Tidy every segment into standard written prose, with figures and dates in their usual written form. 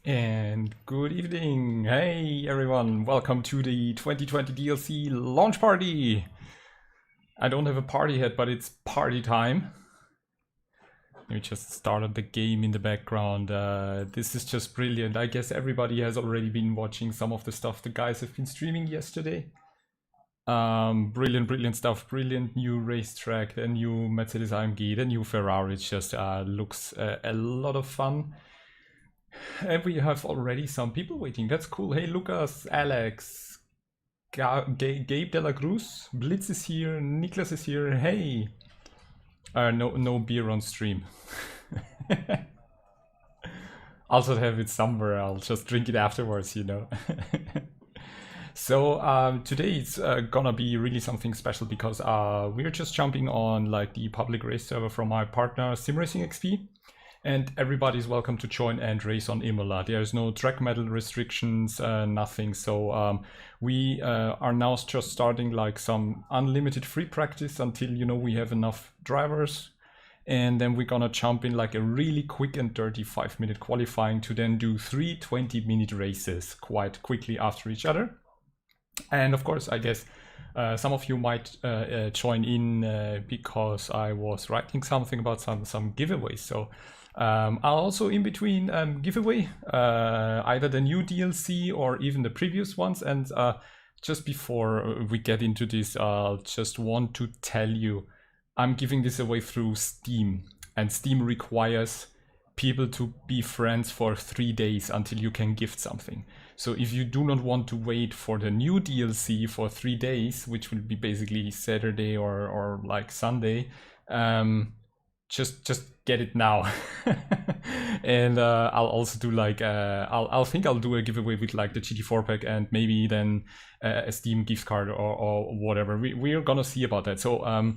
And good evening. Hey everyone, welcome to the 2020 DLC launch party. I don't have a party yet, but it's party time. We just started the game in the background. This is just brilliant. I guess everybody has already been watching some of the stuff the guys have been streaming yesterday. Brilliant stuff. Brilliant new racetrack, the new Mercedes AMG, the new Ferrari. It just looks a lot of fun. And we have already some people waiting. That's cool. Hey, Lucas, Alex, Gabe de la Cruz, Blitz is here, Niklas is here. Hey, no beer on stream. I'll just have it somewhere. I'll just drink it afterwards, you know. So today it's gonna be really something special because we're just jumping on like the public race server from my partner Simracing XP. And everybody's welcome to join and race on Imola. There's no track medal restrictions, nothing. So we are now just starting like some unlimited free practice until, you know, we have enough drivers. And then we're gonna jump in like a really quick and dirty 5-minute qualifying to then do 3 20-minute races quite quickly after each other. And of course, I guess some of you might join in because I was writing something about some giveaways. So I'll also in between giveaway either the new DLC or even the previous ones. And just before we get into this, I'll just want to tell you I'm giving this away through Steam, and Steam requires people to be friends for 3 days until you can gift something. So if you do not want to wait for the new DLC for 3 days, which will be basically Saturday or like Sunday, just get it now. And I'll also do like I'll think I'll do a giveaway with like the Gt4 pack and maybe then a Steam gift card or whatever. We're gonna see about that. So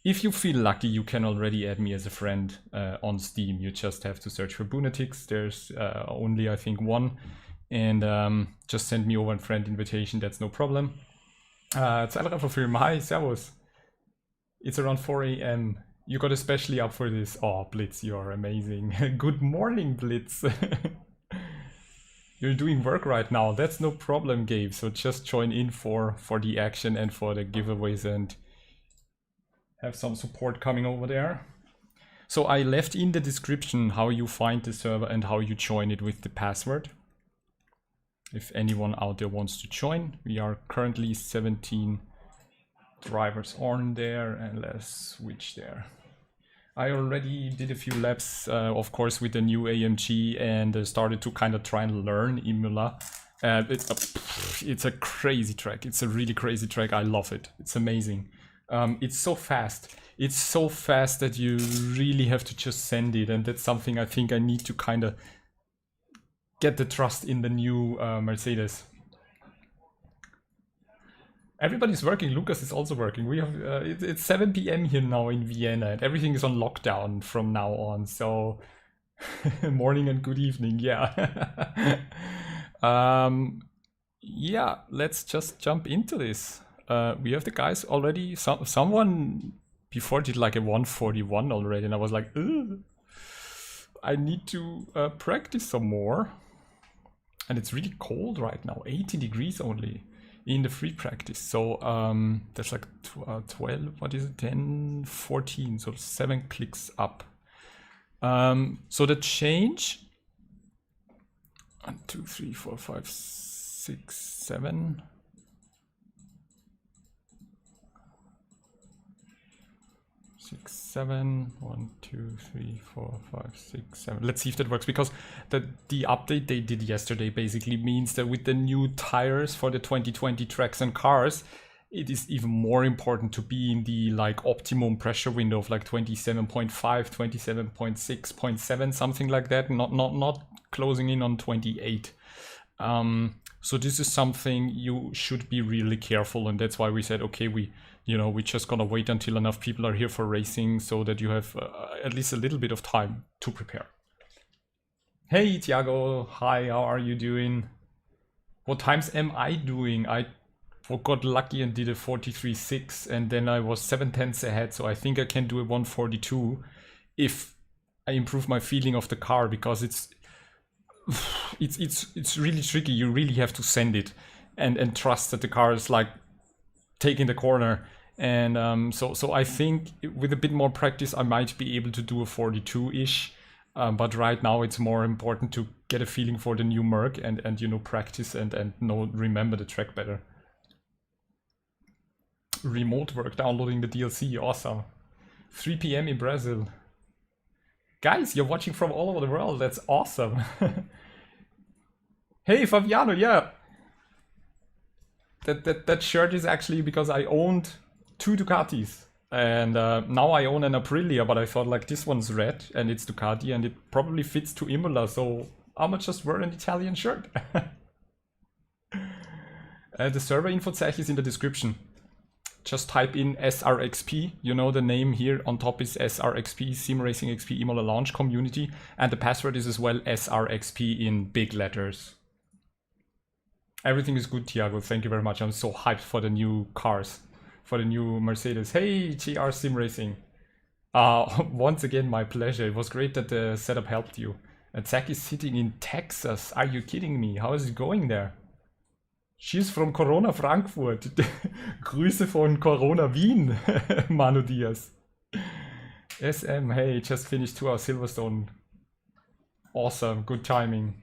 if you feel lucky, you can already add me as a friend on Steam. You just have to search for Boonatix. There's only I think one, and just send me over a friend invitation. That's no problem. Film. Hi, servus. It's around 4 AM. You got especially up for this. Oh, Blitz, you're amazing. Good morning, Blitz. You're doing work right now. That's no problem, Gabe. So just join in for the action and for the giveaways and have some support coming over there. So I left in the description how you find the server and how you join it with the password. If anyone out there wants to join, we are currently 17 drivers on there, and let's switch there. I already did a few laps, of course, with the new AMG, and started to kind of try and learn Imola. It's a crazy track. It's a really crazy track. I love it. It's amazing. It's so fast. It's so fast that you really have to just send it, and that's something I think I need to kind of get the trust in the new Mercedes. Everybody's working. Lucas is also working. We have it's 7 PM here now in Vienna, and everything is on lockdown from now on. So morning and good evening. Yeah. Yeah. Let's just jump into this. We have the guys already. Someone before did like a 141 already, and I was like, ugh, I need to practice some more. And it's really cold right now, 18 degrees only in the free practice. So there's like 12, what is it, 10, 14, so 7 clicks up. So the change, 1, 2, 3, 4, 5, 6, 7. 6, 7, 1, 2, 3, 4, 5, 6, 7. Let's see if that works, because the update they did yesterday basically means that with the new tires for the 2020 tracks and cars, it is even more important to be in the like optimum pressure window of like 27.5, 27.6, 0.7, something like that, not closing in on 28. So this is something you should be really careful, and that's why we said, okay, we're just gonna wait until enough people are here for racing so that you have at least a little bit of time to prepare. Hey Thiago, hi, how are you doing? What times am I doing? I got lucky and did a 43.6, and then I was 7/10 ahead, so I think I can do a 142 if I improve my feeling of the car, because it's really tricky. You really have to send it and trust that the car is like taking the corner. And so I think with a bit more practice I might be able to do a 42-ish. But right now it's more important to get a feeling for the new Merc and you know, practice and remember the track better. Remote work, downloading the DLC, awesome. 3 PM in Brazil. Guys, you're watching from all over the world, that's awesome. Hey Fabiano, yeah. That shirt is actually because I owned 2 Ducatis. And now I own an Aprilia, but I thought like this one's red and it's Ducati and it probably fits to Imola, so I'ma just wear an Italian shirt. The server info is in the description. Just type in SRXP, you know the name here on top is SRXP, Simracing XP Imola Launch Community, and the password is as well SRXP in big letters. Everything is good, Thiago, thank you very much. I'm so hyped for the new cars, for the new Mercedes. Hey, GR Simracing. Once again, my pleasure. It was great that the setup helped you. And Zach is sitting in Texas. Are you kidding me? How is it going there? She's from Corona Frankfurt. Grüße von Corona Wien, Manu Diaz. SM, hey, just finished 2 hours Silverstone. Awesome, good timing.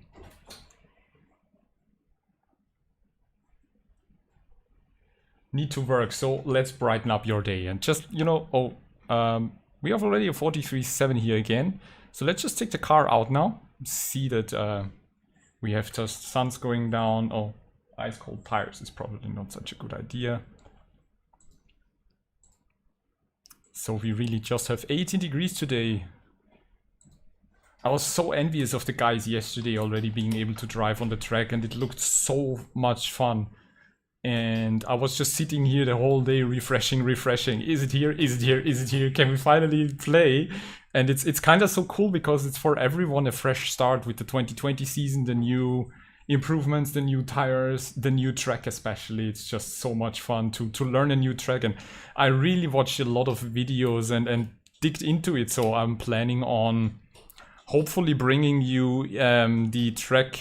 Need to work, so let's brighten up your day. And just, you know, we have already a 43.7 here again. So let's just take the car out now. See that we have just suns going down. Oh, ice cold tires is probably not such a good idea. So we really just have 18 degrees today. I was so envious of the guys yesterday already being able to drive on the track, and it looked so much fun. And I was just sitting here the whole day refreshing. Is it here? Is it here? Is it here? Can we finally play? And it's kind of so cool because it's for everyone a fresh start with the 2020 season, the new improvements, the new tires, the new track especially. It's just so much fun to learn a new track. And I really watched a lot of videos and digged into it. So I'm planning on hopefully bringing you the track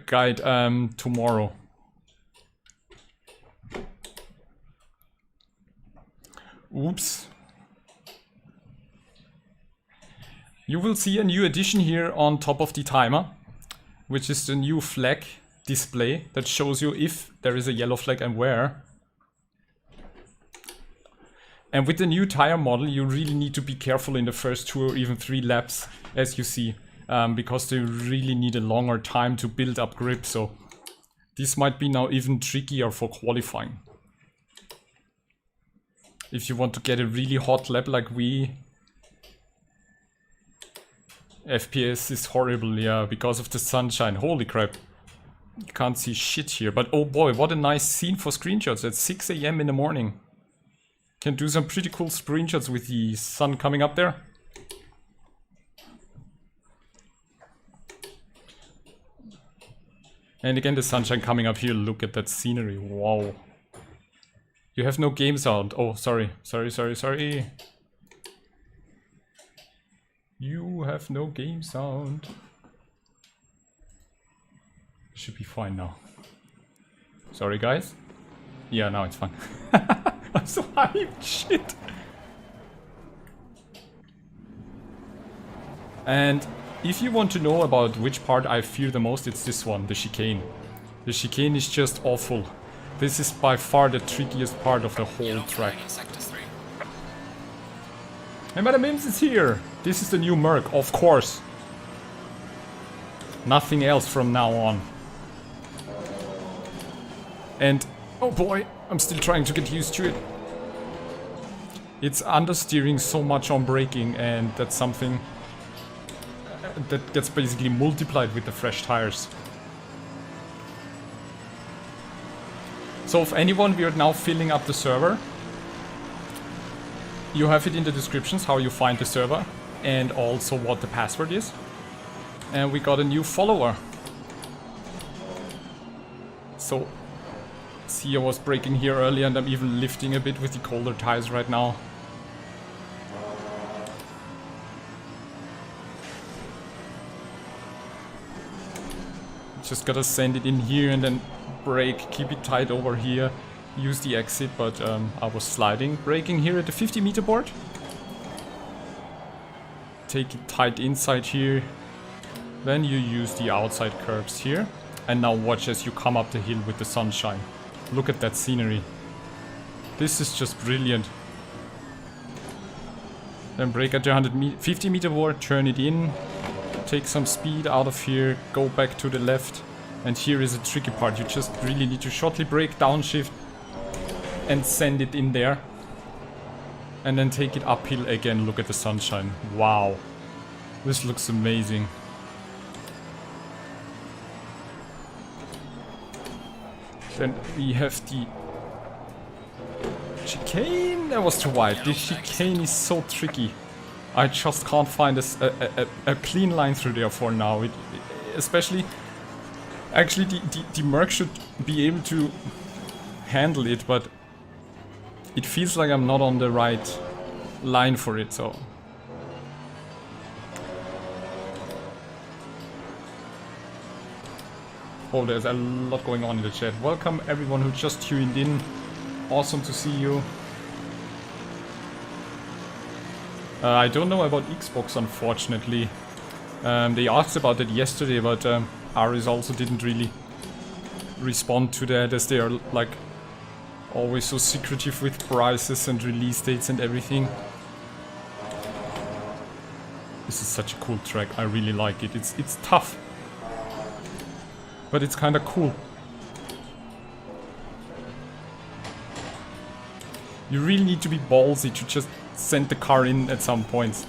guide tomorrow. Oops. You will see a new addition here on top of the timer, which is the new flag display that shows you if there is a yellow flag and where. And with the new tire model, you really need to be careful in the first 2 or even 3 laps, as you see, because they really need a longer time to build up grip. So this might be now even trickier for qualifying. If you want to get a really hot lap like we... FPS is horrible, yeah, because of the sunshine. Holy crap. You can't see shit here. But oh boy, what a nice scene for screenshots at 6 AM in the morning. Can do some pretty cool screenshots with the sun coming up there. And again, the sunshine coming up here. Look at that scenery. Wow. You have no game sound. Oh, sorry. Sorry. You have no game sound. Should be fine now. Sorry, guys. Yeah, now it's fine. I'm so hyped. Shit. And if you want to know about which part I fear the most, it's this one, the chicane. The chicane is just awful. This is by far the trickiest part of the whole track. Hey, Madam Mims is here! This is the new Merc, of course. Nothing else from now on. And, oh boy, I'm still trying to get used to it. It's understeering so much on braking, and that's something that gets basically multiplied with the fresh tires. So if anyone, we are now filling up the server. You have it in the descriptions how you find the server and also what the password is. And we got a new follower. So, see, I was braking here earlier and I'm even lifting a bit with the colder tires right now. Just gotta send it in here and then brake, keep it tight over here. Use the exit, but I was sliding. Braking here at the 50-meter board. Take it tight inside here. Then you use the outside curbs here. And now watch as you come up the hill with the sunshine. Look at that scenery. This is just brilliant. Then brake at the 50-meter board, turn it in. Take some speed out of here, go back to the left. And here is a tricky part. You just really need to shortly brake, downshift. And send it in there. And then take it uphill again. Look at the sunshine. Wow. This looks amazing. Then we have the chicane. That was too wide. The chicane is so tricky. I just can't find a clean line through there for now. Especially, actually the Merc should be able to handle it, but it feels like I'm not on the right line for it, so. Oh, there's a lot going on in the chat. Welcome everyone who just tuned in. Awesome to see you. I don't know about Xbox, unfortunately. They asked about it yesterday, but Aris also didn't really respond to that, as they are like always so secretive with prices and release dates and everything. This is such a cool track. I really like it. It's tough, but it's kind of cool. You really need to be ballsy to just send the car in at some points.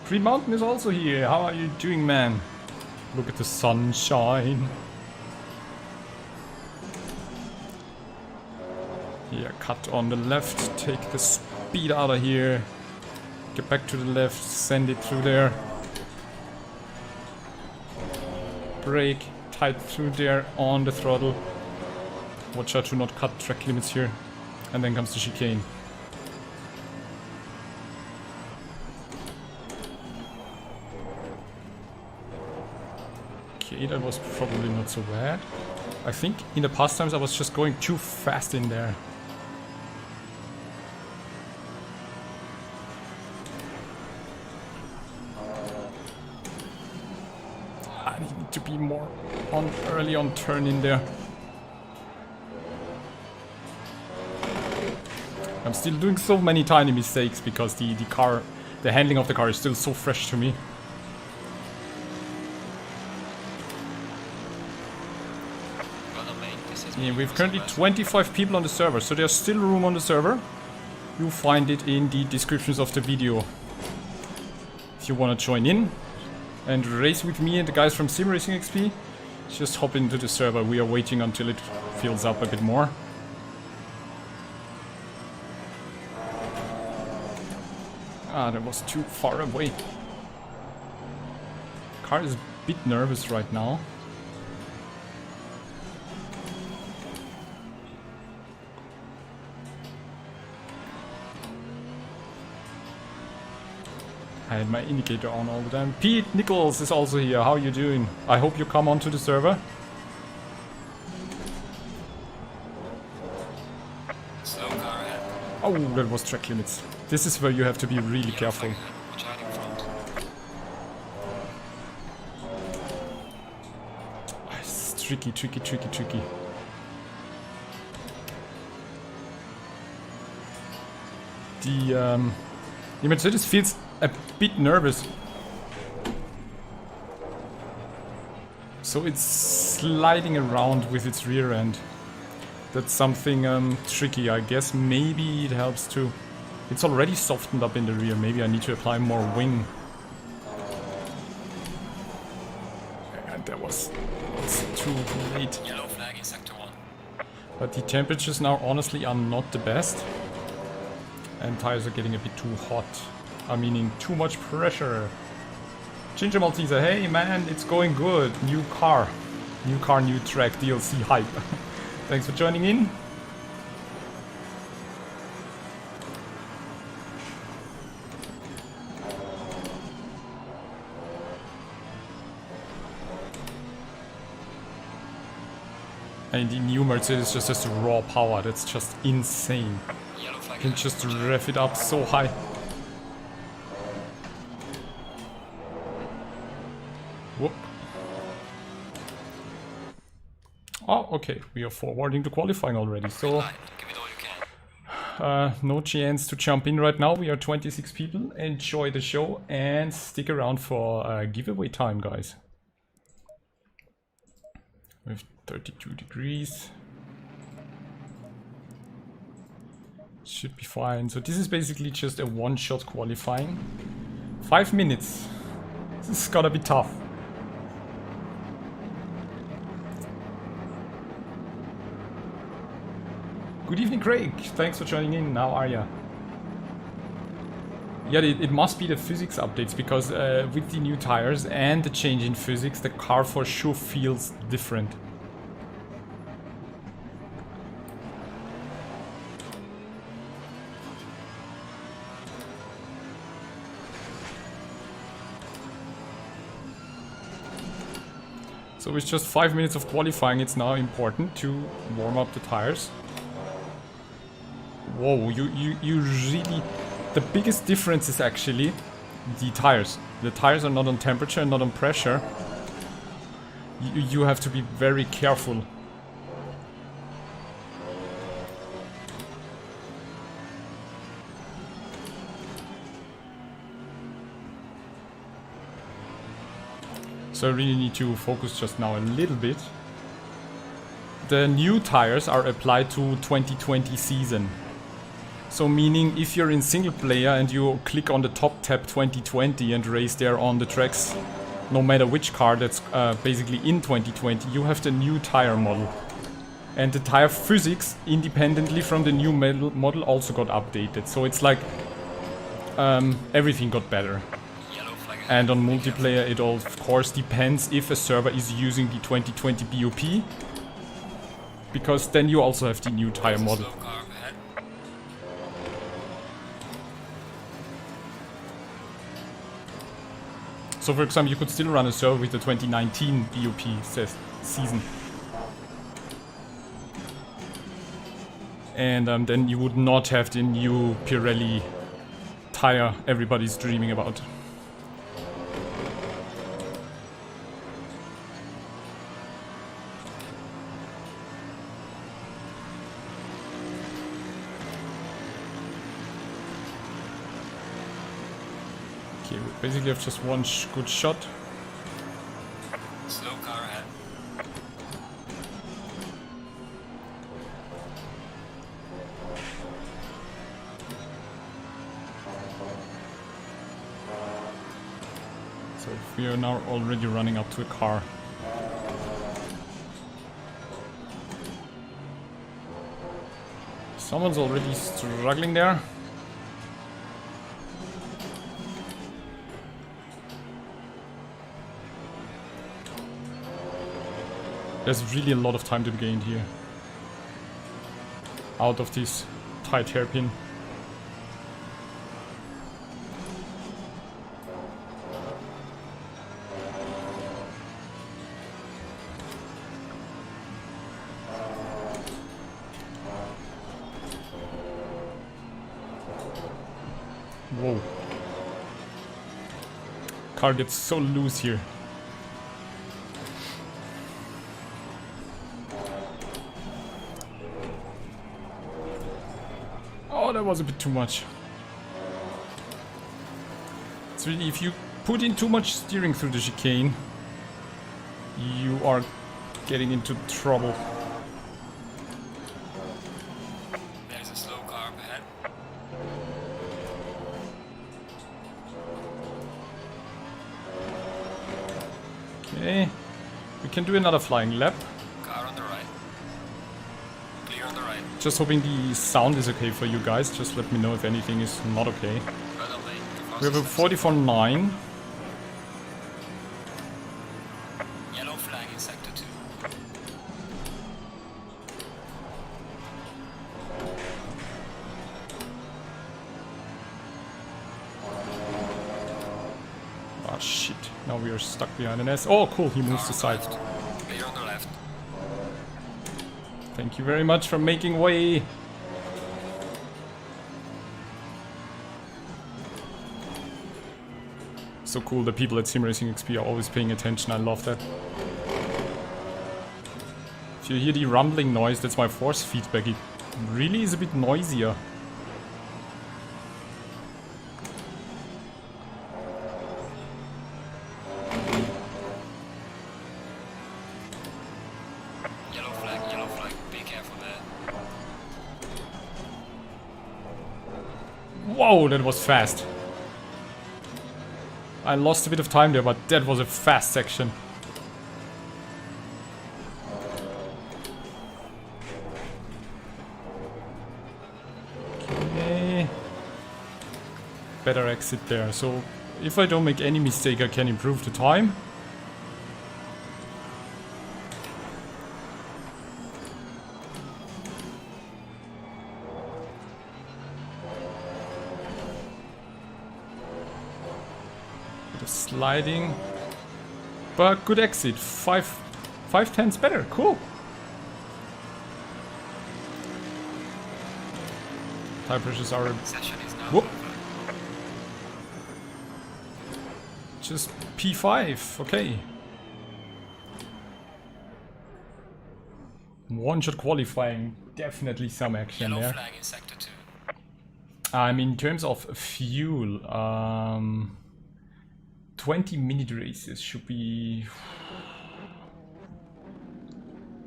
Green Mountain is also here. How are you doing, man? Look at the sunshine. Yeah, cut on the left. Take the speed out of here. Get back to the left. Send it through there. Brake. Tight through there on the throttle. Watch out to not cut track limits here. And then comes the chicane. Okay, that was probably not so bad. I think in the past times I was just going too fast in there. I need to be more early on turn in there. I'm still doing so many tiny mistakes because the handling of the car is still so fresh to me. Yeah, we've currently 25 people on the server, so there's still room on the server. You'll find it in the descriptions of the video if you want to join in and race with me and the guys from Simracing XP. Just hop into the server. We are waiting until it fills up a bit more. Ah, that was too far away. Car is a bit nervous right now. I had my indicator on all the time. Pete Nichols is also here. How are you doing? I hope you come onto the server. Oh, that was track limits. This is where you have to be really careful. It's tricky, tricky, tricky, tricky. The Mercedes feels a bit nervous. So it's sliding around with its rear end. That's something tricky, I guess. Maybe it helps too. It's already softened up in the rear. Maybe I need to apply more wing. And that was too late. Yellow flag in sector 1. But the temperatures now honestly are not the best. And tires are getting a bit too hot. I meaning too much pressure. Ginger Malteser, hey man, it's going good. New car, new track, DLC hype. Thanks for joining in. And the new Mercedes just has raw power, that's just insane. You can just rev it up so high. Whoop. Oh, okay, we are forwarding to qualifying already, so no chance to jump in right now. We are 26 people. Enjoy the show and stick around for giveaway time, guys. With 32 degrees. Should be fine. So this is basically just a one-shot qualifying. 5 minutes. This is gonna be tough. Good evening, Craig. Thanks for joining in. How are ya? Yeah, it must be the physics updates, because with the new tires and the change in physics, the car for sure feels different. So with just 5 minutes of qualifying, it's now important to warm up the tires. Whoa, you really... The biggest difference is actually the tires. The tires are not on temperature, not on pressure. You have to be very careful. So I really need to focus just now a little bit. The new tires are applied to 2020 season. So meaning if you're in single player and you click on the top tab 2020 and race there on the tracks, no matter which car that's basically in 2020, you have the new tire model. And the tire physics, independently from the new model, also got updated. So it's like everything got better. And on multiplayer it all of course depends if a server is using the 2020 BOP, because then you also have the new tire model. So for example, you could still run a server with the 2019 BOP season. And then you would not have the new Pirelli tire everybody's dreaming about. Okay, we basically have just one good shot. Slow car ahead. So we are now already running up to a car. Someone's already struggling there. There's really a lot of time to be gained here. Out of this tight hairpin. Whoa. Car gets so loose here. That was a bit too much. It's really, if you put in too much steering through the chicane, you are getting into trouble. There's a slow car up ahead. Okay, we can do another flying lap. Car on the right. Clear on the right. Just hoping the sound is okay for you guys. Just let me know if anything is not okay. We have a 44.9. Yellow flag in sector 2. Ah shit, now we are stuck behind an S. Oh cool, he moves to the side. Clear on the left. Thank you very much for making way. So cool, the people at Simracing XP are always paying attention. I love that. If you hear the rumbling noise, that's my force feedback. It really is a bit noisier. Yellow flag, be careful there. Whoa, that was fast. I lost a bit of time there, but that was a fast section. Okay. Better exit there. So if I don't make any mistake, I can improve the time. Sliding, but good exit. 5/10 better. Cool. Tire pressures are Session is now whoop. over. Just P5. Okay. One-shot qualifying. Definitely some action Yellow there. flag in sector 2. In terms of fuel, 20-minute races should be...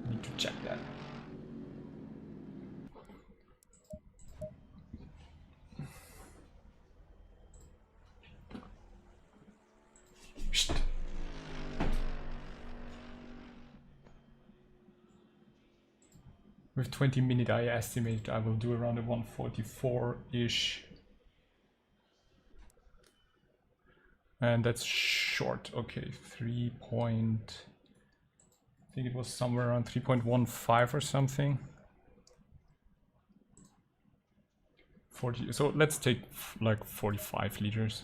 Need to check that. With 20-minute, I estimate I will do around a 144-ish. And that's short. Okay, 3 point... I think it was somewhere around 3.15 or something. 40. So let's take like 45 liters.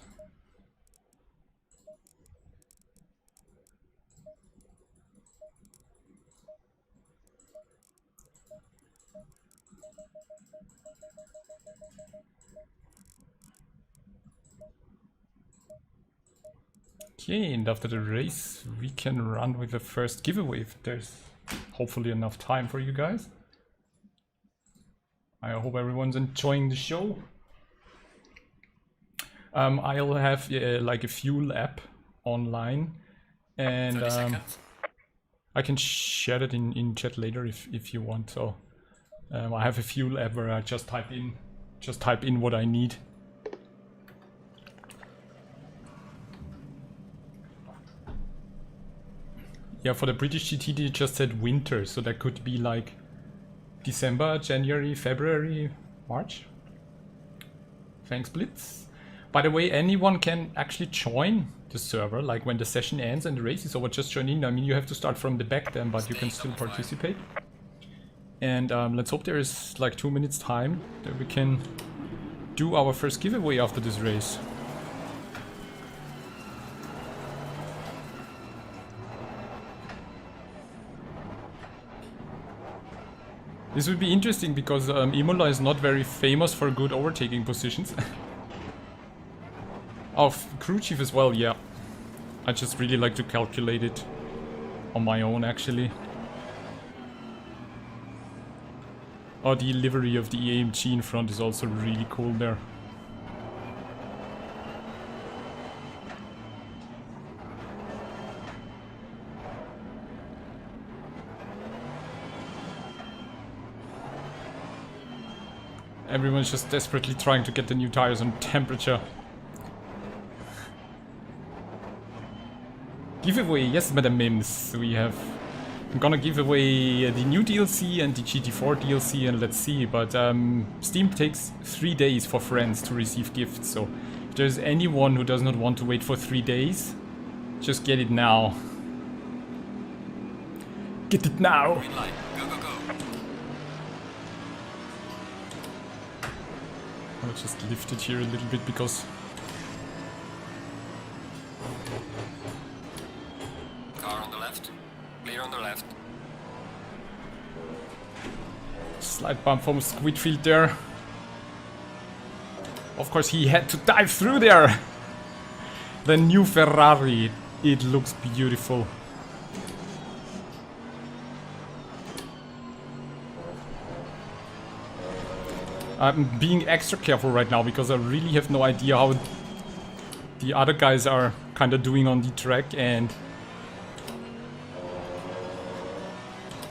Okay, and after the race, we can run with the first giveaway if there's hopefully enough time for you guys. I hope everyone's enjoying the show. I'll have like a fuel app online, and 30 seconds. I can share it in chat later if you want. So I have a fuel app where I just type in what I need. Yeah, for the British GT they just said winter, so that could be like December, January, February, March. Thanks, Blitz. By the way, anyone can actually join the server, like when the session ends and the race is over, just join in. I mean, you have to start from the back then, but you can still participate. And let's hope there is like 2 minutes time that we can do our first giveaway after this race. This would be interesting because Imola is not very famous for good overtaking positions. Oh, crew chief as well, yeah. I just really like to calculate it on my own, actually. Oh, the livery of the Amg in front is also really cool there. Everyone's just desperately trying to get the new tires on temperature. Giveaway, yes, Madam Mims. I'm gonna give away the new DLC and the Gt4 DLC, and let's see. But Steam takes 3 days for friends to receive gifts. So if there's anyone who does not want to wait for 3 days, just get it now. Get it now. Green light. Go, go, go. I'll just lift it here a little bit because Car on the left. Clear on the left. Slight bump from Squidfield there. Of course, he had to dive through there. The new Ferrari. It looks beautiful. I'm being extra careful right now because I really have no idea how the other guys are kind of doing on the track, and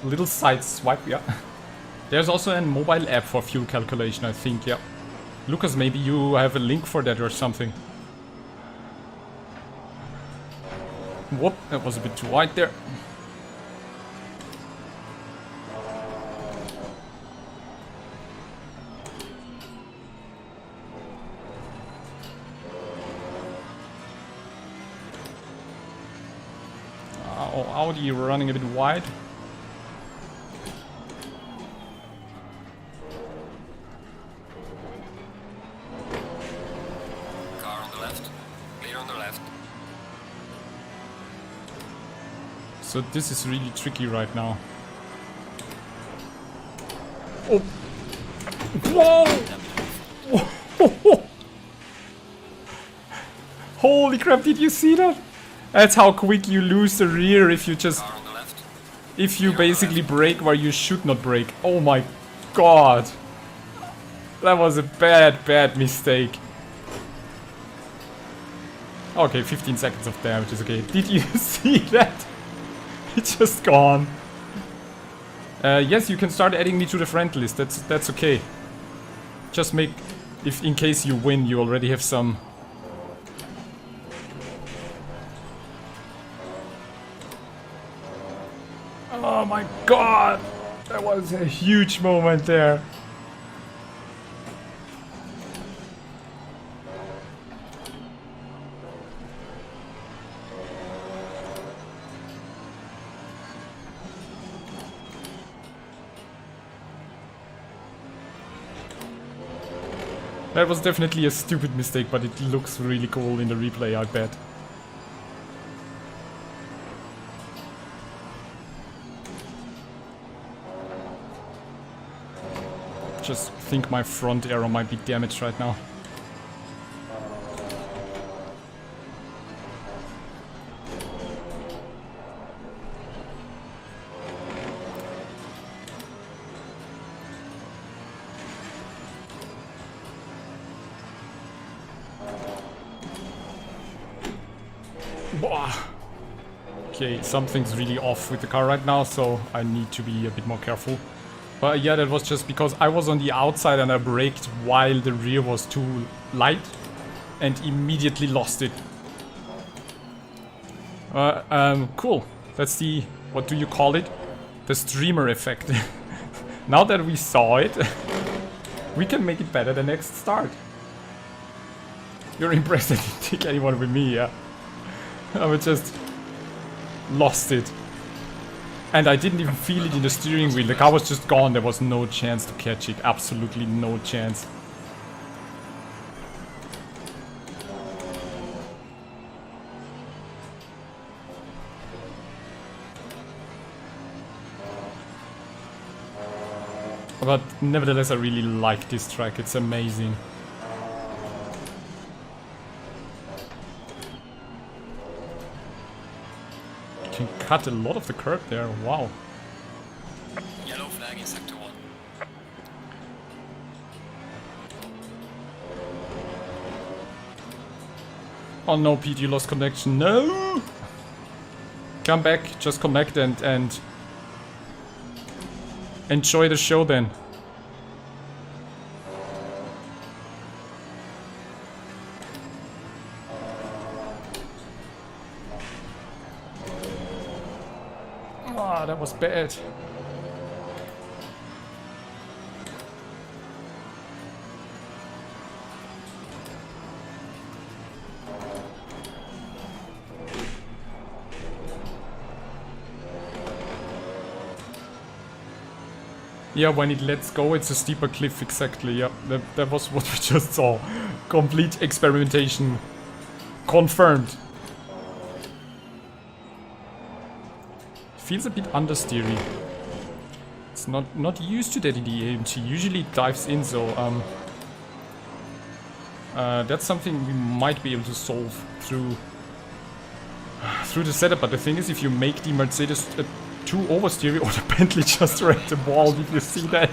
little side swipe, yeah. There's also a mobile app for fuel calculation, I think, yeah. Lucas, maybe you have a link for that or something. Whoop, that was a bit too wide there. Audi running a bit wide. Car on the left. Clear on the left. So this is really tricky right now. Oh! Whoa! Holy crap, did you see that? That's how quick you lose the rear if you just... Car on the left. If you basically brake where you should not brake. Oh my god. That was a bad mistake. Okay, 15 seconds of damage is okay. Did you see that? It's just gone. Yes, you can start adding me to the friend list. That's okay. Just make... If in case you win, you already have some... Oh my god! That was a huge moment there. That was definitely a stupid mistake, but it looks really cool in the replay, I bet. Just think my front arrow might be damaged right now. Okay, something's really off with the car right now, so I need to be a bit more careful. But yeah, that was just because I was on the outside and I braked while the rear was too light and immediately lost it. Cool. That's the, what do you call it? The streamer effect. Now that we saw it, we can make it better the next start. You're impressed that you take anyone with me, yeah? I was just lost it. And I didn't even feel it in the steering wheel. The car was just gone. There was no chance to catch it. Absolutely no chance. But nevertheless, I really like this track. It's amazing. You can cut a lot of the curb there. Wow. Yellow flag in sector 1. Oh no, Pete, you lost connection. No! Come back, just connect and enjoy the show then. Ah, that was bad. Yeah, when it lets go, it's a steeper cliff, exactly, yeah. That was what we just saw. Complete experimentation confirmed. Feels a bit understeery. It's not used to that in the AMG. Usually it dives in, so that's something we might be able to solve through the setup. But the thing is, if you make the Mercedes too oversteery, or the Bentley just wrecked the wall, did you see that?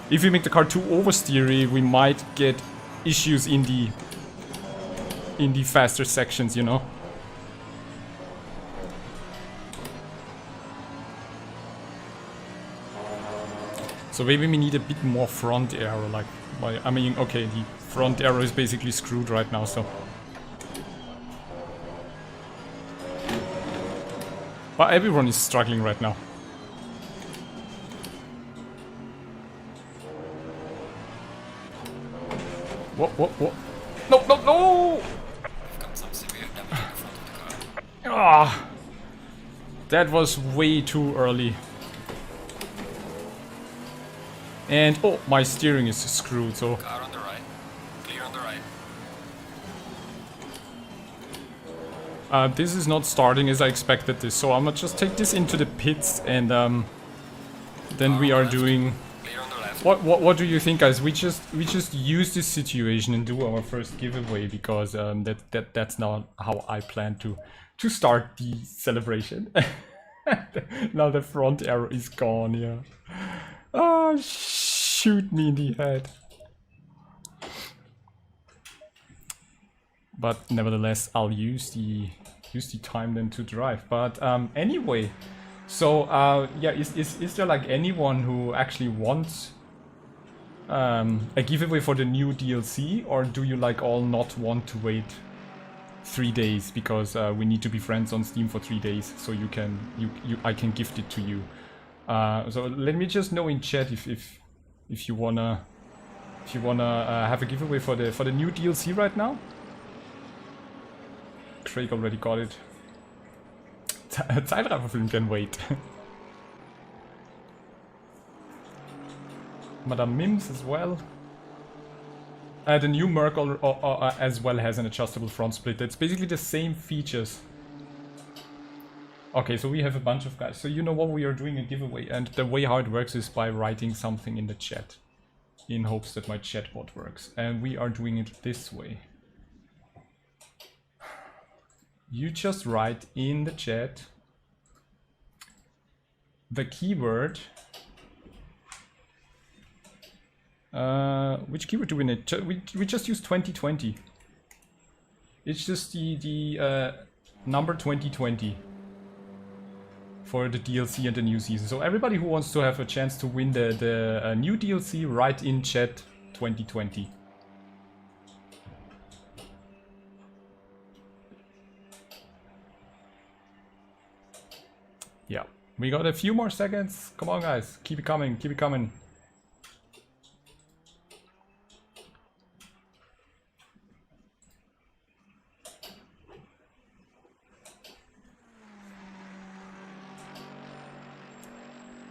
If we make the car too oversteery, we might get issues in the faster sections, you know. So maybe we need a bit more front aero, like, I mean, okay, the front aero is basically screwed right now, so. But everyone is struggling right now. What? No! We've got some severe damage in the front of the car. Ah, that was way too early. And oh, my steering is screwed, so. Car on the right. Clear on the right. This is not starting as I expected this, so I'm gonna just take this into the pits and then we are doing. Clear on the left. What do you think, guys? We just use this situation and do our first giveaway because that's not how I plan to start the celebration. Now the front arrow is gone, yeah. Oh, shoot me in the head. But nevertheless, I'll use the time then to drive. But anyway, so yeah, is there like anyone who actually wants a giveaway for the new DLC, or do you like all not want to wait 3 days because we need to be friends on Steam for 3 days, so I can gift it to you. So let me just know in chat if you wanna have a giveaway for the new DLC right now. Craig already got it. Zeitrafferfilm can wait. Madame Mims as well. The new Merc as well has an adjustable front split. It's basically the same features. Okay, so we have a bunch of guys. So you know what, we are doing a giveaway, and the way how it works is by writing something in the chat in hopes that my chatbot works. And we are doing it this way. You just write in the chat the keyword. Which keyword do we need? We just use 2020. It's just the number 2020 for the DLC and the new season. So everybody who wants to have a chance to win the new DLC, write in chat 2020. Yeah, we got a few more seconds. Come on, guys, keep it coming, keep it coming.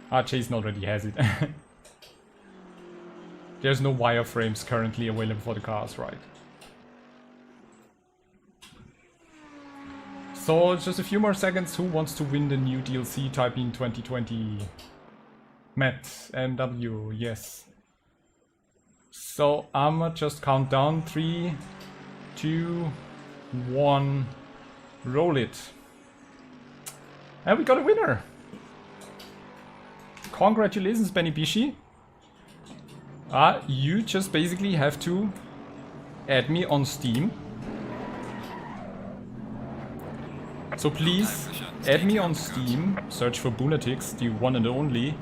Ah, Jason already has it. There's no wireframes currently available for the cars, right? So, just a few more seconds. Who wants to win the new DLC? Type in 2020. Matt, MW, yes. So, I'ma just count down. 3, 2, 1. Roll it. And we got a winner! Congratulations, Benny Bishi. You just basically have to add me on Steam. So please add me on Steam, search for Boonatix, the one and only,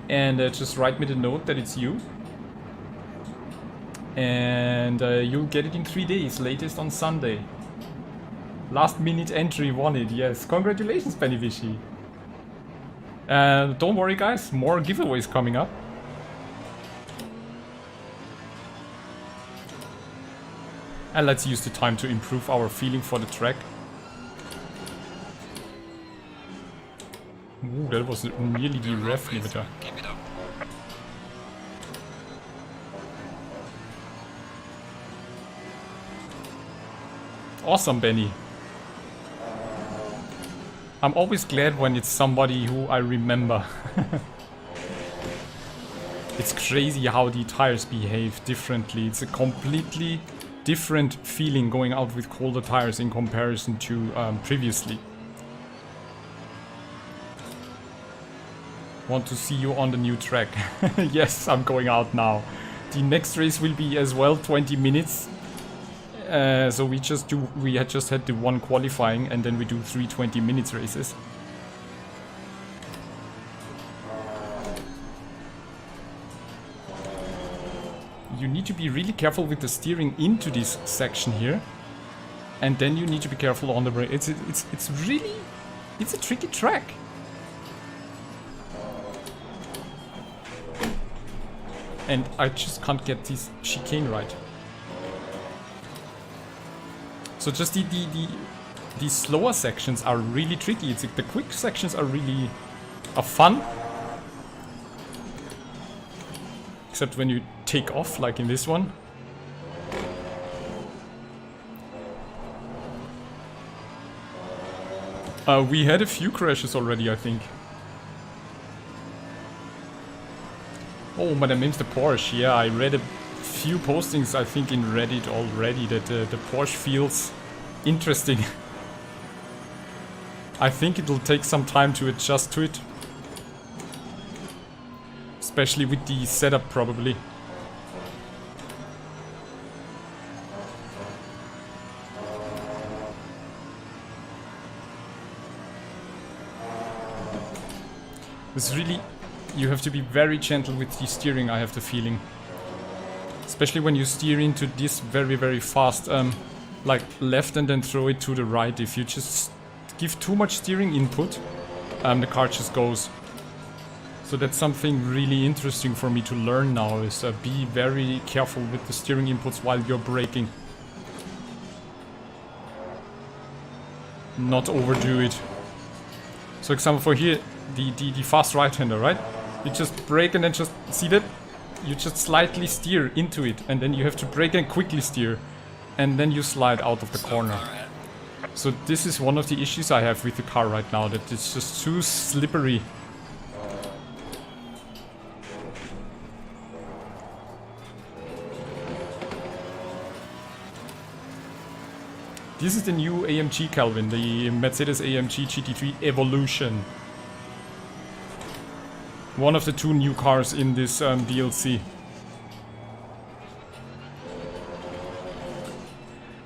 and just write me the note that it's you. And you'll get it in 3 days, latest on Sunday. Last minute entry won it, yes. Congratulations, Benny Bishi. Don't worry, guys, more giveaways coming up. And let's use the time to improve our feeling for the track. Ooh, that was nearly the ref limiter. Keep it up. Awesome, Benny. I'm always glad when it's somebody who I remember. It's crazy how the tires behave differently. It's a completely different feeling going out with colder tires in comparison to previously. Want to see you on the new track. Yes, I'm going out now. The next race will be as well 20 minutes. So we had just had the one qualifying and then we do 3 20 minutes races. You need to be really careful with the steering into this section here. And then you need to be careful on the brake. It's a tricky track. And I just can't get this chicane right. So just the slower sections are really tricky. It's like the quick sections are really fun. Except when you take off, like in this one. We had a few crashes already, I think. Oh, but that means the Porsche. Yeah, I read a few postings, I think, in Reddit already that the Porsche feels interesting. I think it will take some time to adjust to it. Especially with the setup, probably. It's really... You have to be very gentle with the steering, I have the feeling. Especially when you steer into this very, very fast, like left and then throw it to the right. If you just give too much steering input, the car just goes. So that's something really interesting for me to learn now, is be very careful with the steering inputs while you're braking. Not overdo it. So example for here, the fast right-hander, right? You just brake and then just, see that? You just slightly steer into it and then you have to brake and quickly steer. And then you slide out of the corner. So this is one of the issues I have with the car right now, that it's just too slippery. This is the new AMG, Calvin, the Mercedes AMG Gt3 Evolution. One of the 2 new cars in this DLC.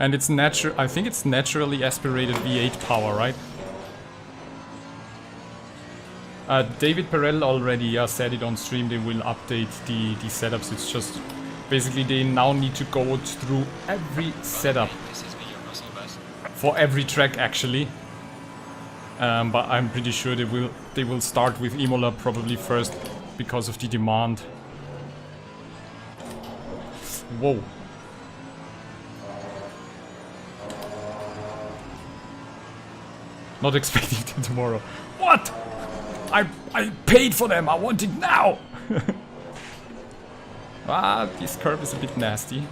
And it's I think it's naturally aspirated V8 power, right? David Perel already said it on stream, they will update the setups. It's just basically they now need to go through every setup. For every track actually. But I'm pretty sure they will start with Imola probably first because of the demand. Whoa. Not expecting them tomorrow. What? I paid for them. I want it now. Ah, this curve is a bit nasty.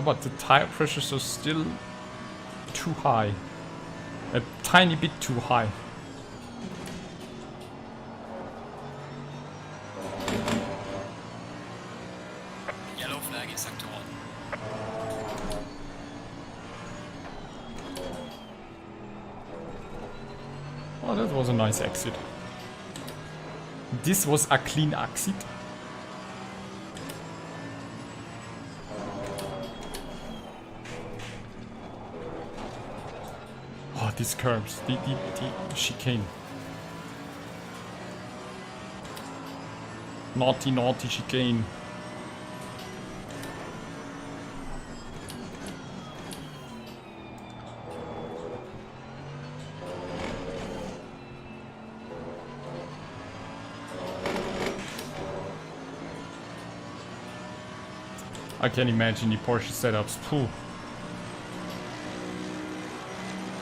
But the tire pressures are still too high. A tiny bit too high. Yellow flag in sector 1. Oh, that was a nice exit. This was a clean exit. These curves, the chicane. Naughty chicane. I can imagine the Porsche setups. Phew.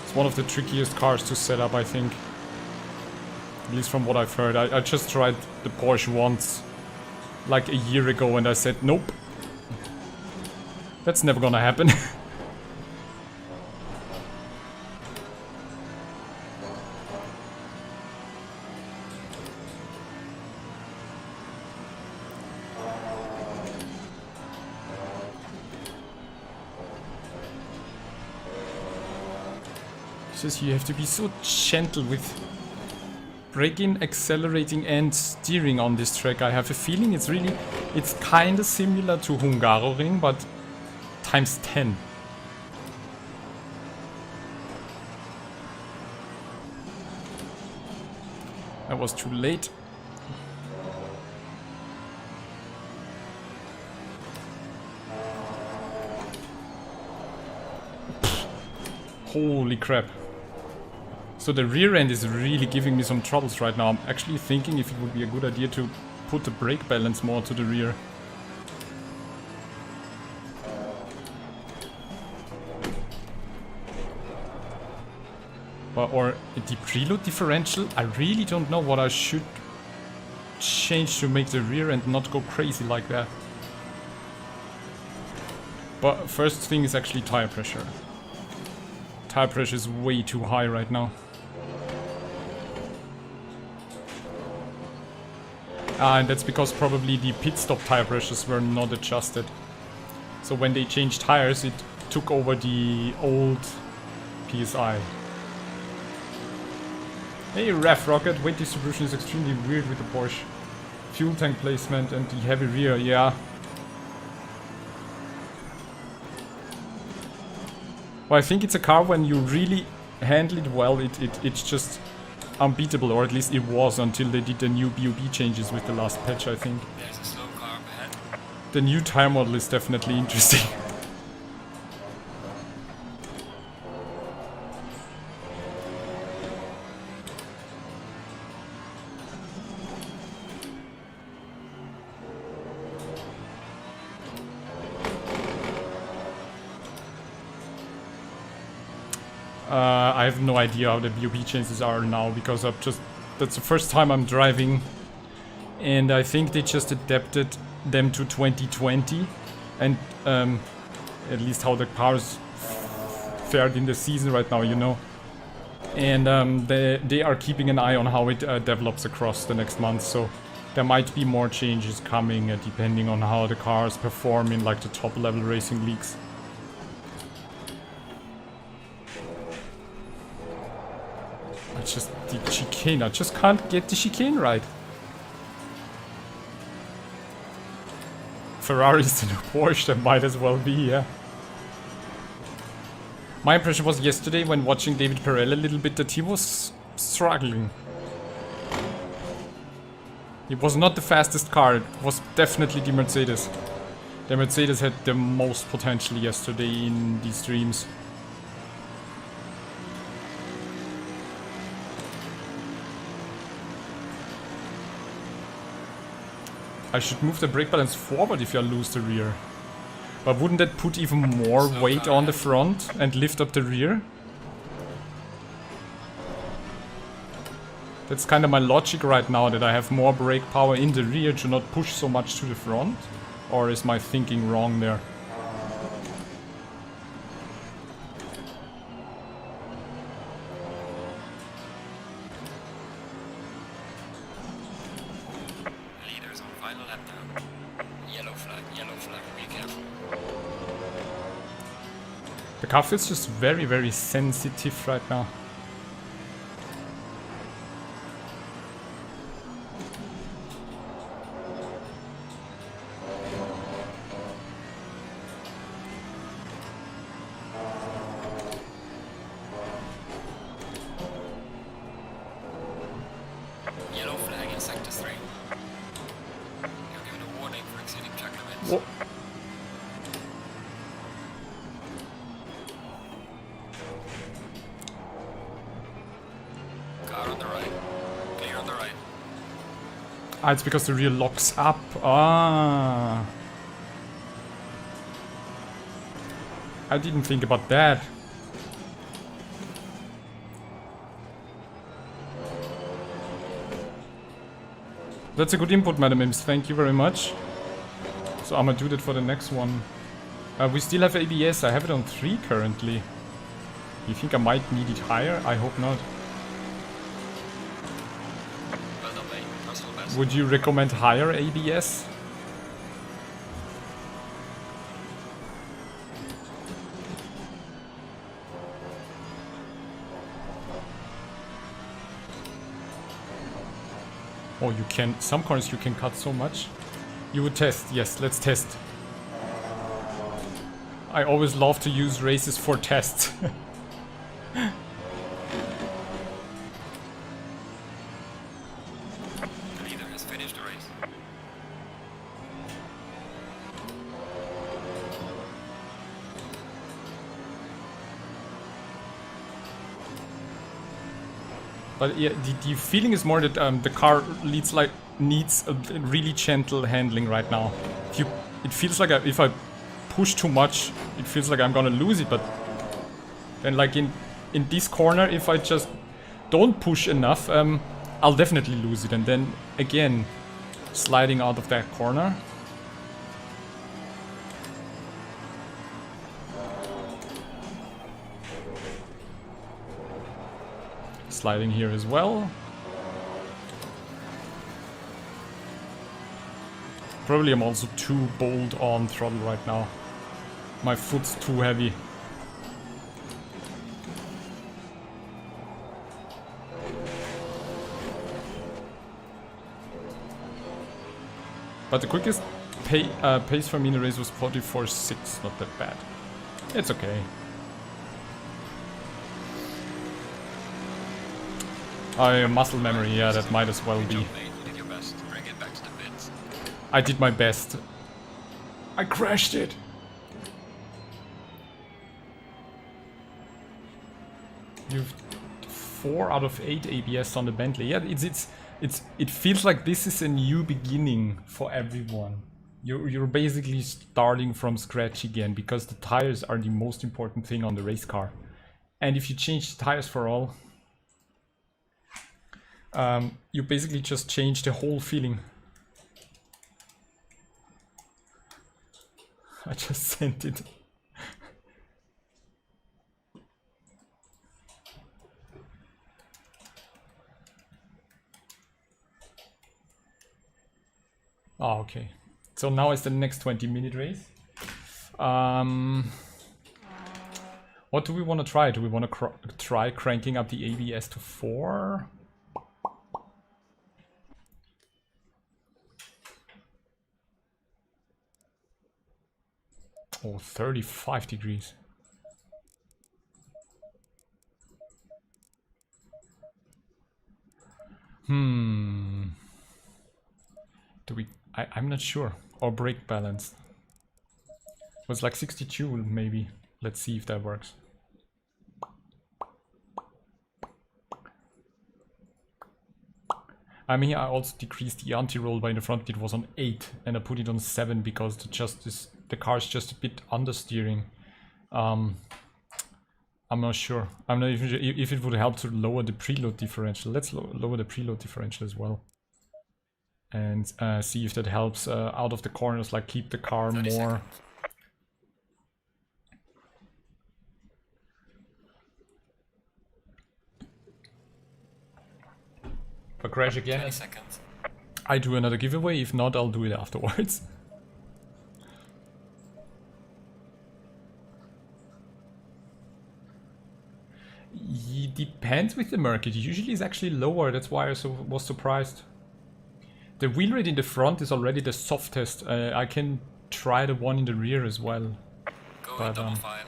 It's one of the trickiest cars to set up, I think. At least from what I've heard. I just tried the Porsche once like a year ago, and I said, nope. That's never gonna happen. Just you have to be so gentle with braking, accelerating and steering on this track. I have a feeling it's kinda similar to Hungaroring, but times 10. I was too late. Holy crap. So the rear end is really giving me some troubles right now. I'm actually thinking if it would be a good idea to put the brake balance more to the rear. Or a deep preload differential? I really don't know what I should change to make the rear end not go crazy like that. But first thing is actually tire pressure. Tire pressure is way too high right now. And that's because probably the pit stop tire pressures were not adjusted. So when they changed tires, it took over the old PSI. Hey, Ref Rocket, weight distribution is extremely weird with the Porsche. Fuel tank placement and the heavy rear, yeah. Well, I think it's a car when you really handle it well, it's just unbeatable, or at least it was until they did the new BOB changes with the last patch, I think. There's a slow car up ahead. The new tire model is definitely interesting. I have no idea how the BOP changes are now, because that's the first time I'm driving, and I think they just adapted them to 2020, and at least how the cars fared in the season right now, you know. And they are keeping an eye on how it develops across the next month, so there might be more changes coming depending on how the cars perform in like the top level racing leagues. The chicane, I just can't get the chicane right. Ferrari's in a Porsche, that might as well be, yeah. My impression was yesterday when watching David Perel a little bit that he was struggling. It was not the fastest car, it was definitely the Mercedes. The Mercedes had the most potential yesterday in these streams. I should move the brake balance forward if I lose the rear. But wouldn't that put even more weight on the front and lift up the rear? That's kind of my logic right now, that I have more brake power in the rear to not push so much to the front. Or is my thinking wrong there? The car feels just very, very sensitive right now. Yellow flag in sector 3. You're given a warning for exceeding track limits. Whoa. Ah, it's because the rear locks up. Ah. I didn't think about that. That's a good input, Madam Imps. Thank you very much. So I'm gonna do that for the next one. We still have ABS. I have it on 3 currently. You think I might need it higher? I hope not. Well done, mate. Personal best. Would you recommend higher ABS? Oh, you can. Some corners you can cut so much. You would test. Yes, let's test. I always love to use races for tests. The leader has finished the race. But yeah, the feeling is more that the car needs a really gentle handling right now. It feels like if I push too much, it feels like I'm gonna lose it. But then, like in this corner, if I just don't push enough, I'll definitely lose it. And then again, sliding out of that corner. Sliding here as well. Probably I'm also too bold on throttle right now. My foot's too heavy. But the quickest pace for me in the race was 44.6, not that bad. It's okay. Muscle memory, yeah, that might as well be. You did your best. Bring it back to the pits. I did my best. I crashed it. You've 4 out of 8 ABS on the Bentley. Yeah, it feels like this is a new beginning for everyone. You're basically starting from scratch again, because the tires are the most important thing on the race car. And if you change the tires for all, you basically just change the whole feeling. I just sent it. Oh, okay. So now is the next 20-minute race. What do we want to try? Do we want to try cranking up the ABS to 4? Oh, 35 degrees. Do we... I'm not sure. Or brake balance. It was like 62 maybe. Let's see if that works. I mean, I also decreased the anti-roll by the front. It was on 8 and I put it on 7 because the car is just a bit understeering. I'm not sure. I'm not even sure if it would help to lower the preload differential. Let's lower the preload differential as well. And see if that helps out of the corners, like keep the car more... Seconds. If I crash again, 20 seconds. I do another giveaway. If not, I'll do it afterwards. It depends with the market. Usually it's actually lower. That's why I was surprised. The wheel rate in the front is already the softest. I can try the one in the rear as well. Go But, double file.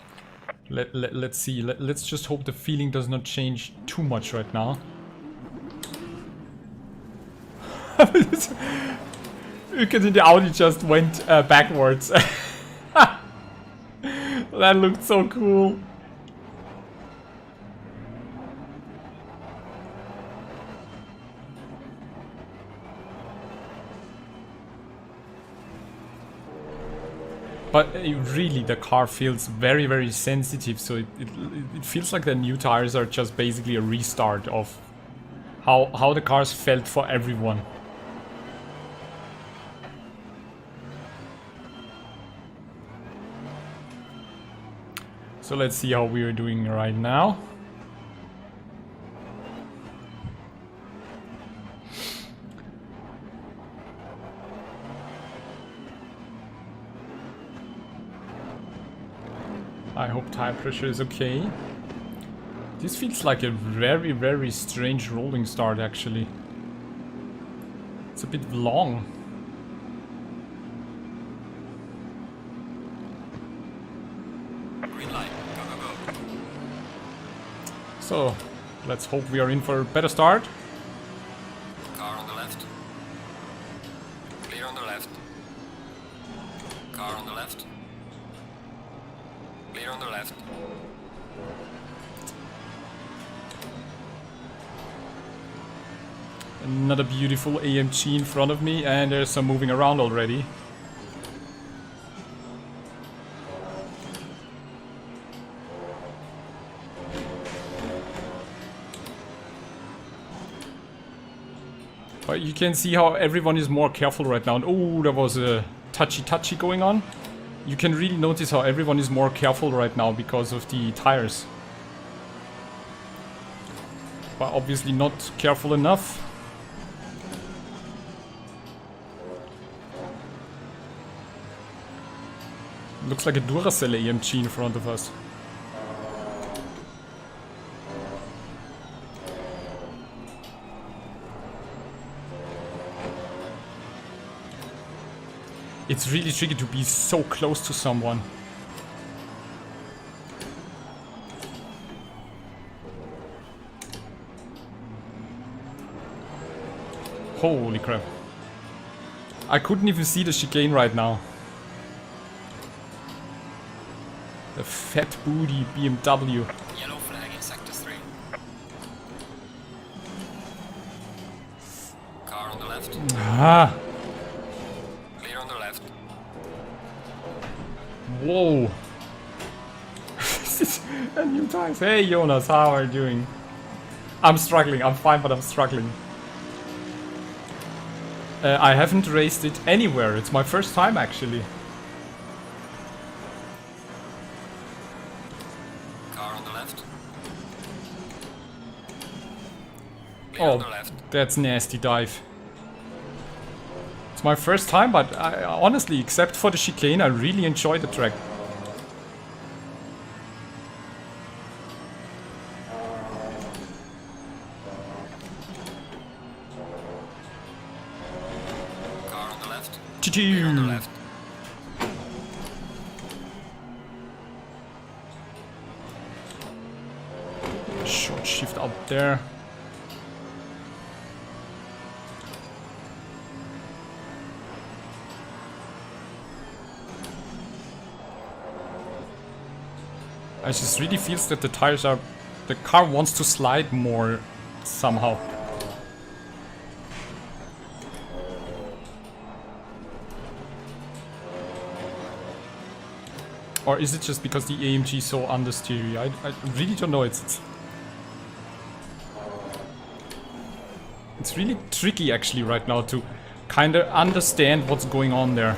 Let's see. Let's just hope the feeling does not change too much right now. Because the Audi just went backwards. That looked so cool. But really, the car feels very, very sensitive, so it feels like the new tires are just basically a restart of how the cars felt for everyone. So let's see how we are doing right now. I hope tire pressure is okay. This feels like a very, very strange rolling start actually. It's a bit long. Green light. Go, go, go. So, let's hope we are in for a better start. Car on the left. Clear on the left. Car on the left. Clear on the left. Another beautiful AMG in front of me, and there's some moving around already. But you can see how everyone is more careful right now. And oh, there was a touchy going on. You can really notice how everyone is more careful right now because of the tires. But obviously not careful enough. Looks like a Duracell AMG in front of us. It's really tricky to be so close to someone. Holy crap. I couldn't even see the chicane right now. The fat booty BMW. Yellow flag in sector 3. Car on the left. Ah. Clear on the left. Whoa. This is a new times. Hey Jonas, how are you doing? I'm struggling. I'm fine, but I'm struggling. I haven't raced it anywhere. It's my first time actually. Car on the left. Clear on the left. That's nasty dive. It's my first time, but I, honestly, except for the chicane, I really enjoy the track. Car on the left. GG! Clear on the left. Short shift up there. I just really feels that the tires are... The car wants to slide more somehow. Or is it just because the AMG is so understeery? I really don't know. It's really tricky actually right now to kind of understand what's going on there.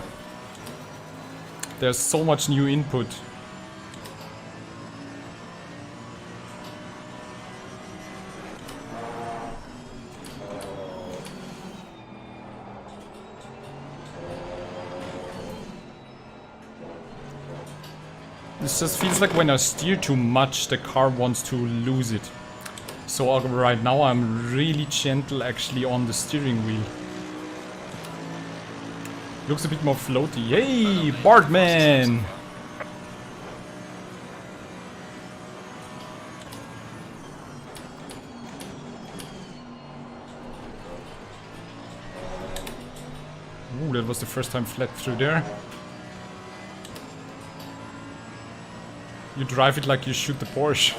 There's so much new input. This just feels like when I steer too much, the car wants to lose it. So right now I'm really gentle actually on the steering wheel. Looks a bit more floaty. Hey, Bartman! Ooh, that was the first time flat through there. You drive it like you shoot the Porsche.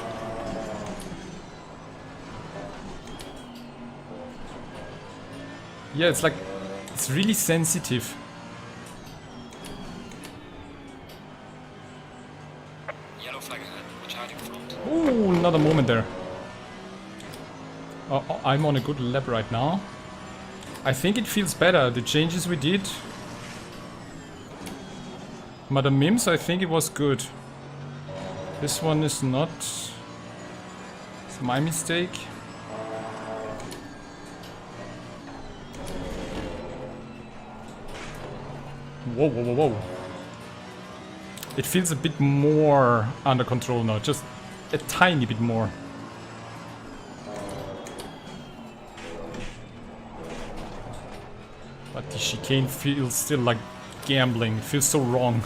Yeah, it's like... It's really sensitive. Yellow flag ahead. Watch out in front. Ooh, another moment there. I'm on a good lap right now. I think it feels better, the changes we did. Madam Mims, I think it was good. This one is not. It's my mistake. Whoa, whoa, whoa, whoa. It feels a bit more under control now, just a tiny bit more. But the chicane feels still like gambling, it feels so wrong.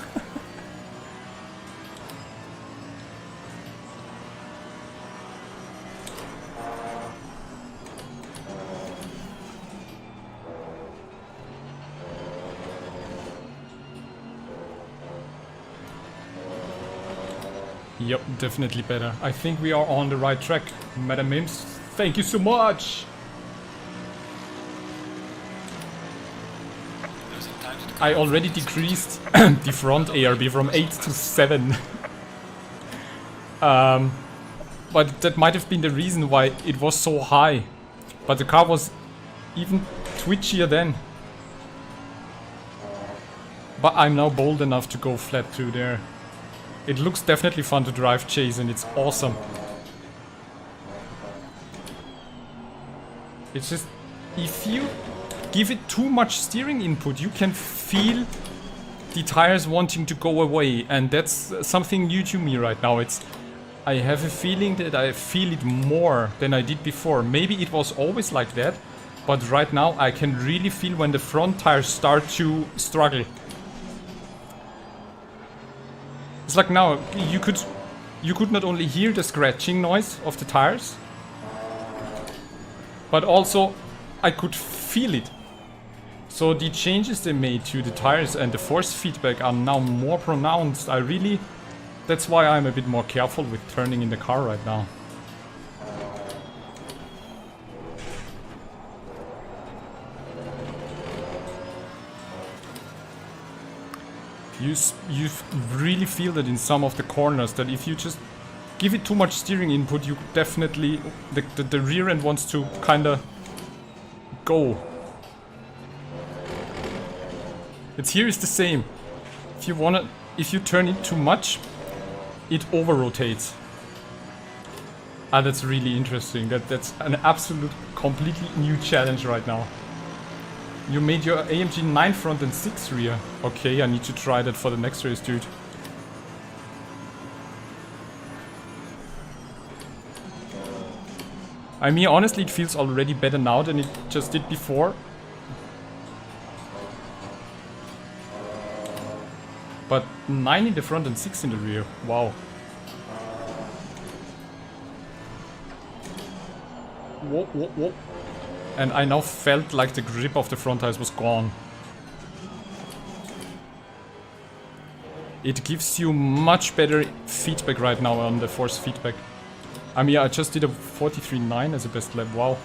Yep, definitely better. I think we are on the right track. Madam Mims, thank you so much! I already decreased the front ARB from 8 to 7. But that might have been the reason why it was so high. But the car was even twitchier then. But I'm now bold enough to go flat through there. It looks definitely fun to drive Chase and it's awesome. It's just, if you give it too much steering input, you can feel the tires wanting to go away, and that's something new to me right now. I have a feeling that I feel it more than I did before. Maybe it was always like that, but right now I can really feel when the front tires start to struggle. It's like now, you could not only hear the scratching noise of the tires, but also I could feel it. So the changes they made to the tires and the force feedback are now more pronounced. That's why I'm a bit more careful with turning in the car right now. You really feel that in some of the corners, that if you just give it too much steering input, you definitely, the rear end wants to kinda go. Here is the same. If you turn it too much, it over rotates. Ah, that's really interesting. That's an absolute, completely new challenge right now. You made your AMG 9 front and 6 rear. Okay, I need to try that for the next race, dude. I mean, honestly, it feels already better now than it just did before. But 9 in the front and 6 in the rear. Wow. Whoa, whoa, whoa. And I now felt like the grip of the front tires was gone. It gives you much better feedback right now on the force feedback. I mean, I just did a 43.9 as a best lap. Wow.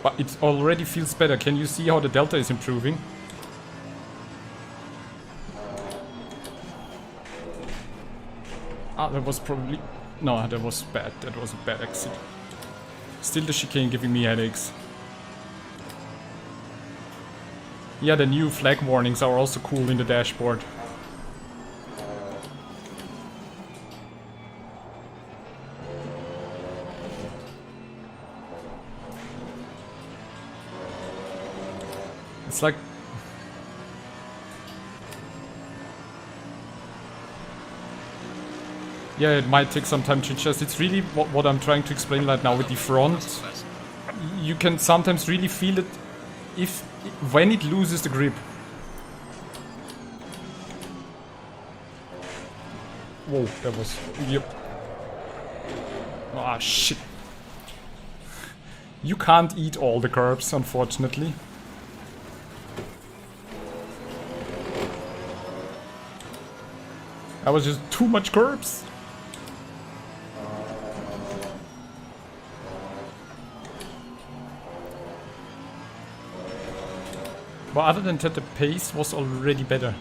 But it already feels better. Can you see how the delta is improving? Ah, that was probably... No, that was bad. That was a bad exit. Still the chicane giving me headaches. Yeah, the new flag warnings are also cool in the dashboard. It's like... Yeah, it might take some time to adjust. It's really what I'm trying to explain right now with the front. You can sometimes really feel it when it loses the grip. Whoa, that was... Yep. Ah, shit. You can't eat all the curbs, unfortunately. That was just too much curbs. But other than that, the pace was already better.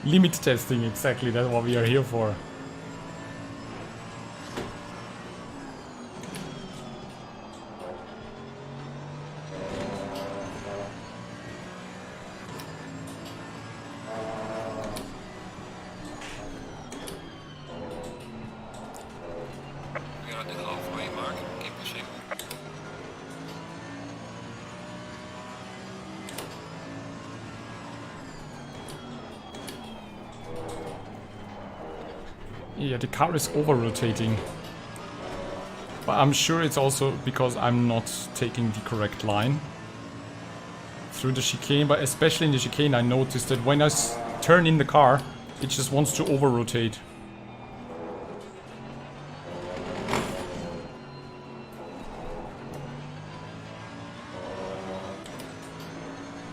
Limit testing, exactly, that's what we are here for. We're at the halfway mark. Keep pushing. Yeah, the car is over-rotating. But I'm sure it's also because I'm not taking the correct line through the chicane. But especially in the chicane, I noticed that when I turn in the car, it just wants to over-rotate.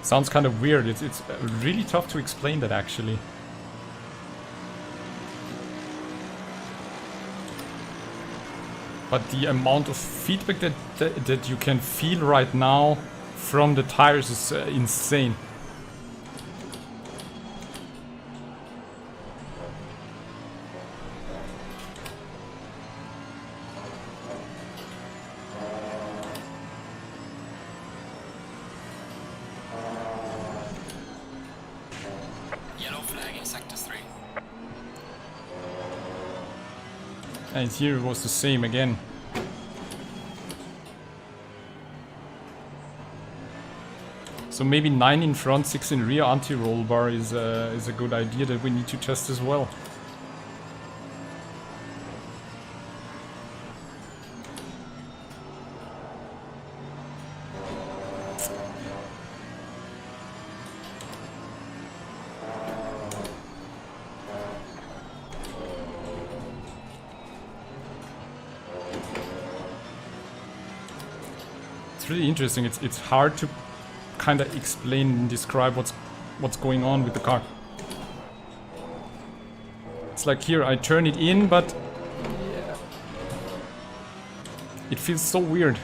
Sounds kind of weird. It's really tough to explain that, actually. But the amount of feedback that you can feel right now from the tires is insane. Yellow flag in sector 3. And here it was the same again. So maybe 9 in front, 6 in rear anti-roll bar is a good idea that we need to test as well. It's really interesting. It's hard to kind of explain and describe what's going on with the car. It's like here I turn it in, but yeah, it feels so weird.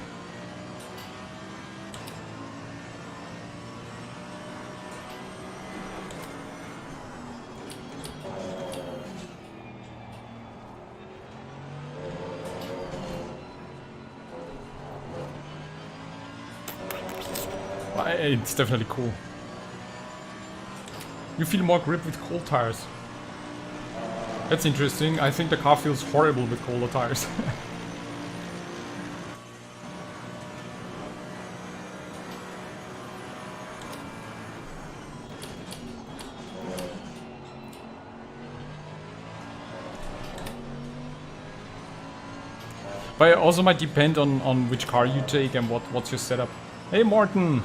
It's definitely cool. You feel more grip with cold tires. That's interesting. I think the car feels horrible with colder tires. But it also might depend on which car you take and what's your setup. Hey Morten!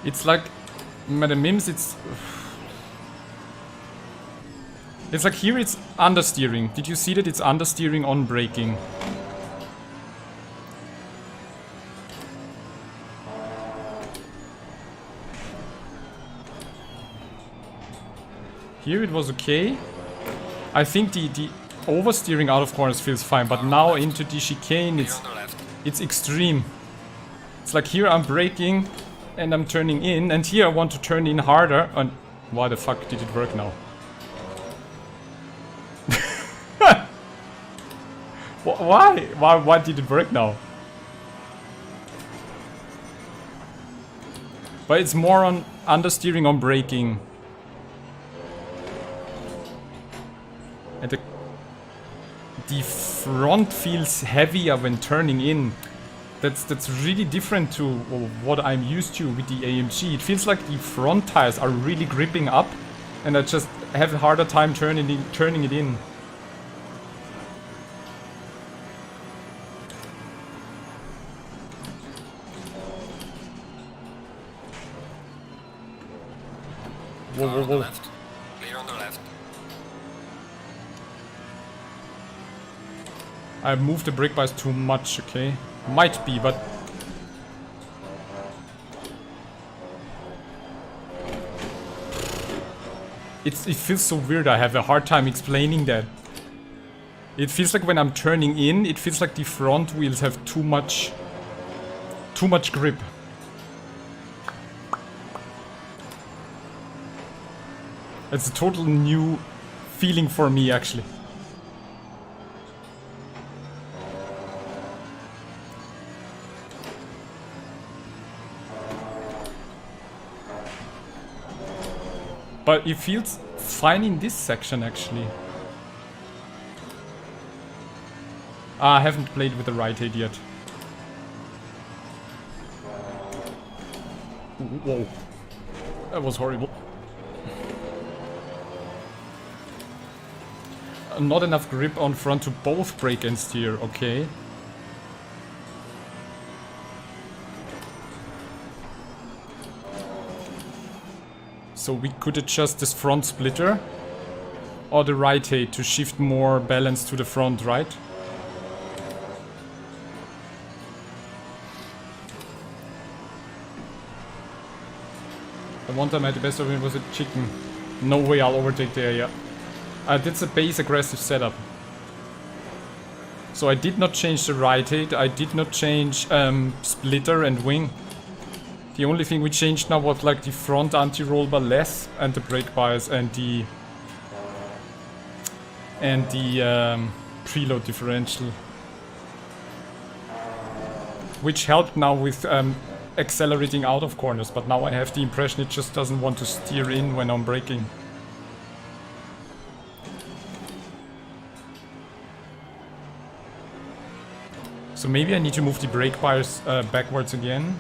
It's like, Madam Mims, it's like here it's understeering. Did you see that it's understeering on braking? Here it was okay. I think the oversteering out of corners feels fine, but now into the chicane it's extreme. It's like here I'm braking and I'm turning in, and here I want to turn in harder, and why the fuck did it work now? Why did it work now? But it's more on understeering on braking. And the front feels heavier when turning in. That's really different to what I'm used to with the AMG. It feels like the front tires are really gripping up, and I just have a harder time turning it in. Whoa. On the left. I moved the brake bias too much, okay? Might be, but... it feels so weird, I have a hard time explaining that. It feels like when I'm turning in, it feels like the front wheels have too much grip. It's a total new feeling for me, actually. But it feels fine in this section, actually. I haven't played with the right hand yet. Whoa. That was horrible. Not enough grip on front to both brake and steer, okay. So we could adjust this front splitter or the right hand to shift more balance to the front, right? The one time I had the best of it was a Chicane. No way I'll overtake there, yeah. That's a base aggressive setup. So I did not change the right hand, I did not change splitter and wing. The only thing we changed now was like the front anti-roll bar less and the brake bias and the preload differential. Which helped now with accelerating out of corners, but now I have the impression it just doesn't want to steer in when I'm braking. So maybe I need to move the brake bias backwards again.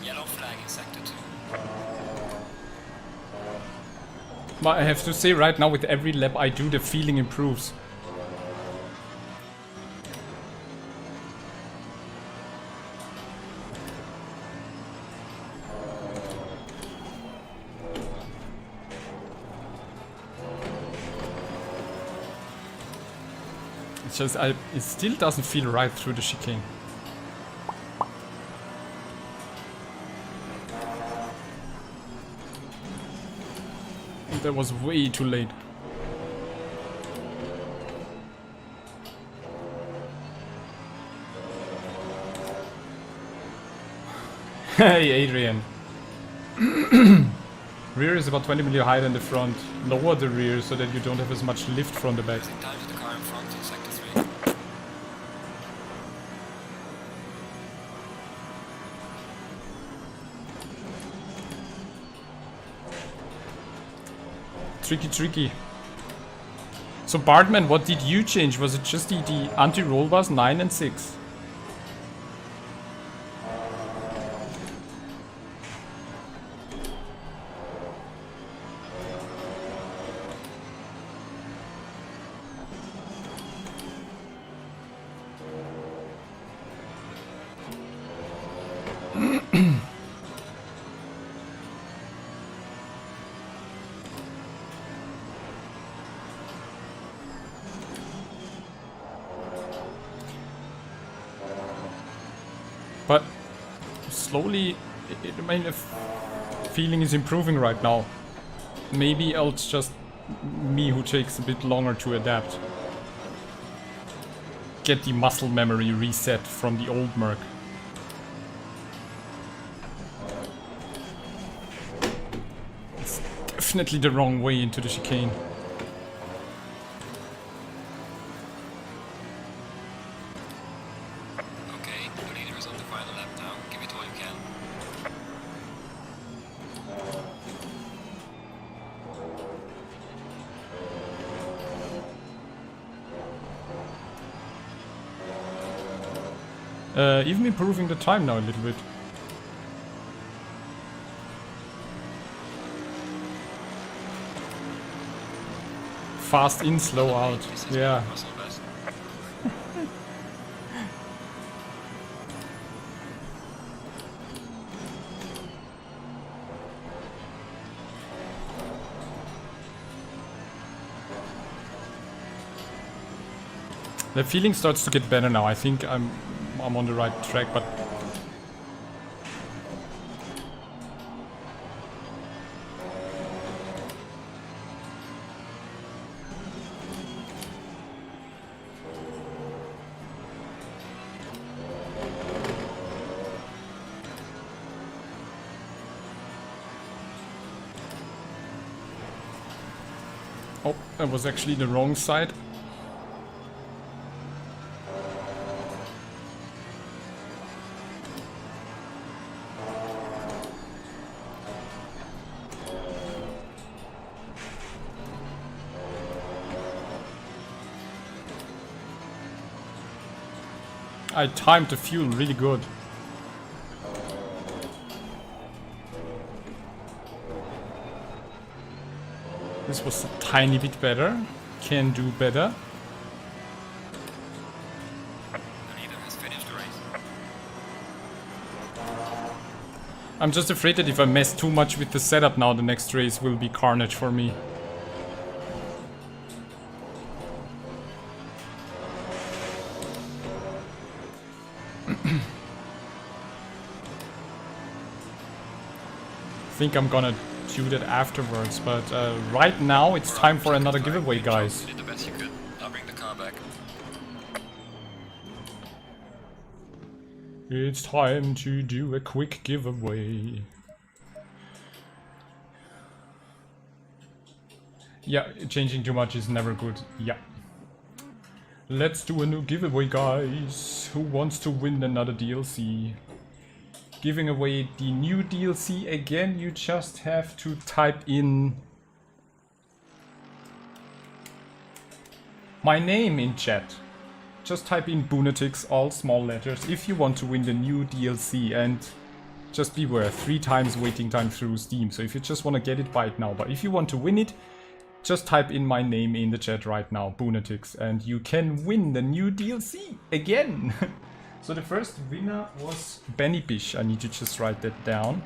Yellow flag in sector 2. But I have to say right now with every lap I do, the feeling improves. It's just, it still doesn't feel right through the chicane. That was way too late. Hey Adrian. Rear is about 20 mm higher than the front. Lower the rear so that you don't have as much lift from the back. Down to the car in front in sector 3. Tricky. So Bartman, what did you change? Was it just the anti-roll bars 9 and 6? But slowly, I mean, the feeling is improving right now. Maybe it's just me who takes a bit longer to adapt. Get the muscle memory reset from the old Merc. It's definitely the wrong way into the chicane. Even improving the time now a little bit. Fast in, slow out. Yeah. The feeling starts to get better now. I think I'm on the right track, but oh, that was actually the wrong side. I timed the fuel really good. This was a tiny bit better. Can do better. The leader has finished the race. I'm just afraid that if I mess too much with the setup now, the next race will be carnage for me. I think I'm gonna do that afterwards, but right now it's time for another giveaway, guys. You did the best you could. I'll bring the car back. It's time to do a quick giveaway. Yeah, changing too much is never good. Yeah. Let's do a new giveaway, guys. Who wants to win another DLC? Giving away the new DLC again. You just have to type in my name in chat. Just type in Boonatix, all small letters, if you want to win the new DLC. And just beware, 3 times waiting time through Steam. So if you just want to get it, buy it now. But if you want to win it, just type in my name in the chat right now, Boonatix, and you can win the new DLC again. So the first winner was Benny Bish. I need to just write that down.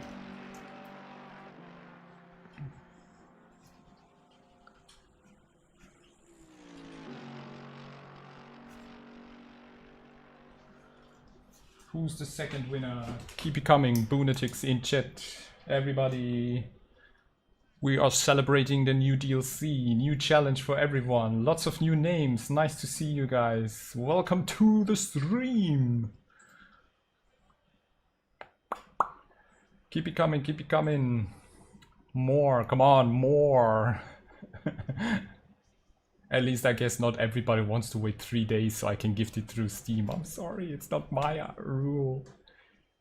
Who's the second winner? Keep it coming, Boonatix in chat. Everybody. We are celebrating the new DLC, new challenge for everyone. Lots of new names. Nice to see you guys. Welcome to the stream. Keep it coming, keep it coming. More, come on, more. At least I guess not everybody wants to wait 3 days so I can gift it through Steam. I'm sorry, it's not my rule.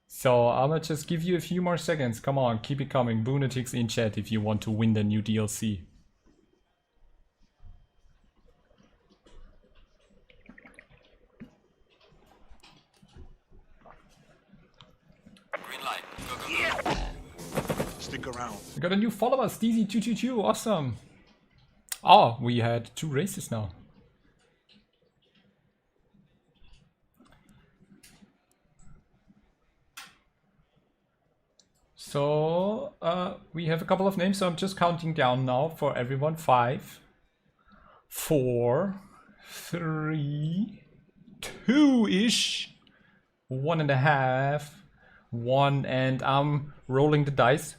So I'm gonna just give you a few more seconds. Come on, keep it coming. Boonatix in chat if you want to win the new DLC. Green light. Go, go, go. Stick around. We got a new follower, Steezy222. Awesome. Oh, we had 2 races now. So, we have a couple of names, so I'm just counting down now for everyone. 5, 4, 3, 2-ish, 1.5, 1, and I'm rolling the dice.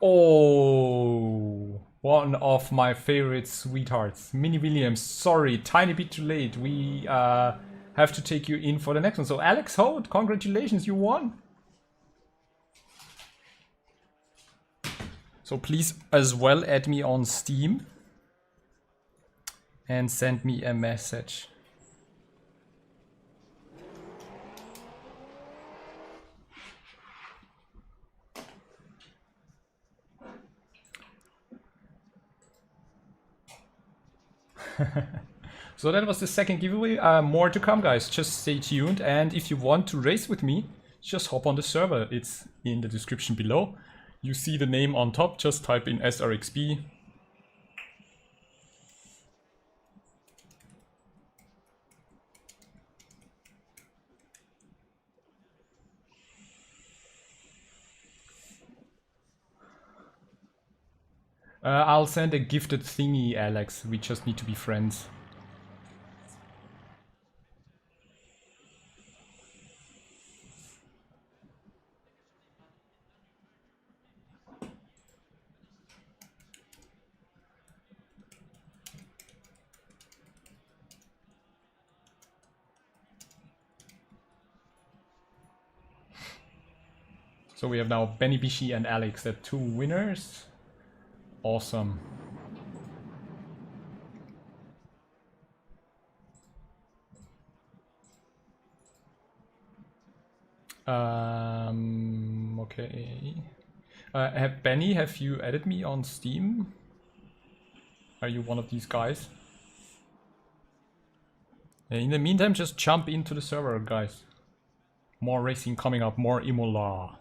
Oh, one of my favorite sweethearts, Minnie Williams. Sorry, tiny bit too late. We have to take you in for the next one. So Alex Holt, congratulations, you won. So please as well add me on Steam and send me a message. So that was the second giveaway. More to come, guys. Just stay tuned. And if you want to race with me, just hop on the server. It's in the description below. You see the name on top. Just type in SRXP. I'll send a gifted thingy, Alex. We just need to be friends. So we have now Benny Bishi and Alex, the 2 winners. Awesome. Okay. Benny, have you added me on Steam? Are you one of these guys? In the meantime, just jump into the server, guys. More racing coming up, more Imola.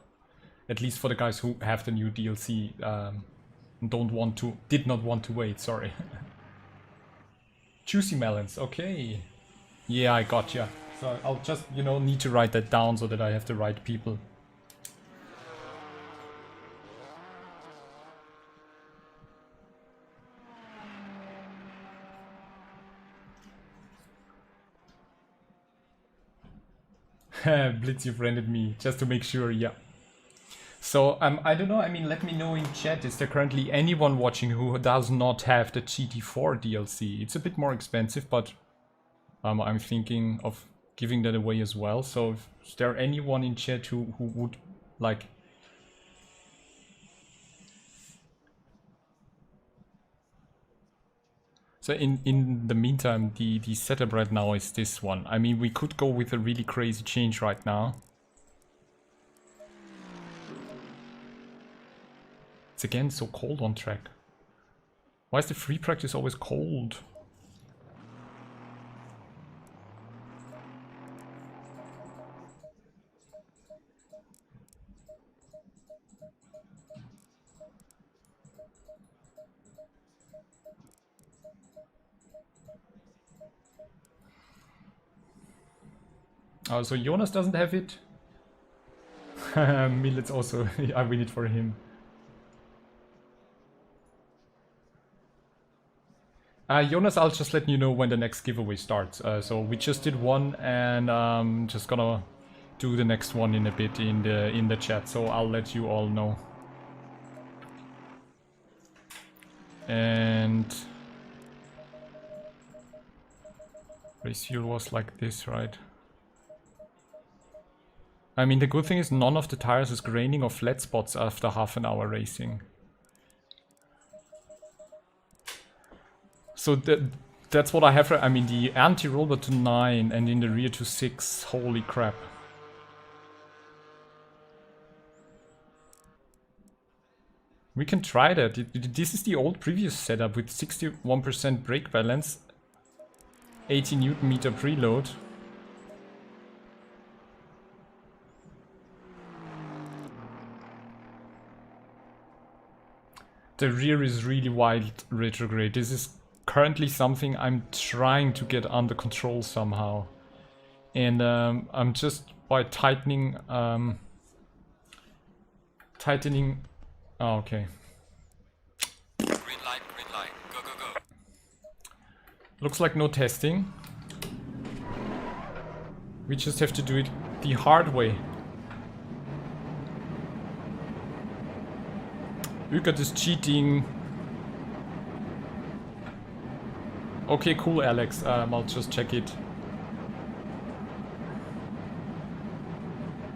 At least for the guys who have the new DLC. Did not want to wait, sorry. Juicy melons, okay. Yeah, I gotcha. So I'll just, need to write that down so that I have the right people. Blitz, you friended me, just to make sure, yeah. So, I don't know, I mean, let me know in chat, is there currently anyone watching who does not have the Gt4 DLC? It's a bit more expensive, but I'm thinking of giving that away as well. So, is there anyone in chat who would like... So in the meantime, the setup right now is this one. I mean, we could go with a really crazy change right now. It's again so cold on track. Why is the free practice always cold? Oh, so Jonas doesn't have it? Millet's also, I win it for him. Jonas, I'll just let you know when the next giveaway starts. So we just did one, and just gonna do the next one in a bit in the chat. So I'll let you all know. And race fuel was like this, right? I mean, the good thing is none of the tires is graining or flat spots after half an hour racing. So that's what I have. I mean, the anti-roller to 9 and in the rear to 6. Holy crap. We can try that. This is the old previous setup with 61% brake balance, 80 Newton meter preload. The rear is really wild retrograde. This is currently something I'm trying to get under control somehow. And I'm just by tightening... Oh, okay. Green light, go, go, go. Looks like no testing. We just have to do it the hard way. Ukat is cheating. Okay, cool, Alex. I'll just check it.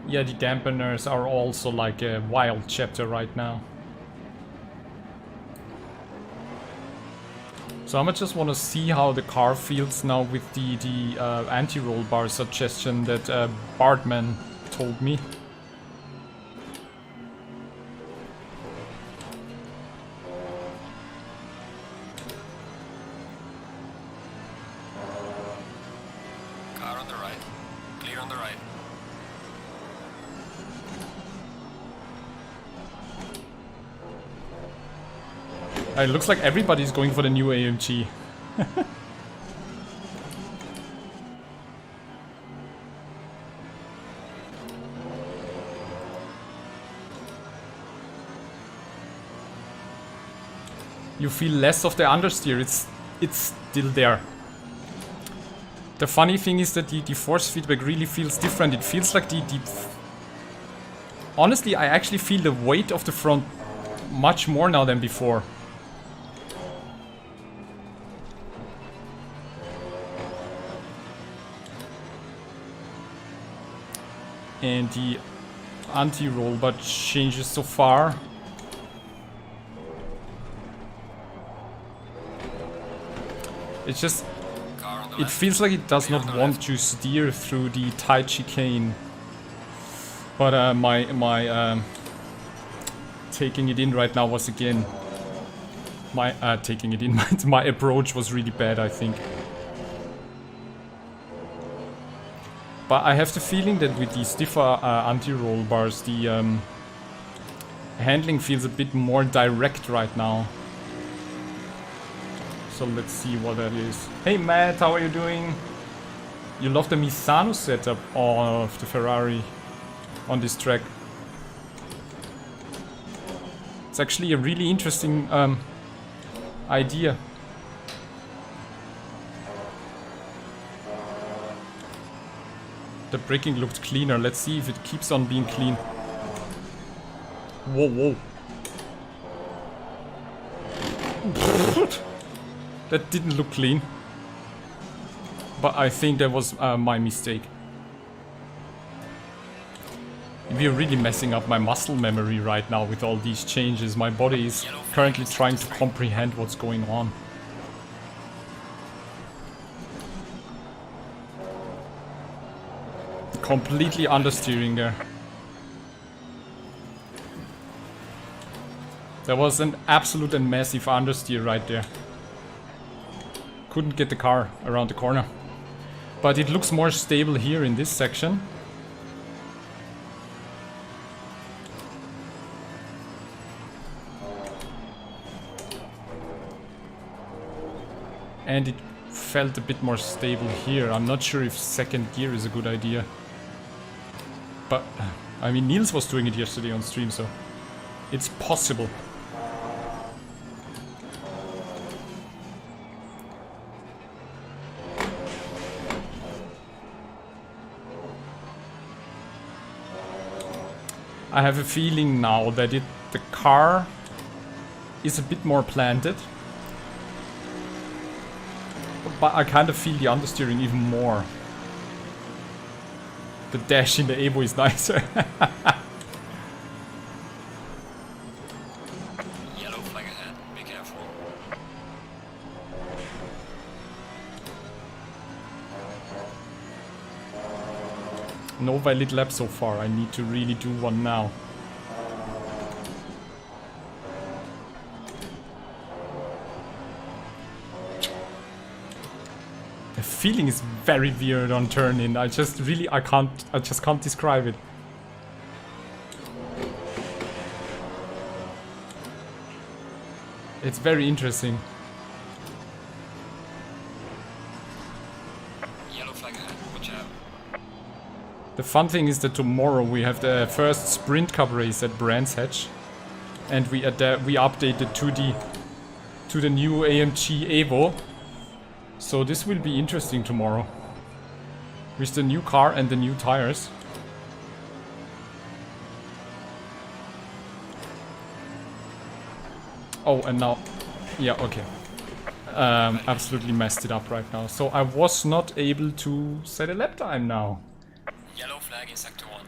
Yeah, the dampeners are also like a wild chapter right now. So I just want to see how the car feels now with the anti-roll bar suggestion that Bartman told me. Car on the right. Clear on the right. It looks like everybody's going for the new AMG. you feel less of the understeer. It's still there. The funny thing is that the force feedback really feels different. It feels like honestly, I actually feel the weight of the front much more now than before. And the anti-roll bar changes so far. It's just, it feels like it does not want to steer through the tight chicane. But my taking it in right now was again, taking it in, my approach was really bad, I think. But I have the feeling that with the stiffer anti-roll bars, the handling feels a bit more direct right now. So let's see what that is. Hey Matt, how are you doing? You love the Misano setup of the Ferrari on this track. It's actually a really interesting idea. The braking looked cleaner. Let's see if it keeps on being clean. Whoa, whoa. That didn't look clean. But I think that was my mistake. We're really messing up my muscle memory right now with all these changes. My body is currently trying to comprehend what's going on. Completely understeering there. There was an absolute and massive understeer right there. Couldn't get the car around the corner. But it looks more stable here in this section. And it felt a bit more stable here. I'm not sure if second gear is a good idea. But, I mean, Niels was doing it yesterday on stream, so it's possible. I have a feeling now that the car is a bit more planted. But I kind of feel the understeering even more. The dash in the Evo is nicer. Yellow flag ahead, be careful. No valid lap so far. I need to really do one now. The feeling is very weird on turn in. I just can't describe it. It's very interesting. Yellow flag ahead, watch out. The fun thing is that tomorrow we have the first Sprint Cup race at Brands Hatch, and we updated to the new AMG Evo. So this will be interesting tomorrow. With the new car and the new tires. Oh, and now... Yeah, okay. Absolutely messed it up right now. So I was not able to set a lap time now. Yellow flag in sector 1.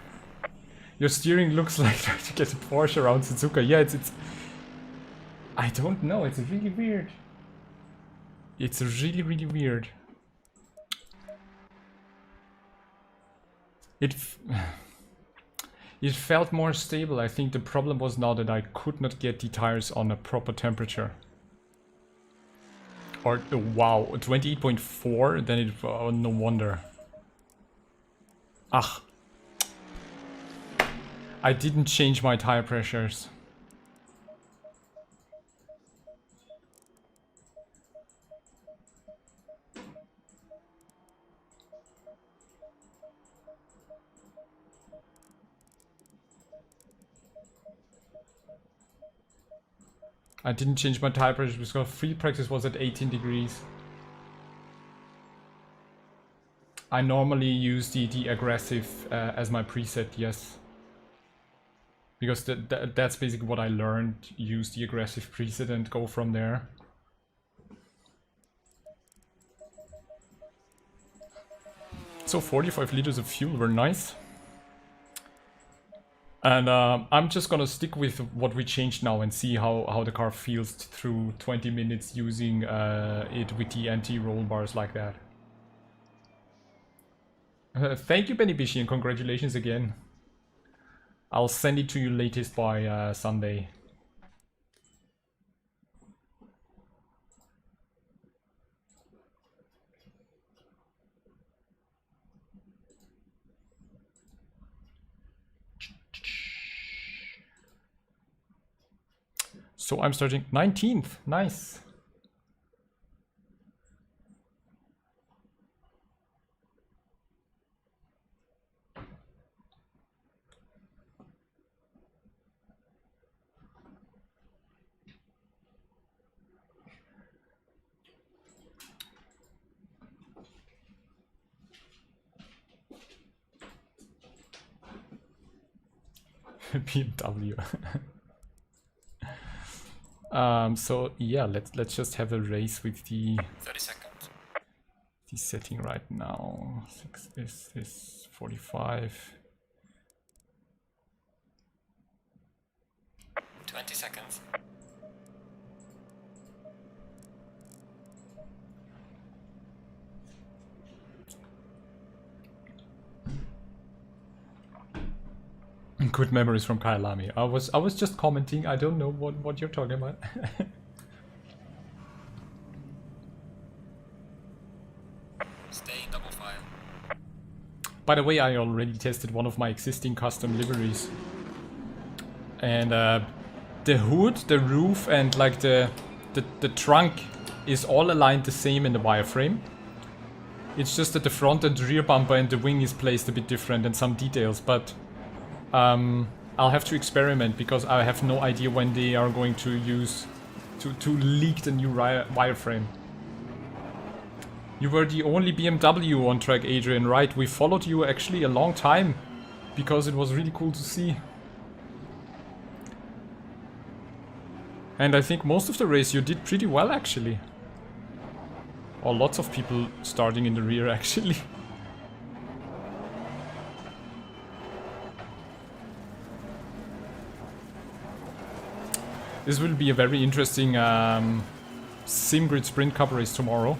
Your steering looks like trying to get a Porsche around Suzuka. Yeah, it's... I don't know, it's really weird. It's really, really weird. It felt more stable. I think the problem was now that I could not get the tires on a proper temperature. Or, wow, 28.4, then it, oh, no wonder. Ah. I didn't change my tire pressures. I didn't change my tire pressure because free practice was at 18 degrees. I normally use the aggressive as my preset, yes. Because that's basically what I learned. Use the aggressive preset and go from there. So 45 liters of fuel were nice. And I'm just gonna stick with what we changed now and see how the car feels through 20 minutes using it with the anti-roll bars like that. Thank you, Benny Bishi, and congratulations again. I'll send it to you latest by Sunday. So I'm starting 19th. Nice. BMW. So yeah, let's just have a race with the 30 seconds. The setting right now. 6 is 45. 20 seconds. Good memories from Kailami. I was just commenting. I don't know what you're talking about. Stay in double file. By the way, I already tested one of my existing custom liveries, and the hood, the roof, and like the trunk is all aligned the same in the wireframe. It's just that the front and rear bumper and the wing is placed a bit different and some details, but I'll have to experiment because I have no idea when they are going to use to leak the new wireframe. You were the only BMW on track, Adrian, right? We followed you actually a long time because it was really cool to see. And I think most of the race you did pretty well actually. Or lots of people starting in the rear actually. This will be a very interesting SimGrid Sprint Cup race tomorrow.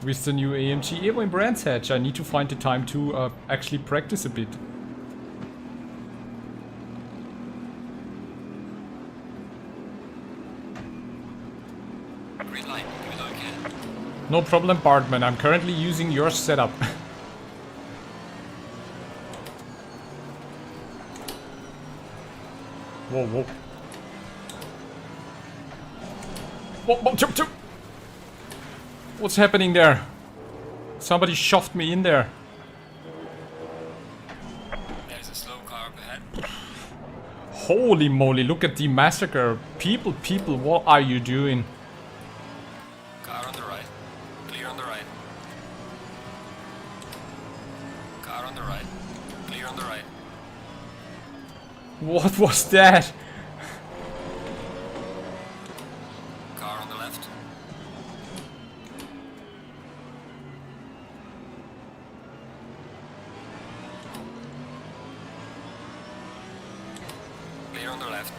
With the new AMG Evo in Brands Hatch, I need to find the time to actually practice a bit. Green light, give it okay. No problem, Bartman. I'm currently using your setup. Whoa, whoa. Whoa, whoa, jump, jump. What's happening there? Somebody shoved me in there. There's a slow car up ahead. Holy moly, look at the massacre. People, what are you doing? Car on the right. Clear on the right. Car on the right. Clear on the right. What was that? Car on the left. Clear on the left.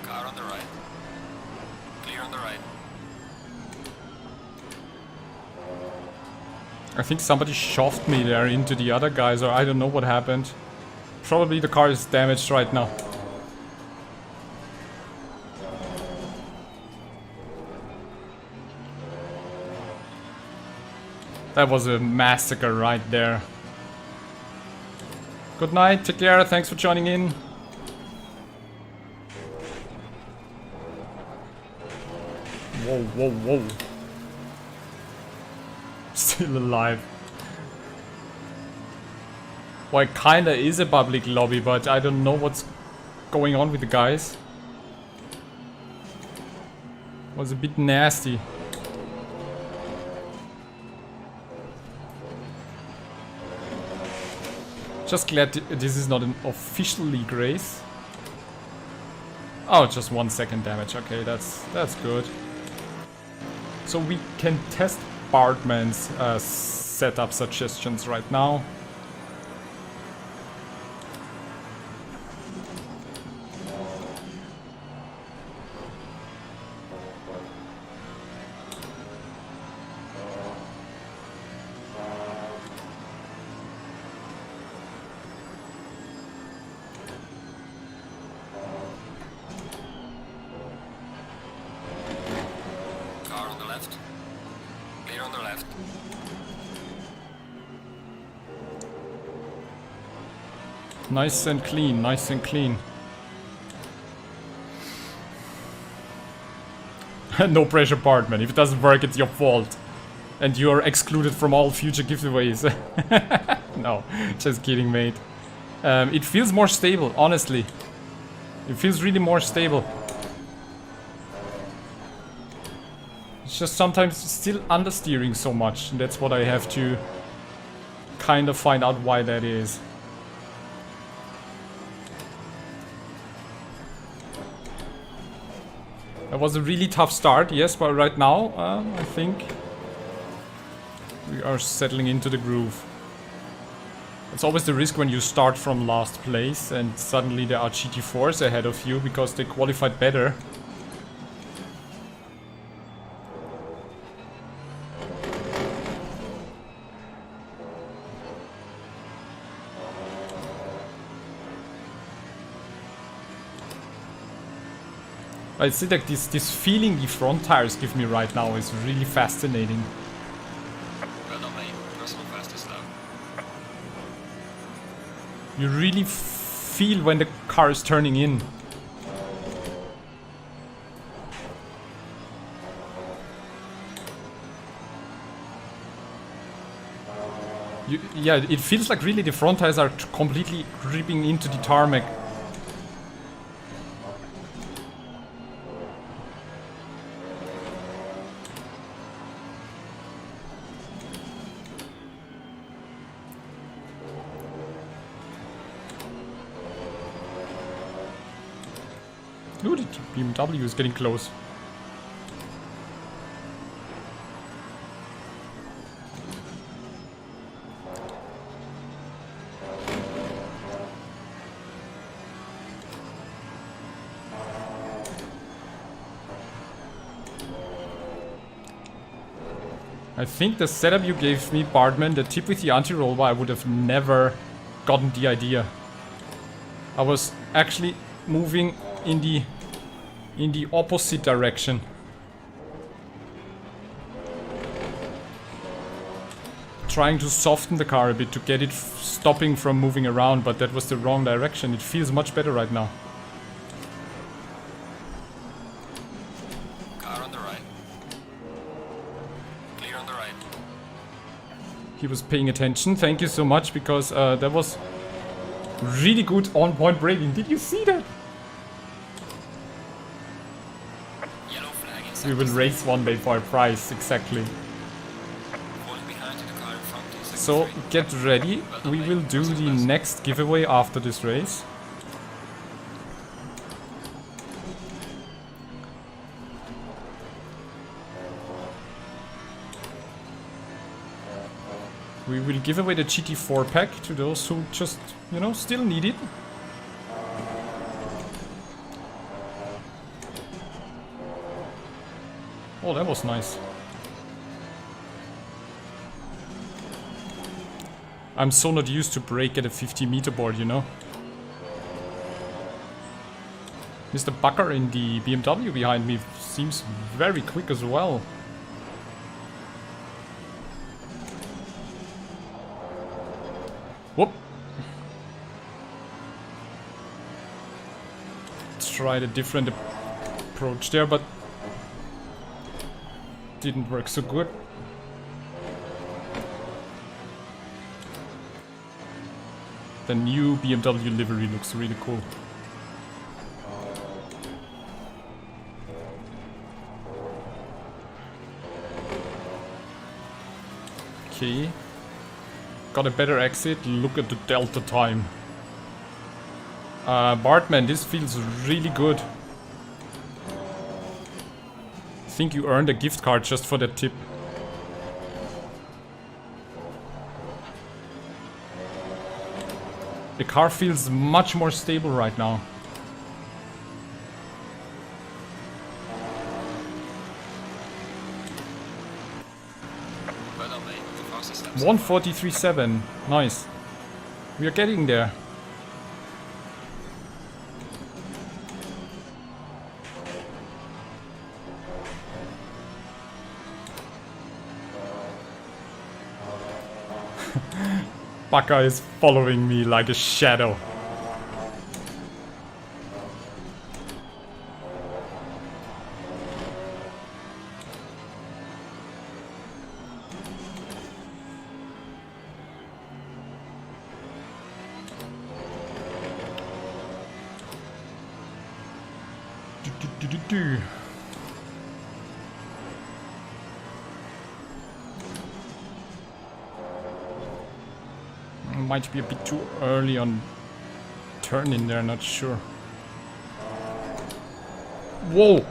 Car on the right. Clear on the right. I think somebody shoved me there into the other guys, or I don't know what happened. Probably the car is damaged right now. That was a massacre right there. Good night, take care, thanks for joining in. Whoa, whoa, whoa. Still alive. Well, it kinda is a public lobby, but I don't know what's going on with the guys. Was a bit nasty. Just glad this is not an official league race. Oh, just 1 second damage. Okay, that's good. So we can test Bartman's setup suggestions right now. Nice and clean, nice and clean. No pressure, Bartman. If it doesn't work, it's your fault. And you're excluded from all future giveaways. No, just kidding, mate. It feels more stable, honestly. It feels really more stable. It's just sometimes still understeering so much. And that's what I have to kind of find out why that is. That was a really tough start, yes, but right now, I think we are settling into the groove. It's always the risk when you start from last place and suddenly there are Gt4s ahead of you because they qualified better. I see that this feeling the front tires give me right now is really fascinating. Well done, mate. Personal fastest lap. You really feel when the car is turning in. Yeah, it feels like really the front tires are completely ripping into the tarmac. Ooh, the BMW is getting close. I think the setup you gave me, Bartman, the tip with the anti-roll bar, I would have never gotten the idea. I was actually moving in the opposite direction. Trying to soften the car a bit to get it stopping from moving around, but that was the wrong direction. It feels much better right now. Car on the right. Clear on the right. He was paying attention. Thank you so much, because that was really good on-point braking. Did you see that? Yellow flag in We will sector race one day for a prize, exactly. 3. Falling behind to the car in front in sector So 3. get ready, we will do the next giveaway after this race. We will give away the Gt4 pack to those who just, you know, still need it. Oh, that was nice. I'm so not used to brake at a 50-meter board, you know. Mr. Bucker in the BMW behind me seems very quick as well. Whoop. Tried a different approach there, but didn't work so good. The new BMW livery looks really cool. Okay. Got a better exit. Look at the delta time. Bartman, this feels really good. I think you earned a gift card just for that tip. The car feels much more stable right now. Well done, mate. The fastest lap. 1:43.7. Nice. We are getting there. Baka is following me like a shadow. Do. Might be a bit too early on turn in there, not sure. Whoa!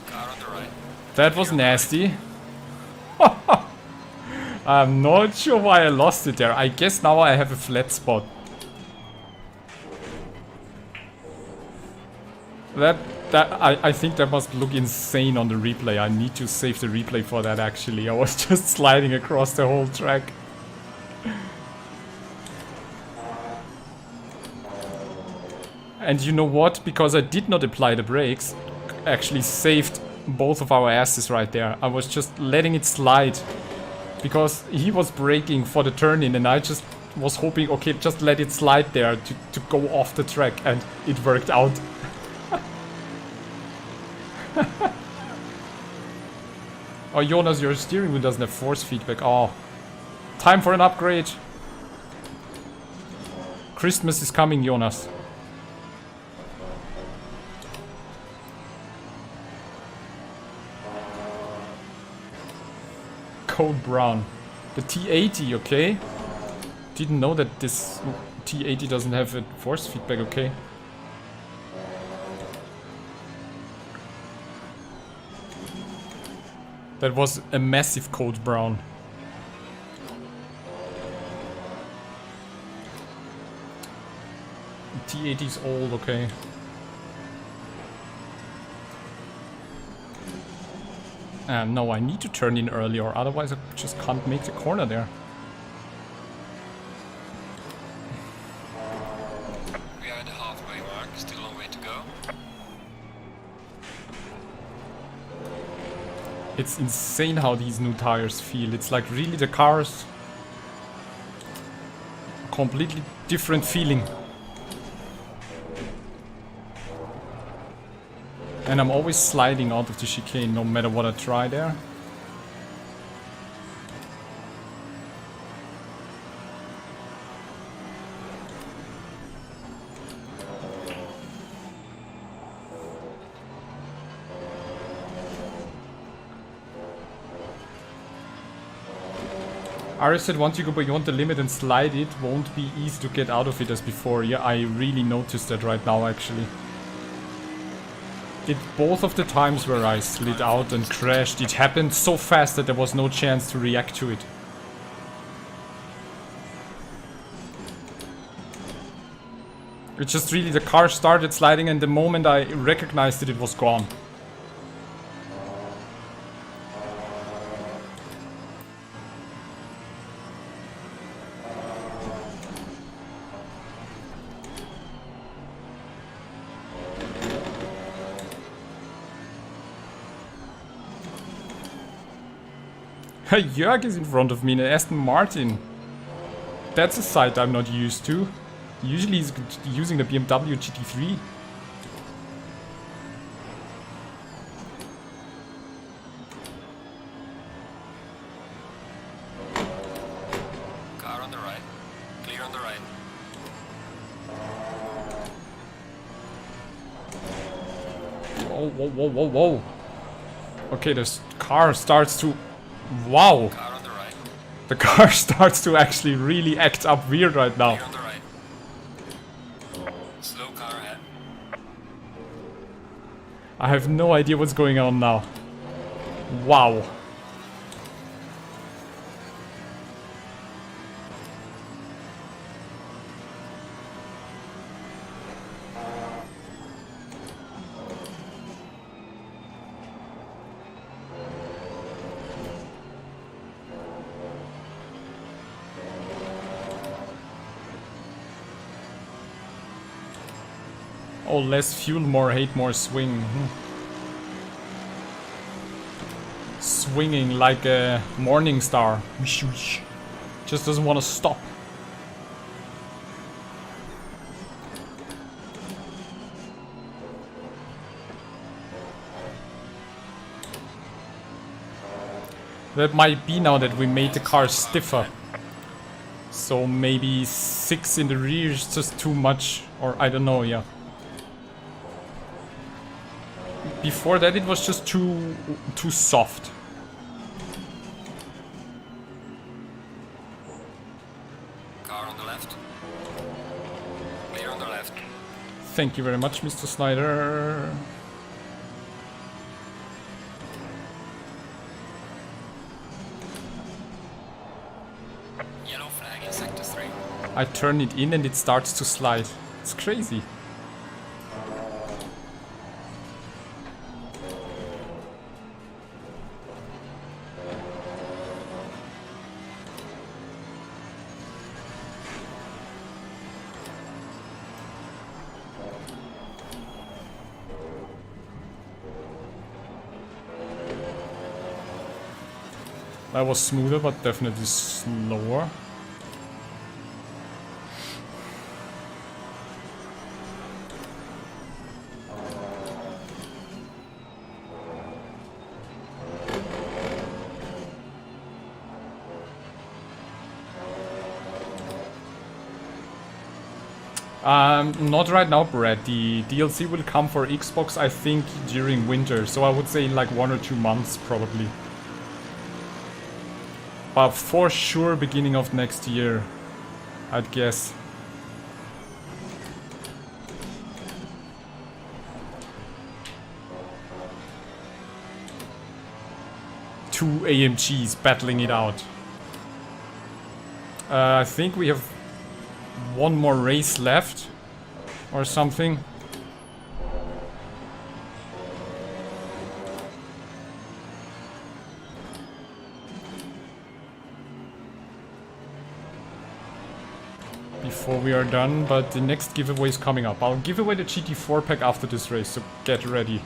Car on the right. That was nasty. I'm not sure why I lost it there. I guess now I have a flat spot. I think that must look insane on the replay. I need to save the replay for that actually. I was just sliding across the whole track. And you know what? Because I did not apply the brakes, actually saved both of our asses right there. I was just letting it slide. Because he was braking for the turn in and I just was hoping, okay, just let it slide there to go off the track, and it worked out. Oh, Jonas, your steering wheel doesn't have force feedback. Oh, time for an upgrade. Christmas is coming, Jonas. Code brown. The T80, okay. Didn't know that this T80 doesn't have a force feedback, okay. That was a massive code brown. T80 is old, okay. No, I need to turn in earlier, otherwise I just can't make the corner there. We are at the halfway mark, still a long way to go. It's insane how these new tires feel. It's like really the cars. Completely different feeling. And I'm always sliding out of the chicane no matter what I try there. Aris said once you go beyond the limit and slide, it won't be easy to get out of it as before. Yeah, I really noticed that right now actually. Both of the times where I slid out and crashed, it happened so fast that there was no chance to react to it. It's just really the car started sliding and the moment I recognized it, it was gone. Jörg is in front of me in an Aston Martin. That's a sight I'm not used to. Usually he's using the BMW Gt3. Whoa, whoa, whoa, whoa, whoa. Okay, this car starts to... Wow! Car on the right. The car starts to actually really act up weird right now. Clear on the right. Slow car ahead. I have no idea what's going on now. Wow. Oh, less fuel, more hate, more swing. Swinging like a morning star. Just doesn't want to stop. That might be now that we made the car stiffer. So maybe 6 in the rear is just too much, or I don't know, yeah. Before that it was just too soft. Car on the left. Clear on the left. Thank you very much, Mr. Snyder. Yellow flag in sector 3. I turn it in and it starts to slide. It's crazy. That was smoother, but definitely slower. Not right now, Brad. The DLC will come for Xbox, I think, during winter. So I would say in like 1 or 2 months, probably. But for sure, beginning of next year, I'd guess. Two AMGs battling it out. I think we have one more race left or something. Before we are done, but the next giveaway is coming up. I'll give away the Gt4 pack after this race, so get ready.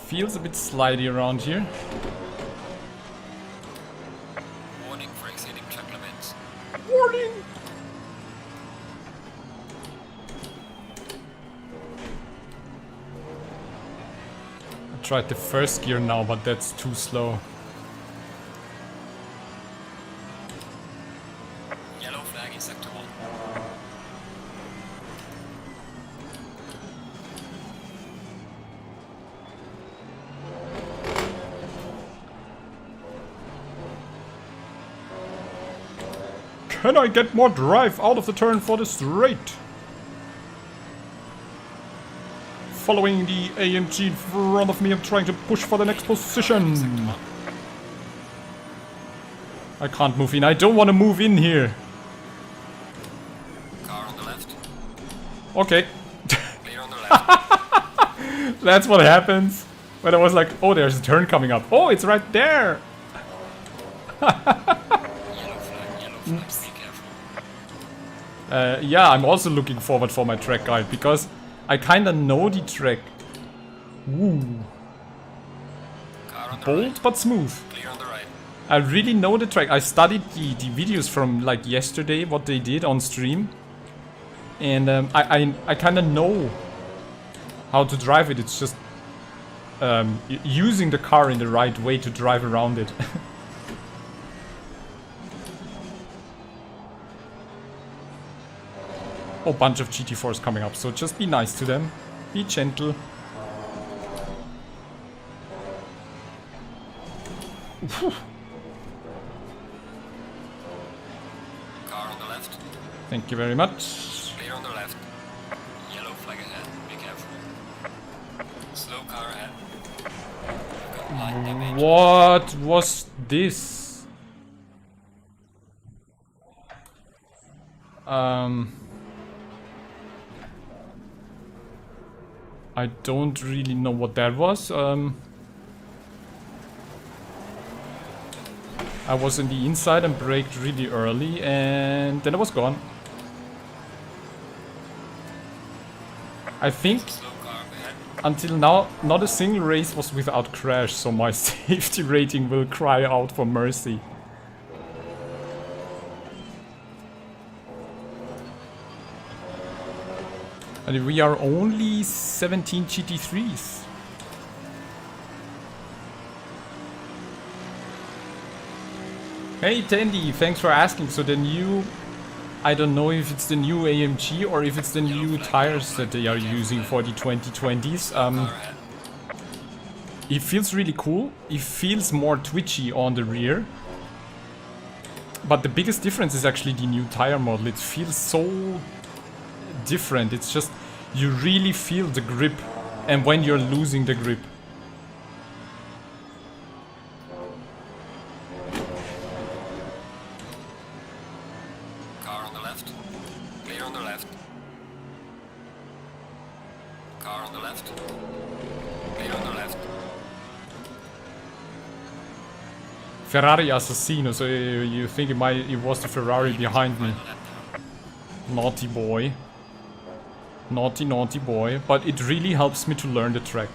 Feels a bit slidey around here. Warning for exceeding track limits. Warning! I tried the first gear now, but that's too slow. Yellow flag in sector 1. Can I get more drive out of the turn for the straight? Following the AMG in front of me, I'm trying to push for the next position. I can't move in. I don't want to move in here. Car on the left. Okay. Clear on the left. That's what happens. When I was like, oh, there's a turn coming up. Oh, it's right there. Yellow flag, be careful. Yeah, I'm also looking forward for my track guide because I kinda know the track. Ooh. Car on the Bold right. but smooth. Clear on the right. I really know the track. I studied the videos from like yesterday, what they did on stream. And I kinda know how to drive it. It's just using the car in the right way to drive around it. Oh, bunch of GT4s coming up, so just be nice to them. Be gentle. Car on the left. Thank you very much. Clear on the left. Yellow flag ahead. Be careful. Slow car ahead. Got light damage. What was this? I don't really know what that was. I was in the inside and braked really early, and then I was gone. I think Slow car ahead. until now, not a single race was without crash, so my safety rating will cry out for mercy. And we are only 17 GT3s. Hey Tandy, thanks for asking. So the new, I don't know if it's the new AMG or if it's the new tires that they are using for the 2020s. Car ahead. It feels really cool. It feels more twitchy on the rear. But the biggest difference is actually the new tire model. It feels so different. It's just, you really feel the grip, and when you're losing the grip. Car on the left. Clear on the left. Car on the left. Clear on the left. Ferrari Assassino, so you think it was the Ferrari behind me. Naughty boy. Naughty, naughty boy. But it really helps me to learn the track.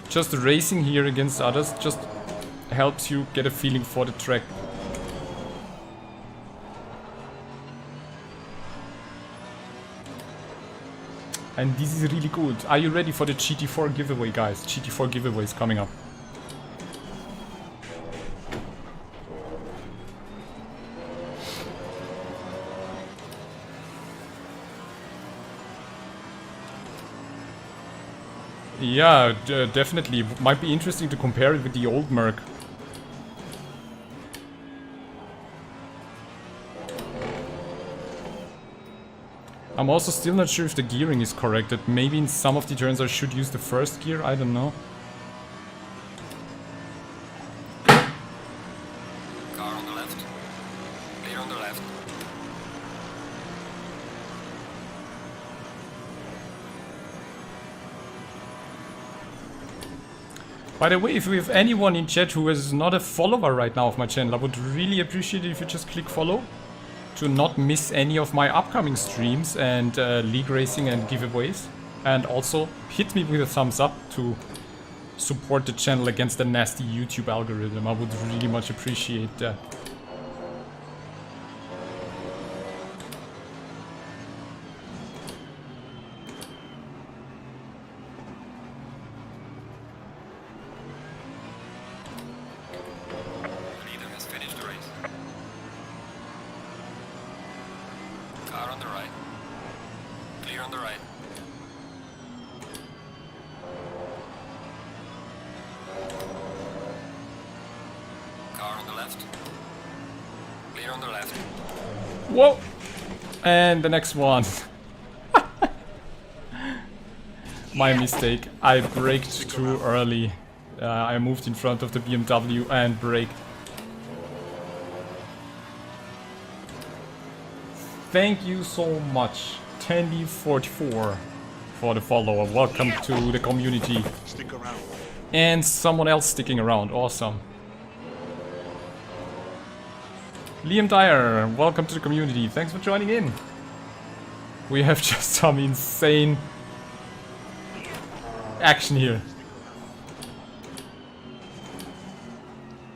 Just racing here against others just helps you get a feeling for the track. And this is really good. Are you ready for the Gt4 giveaway, guys? Gt4 giveaway is coming up. Yeah, definitely. Might be interesting to compare it with the old Merc. I'm also still not sure if the gearing is correct. That maybe in some of the turns I should use the first gear. I don't know. Car on the left. Clear on the left. By the way, if we have anyone in chat who is not a follower right now of my channel, I would really appreciate it if you just click follow to not miss any of my upcoming streams and league racing and giveaways. And also hit me with a thumbs up to support the channel against the nasty YouTube algorithm. I would really much appreciate that. Leader has finished the race. Car on the right. Clear on the right. Car on the left. Clear on the left. Whoa! And the next one. My mistake. I braked too early. I moved in front of the BMW and braked. Thank you so much, Tandy44, for the follow. Welcome to the community. Stick around. And someone else sticking around. Awesome. Liam Dyer, welcome to the community. Thanks for joining in. We have just some insane action here.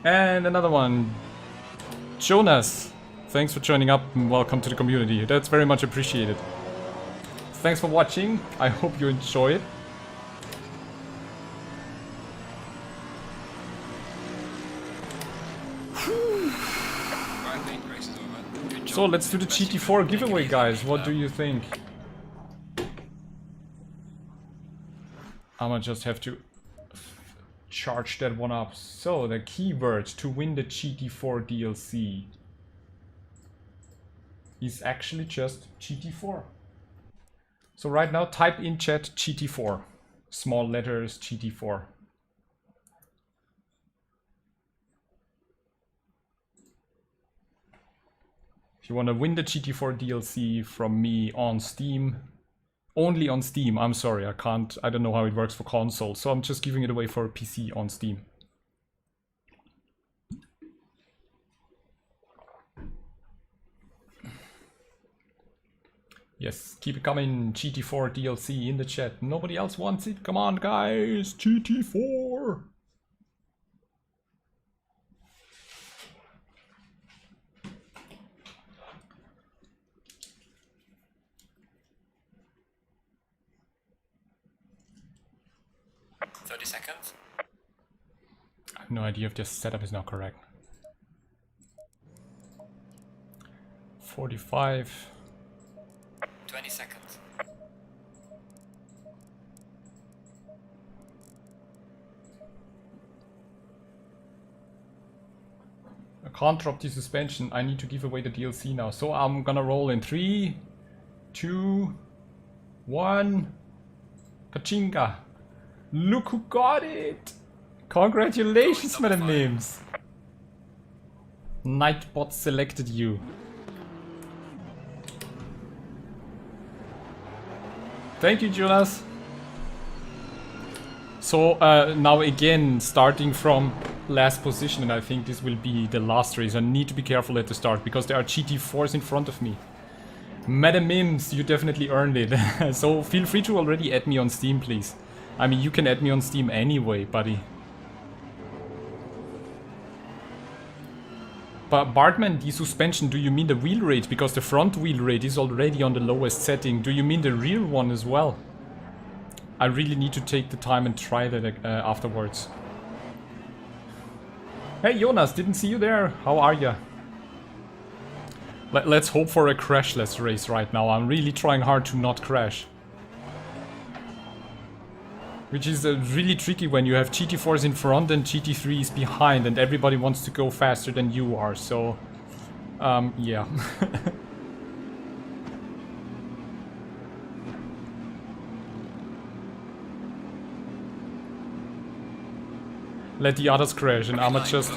And another one. Jonas, thanks for joining up and welcome to the community. That's very much appreciated. thanks for watching. I hope you enjoyed. So let's do the Gt4 giveaway, guys. What do you think? I'ma just have to charge that one up. So the keyword to win the Gt4 DLC is actually just Gt4. So right now type in chat Gt4. Small letters Gt4. If you want to win the Gt4 DLC from me on Steam, only on Steam, I'm sorry, I don't know how it works for console, so I'm just giving it away for a PC on Steam. Yes, keep it coming, Gt4 DLC in the chat. Nobody else wants it, come on guys, Gt4! Seconds. I have no idea if this setup is not correct. 45. 20 seconds. I can't drop the suspension. I need to give away the DLC now. So I'm gonna roll in 3, 2, 1. Kachinga. Look who got it! Congratulations, Madam Mims! Nightbot selected you. Thank you, Jonas. So now again, starting from last position, and I think this will be the last race. I need to be careful at the start because there are Gt4s in front of me. Madam Mims, you definitely earned it. So feel free to already add me on Steam, please. I mean, you can add me on Steam anyway, buddy. But Bartman, the suspension, do you mean the wheel rate? Because the front wheel rate is already on the lowest setting. Do you mean the rear one as well? I really need to take the time and try that afterwards. Hey Jonas, didn't see you there. How are ya? Let's hope for a crashless race right now. I'm really trying hard to not crash. Which is really tricky when you have Gt4s in front and Gt3s behind and everybody wants to go faster than you are, so... yeah. Let the others crash and I'ma just...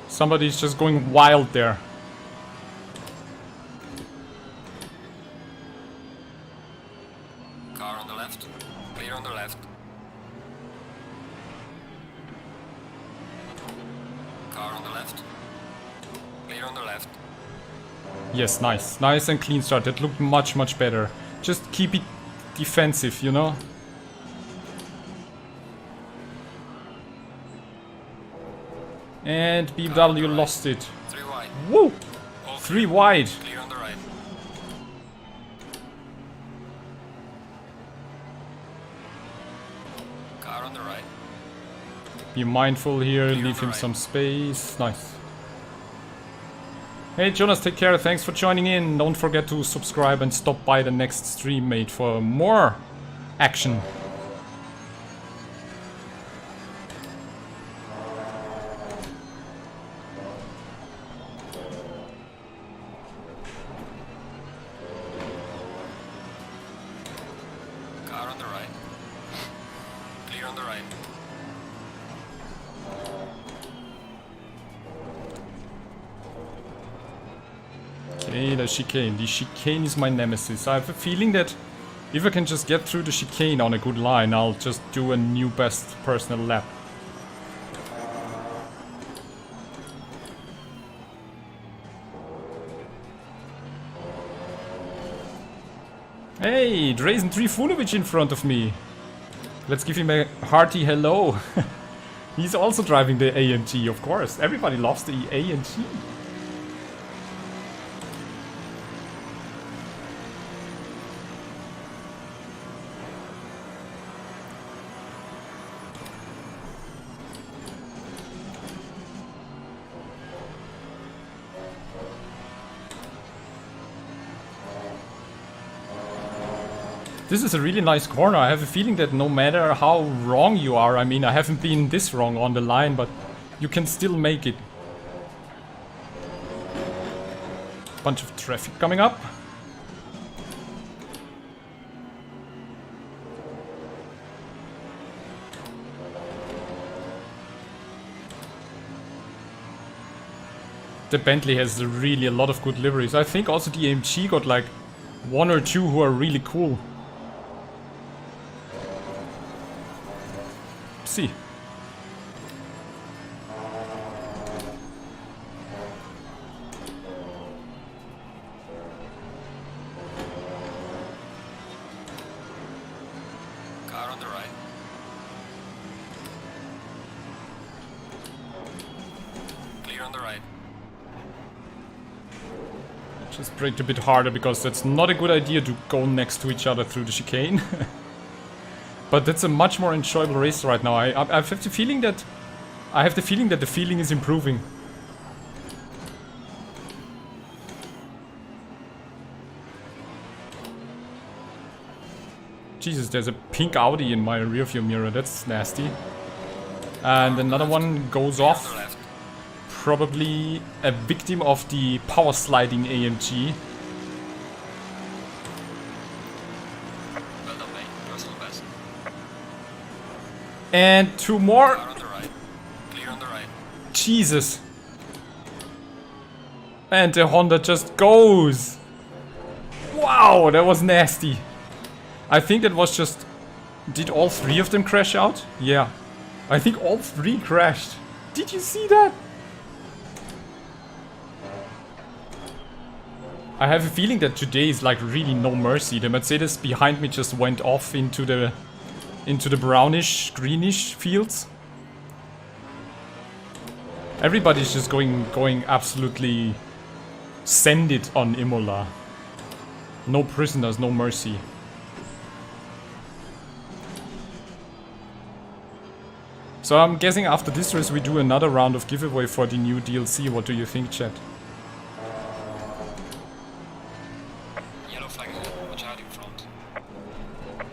Somebody's just going wild there. Car on the left. Clear on the left. Car on the left. Clear on the left. Yes, nice. Nice and clean start. That looked much, much better. Just keep it defensive, you know? And BMW lost it. 3 wide. Woo! 3 wide. Clear on the right. Car on the right. Be mindful here, leave him some space. Nice. Hey Jonas, take care. Thanks for joining in. Don't forget to subscribe and stop by the next stream, mate, for more action. Car on the right. Clear on the right. Okay, the chicane. The chicane is my nemesis. I have a feeling that if I can just get through the chicane on a good line, I'll just do a new best personal lap. Hey, Drazen 3 Funovic in front of me. Let's give him a hearty hello. He's also driving the AMG, of course. Everybody loves the AMG. This is a really nice corner. I have a feeling that no matter how wrong you are, I mean, I haven't been this wrong on the line, but you can still make it. Bunch of traffic coming up. The Bentley has really a lot of good liveries. I think also the AMG got like one or two who are really cool. See. Car on the right. Clear on the right. Just brake a bit harder because that's not a good idea to go next to each other through the chicane. But that's a much more enjoyable race right now. I have the feeling that the feeling is improving. Jesus, there's a pink Audi in my rearview mirror. That's nasty. And another one goes off. Probably a victim of the power sliding AMG. And two more. Car on the right. Clear on the right. Jesus. And the Honda just goes. Wow, that was nasty. I think that was just... Did all three of them crash out? Yeah. I think all three crashed. Did you see that? I have a feeling that today is like really no mercy. The Mercedes behind me just went off into the brownish, greenish fields. Everybody's just going absolutely send it on Imola. No prisoners, no mercy. So I'm guessing after this race we do another round of giveaway for the new DLC. What do you think, chat? Yellow flag ahead. Watch out in front.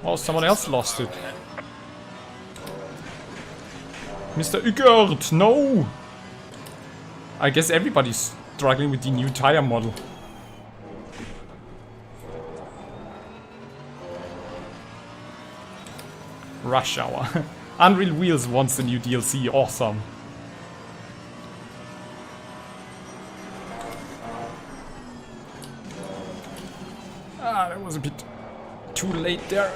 Oh, someone else lost it. Mr. Ugert, no! I guess everybody's struggling with the new tire model. Rush Hour. Unreal Wheels wants the new DLC, awesome. Ah, that was a bit too late there.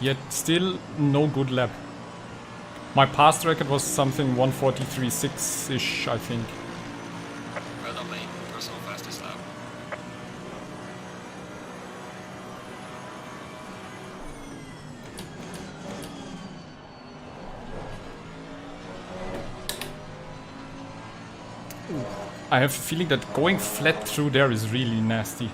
Yet still no good lap. My past record was something 143.6-ish, I think. Well done, mate. Personal fastest lap. I have a feeling that going flat through there is really nasty.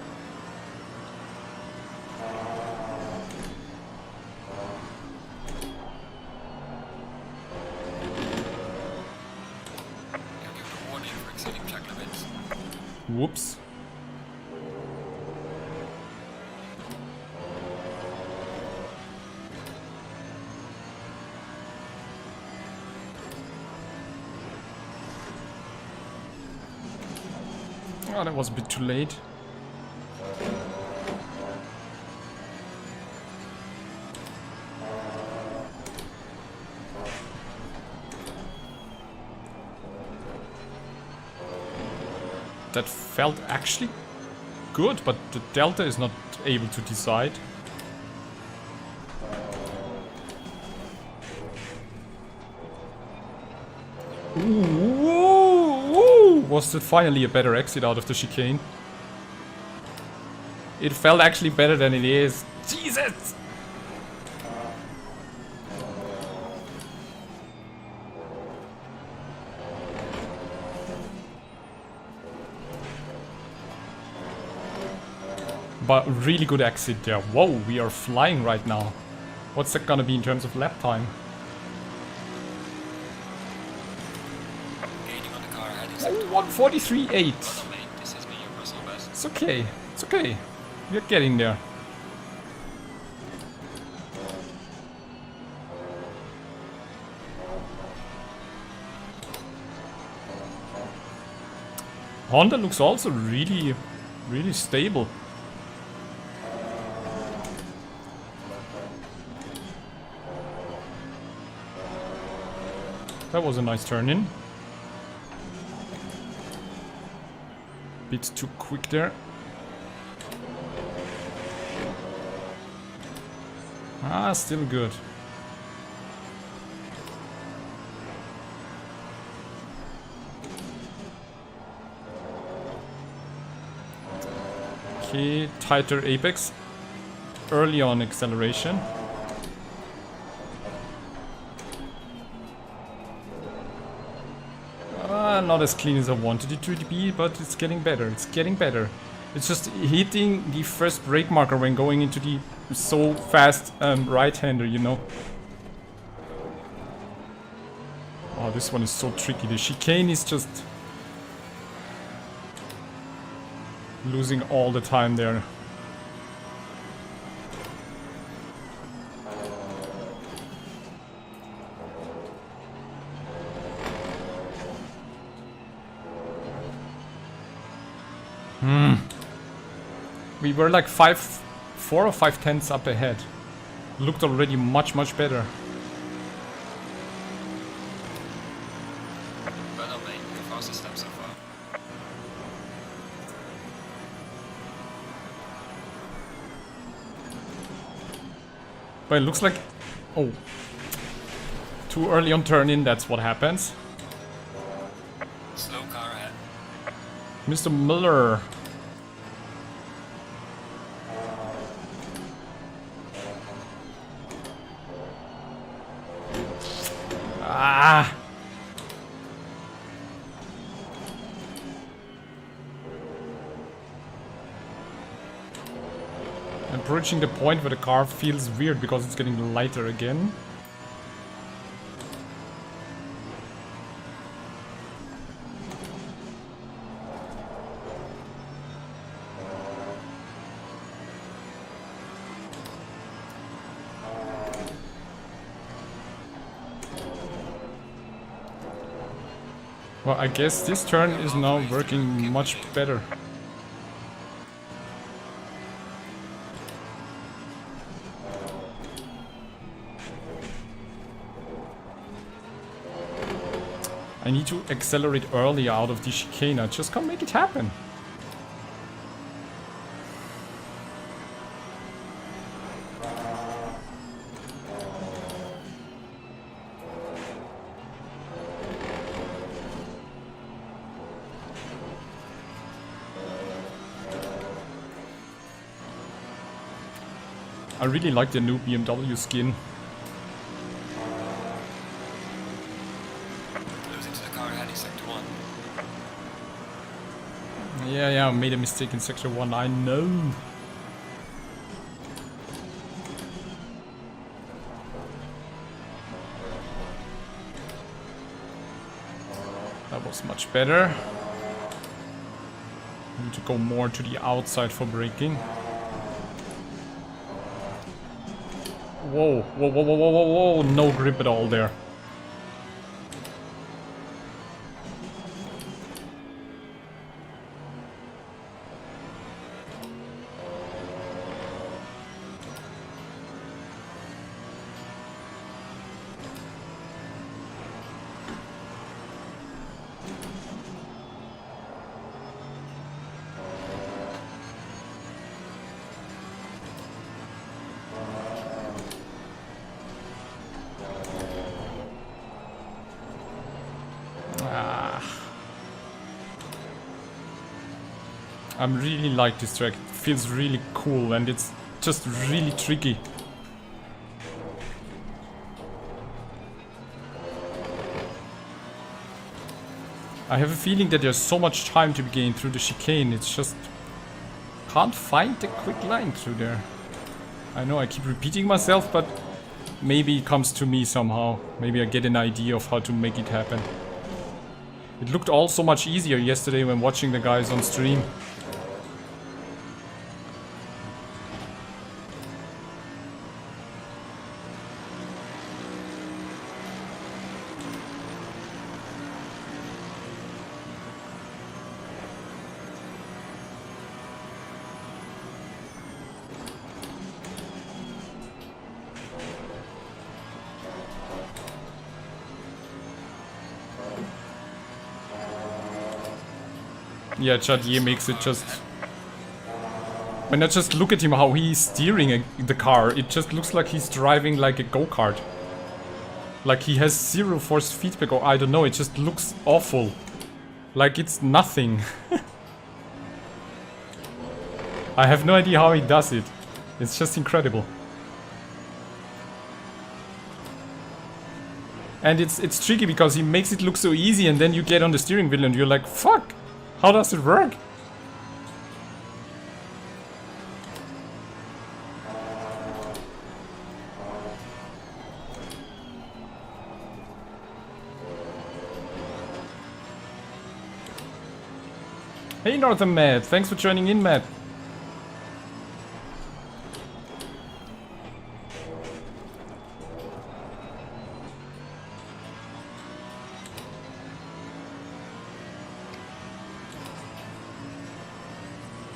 Whoops. Oh, that was a bit too late. That felt actually good, but the Delta is not able to decide. Ooh, was that finally a better exit out of the chicane? It felt actually better than it is. Jesus! But really good exit there. Whoa, we are flying right now. What's that gonna be in terms of lap time? Gaining on the car ahead is Oh, 143.8. oh, mate, this has been your personal best. It's okay. It's okay. We're getting there. Honda looks also really, really stable. That was a nice turn in. Bit too quick there. Ah, still good. Okay, tighter apex. Early on acceleration. Not as clean as I wanted it to be, but it's getting better. It's getting better. It's just hitting the first brake marker when going into the so fast right-hander, you know. Oh, this one is so tricky. The chicane is just losing all the time there. We were like 4 or 5 tenths up ahead. Looked already much better. Well done, mate. The fastest step so far. But it looks like... Oh. Too early on turn in, that's what happens. Slow car ahead. Mr. Miller. Ah! I'm approaching the point where the car feels weird because it's getting lighter again. Well, I guess this turn is now working much better. I need to accelerate early out of the chicane. I just can't make it happen. I really like the new BMW skin. Losing to the car ahead in sector 1. Yeah, I made a mistake in sector 1, I know. That was much better. Need to go more to the outside for braking. Whoa, whoa, no grip at all there. I really like this track. It feels really cool, and it's just really tricky. I have a feeling that there's so much time to be gained through the chicane, it's just... can't find the quick line through there. I know I keep repeating myself, but maybe it comes to me somehow. Maybe I get an idea of how to make it happen. It looked all so much easier yesterday when watching the guys on stream. Yeah, Chadier makes it just... When I just look at him, how he's steering the car, it just looks like he's driving like a go-kart. Like he has zero force feedback, or I don't know, it just looks awful. Like it's nothing. I have no idea how he does it. It's just incredible. And it's tricky because he makes it look so easy, and then you get on the steering wheel and you're like, fuck! How does it work? Hey Northern Matt, thanks for joining in, Matt.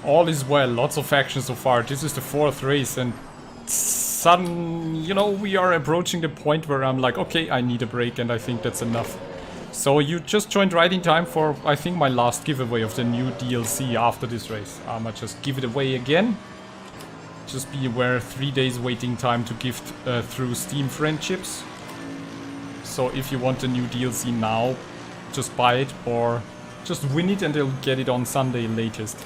All is well, lots of action so far. This is the 4th race, and you know, we are approaching the point where I'm like, okay, I need a break, and I think that's enough. So you just joined right in time for, I think, my last giveaway of the new DLC after this race. I'ma just give it away again. Just be aware, 3 days waiting time to gift through Steam friendships. So if you want the new DLC now, just buy it or just win it and they'll get it on Sunday latest.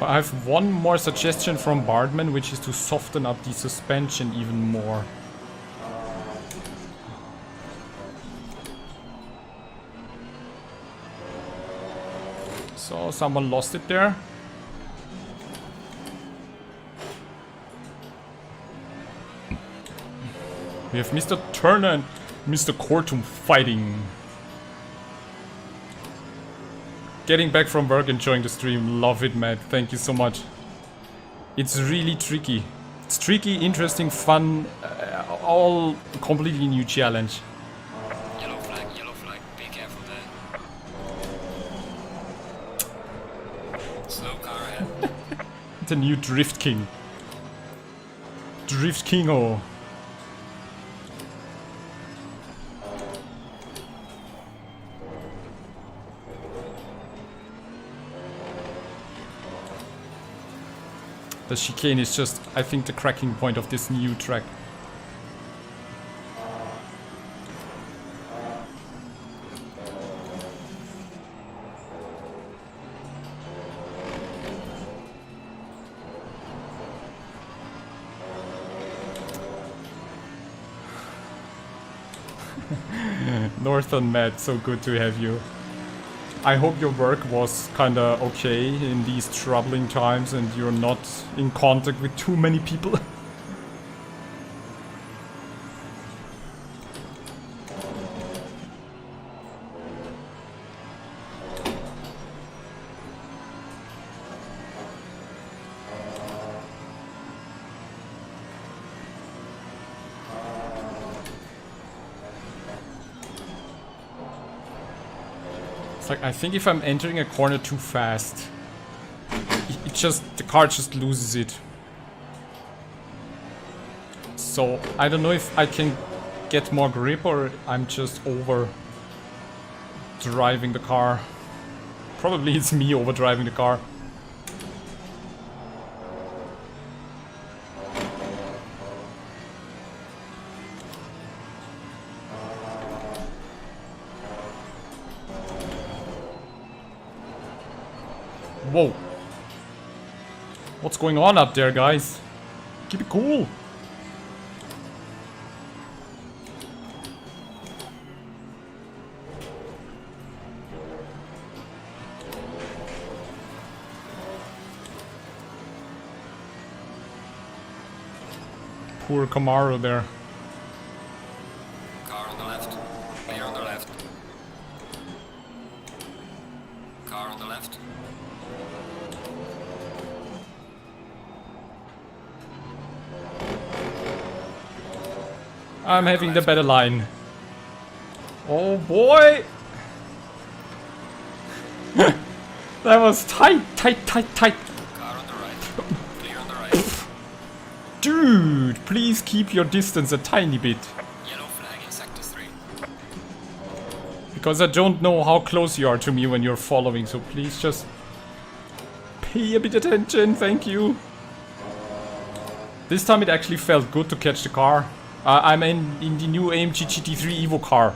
I have one more suggestion from Bardman, which is to soften up the suspension even more. So someone lost it there. We have Mr. Turner and Mr. Kortum fighting. Getting back from work, enjoying the stream. Love it, Matt. Thank you so much. It's really tricky. It's tricky, interesting, fun, all completely new challenge. Yellow flag, be careful there. Slow car ahead. The new Drift King. Drift Kingo. The chicane is just, I think, the cracking point of this new track. Northern Matt, so good to have you. I hope your work was kinda okay in these troubling times and you're not in contact with too many people. Like, I think if I'm entering a corner too fast, the car just loses it. So I don't know if I can get more grip or I'm just over driving the car. Probably it's me over driving the car. Whoa. What's going on up there, guys? Keep it cool. Poor Camaro there. Car on the left. Clear on the left. Car on the left. I'm having the better line. Oh boy! That was tight. Car on the right. Clear on the right. Dude, please keep your distance a tiny bit. Yellow flag in sector 3. Because I don't know how close you are to me when you're following, so please just pay a bit attention, thank you. This time it actually felt good to catch the car. I'm in the new Amg Gt3 Evo car.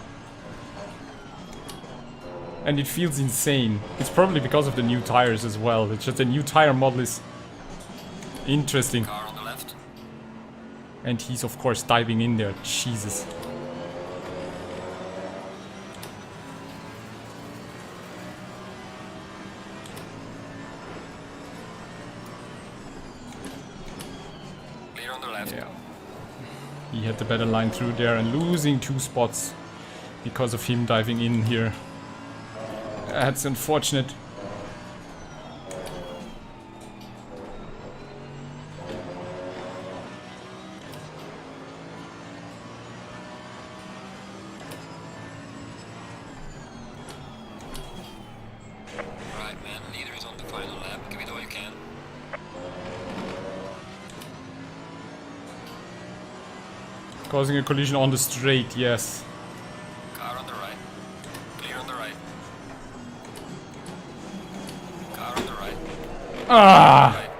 And it feels insane. It's probably because of the new tires as well. It's just the new tire model is interesting. Car on the left. And he's of course diving in there. Jesus. Clear on the left. Yeah. He had the better line through there and losing 2 spots because of him diving in here. That's unfortunate. Right, man. Leader is on the final lap. Give it all you can. Causing a collision on the straight, yes. Car on the right. Clear on the right. Car on the right. Ah! Right.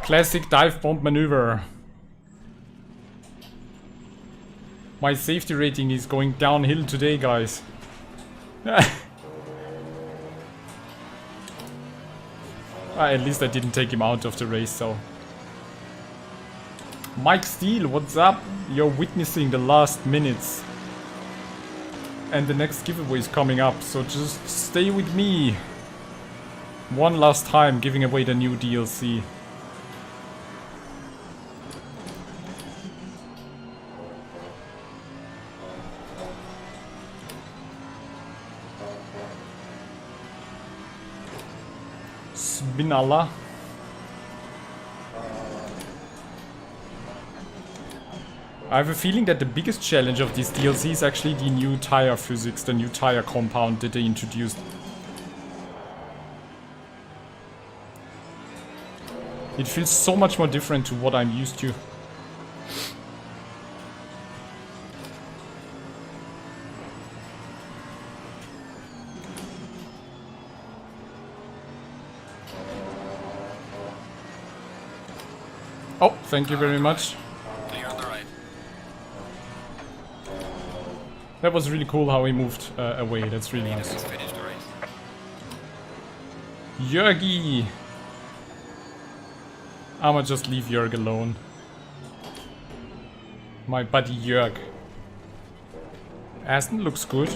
Classic dive bomb maneuver. My safety rating is going downhill today, guys. At least I didn't take him out of the race, so. Mike Steele, what's up? You're witnessing the last minutes. And the next giveaway is coming up, so just stay with me. One last time, giving away the new DLC. Spinalla. I have a feeling that the biggest challenge of this DLC is actually the new tire physics, the new tire compound that they introduced. It feels so much more different to what I'm used to. Oh, thank you very much. Clear on the right. That was really cool how he moved away. That's really Leader nice. has finished the race. Jörgi! I'ma just leave Jörg alone. My buddy Jörg. Aston looks good.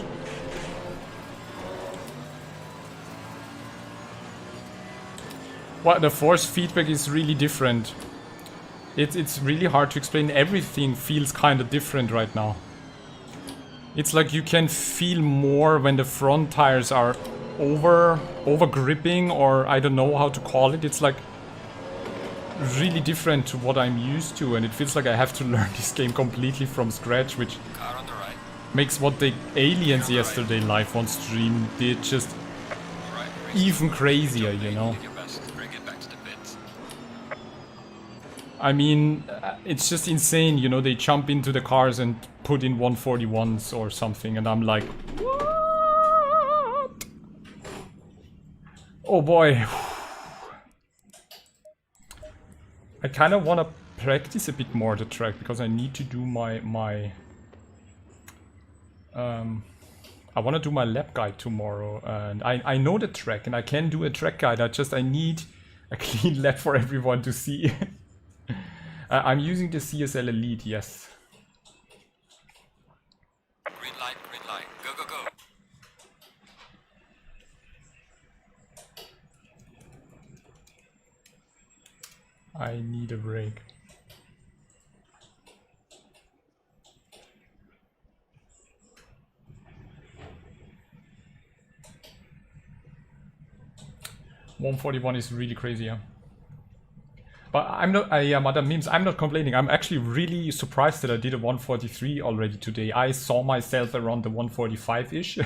What, the force feedback is really different. It's really hard to explain. Everything feels kind of different right now. It's like you can feel more when the front tires are over gripping, or I don't know how to call it. It's like really different to what I'm used to, and it feels like I have to learn this game completely from scratch, which Car on the right. makes what the aliens yesterday live on stream did just Right. even crazier, you know. Did your best. Bring it back to the pits. I mean, it's just insane, you know, they jump into the cars and put in 141s or something, and I'm like, what? Oh boy. I kind of want to practice a bit more the track, because I need to do my I want to do my lap guide tomorrow, and I know the track, and I can do a track guide. I need a clean lap for everyone to see. I'm using the CSL Elite, yes. Green light, go, go, go. I need a break. $141 is really crazy, yeah. But I'm not, yeah, Madam Memes, I'm not complaining. I'm actually really surprised that I did a 143 already today. I saw myself around the 145-ish.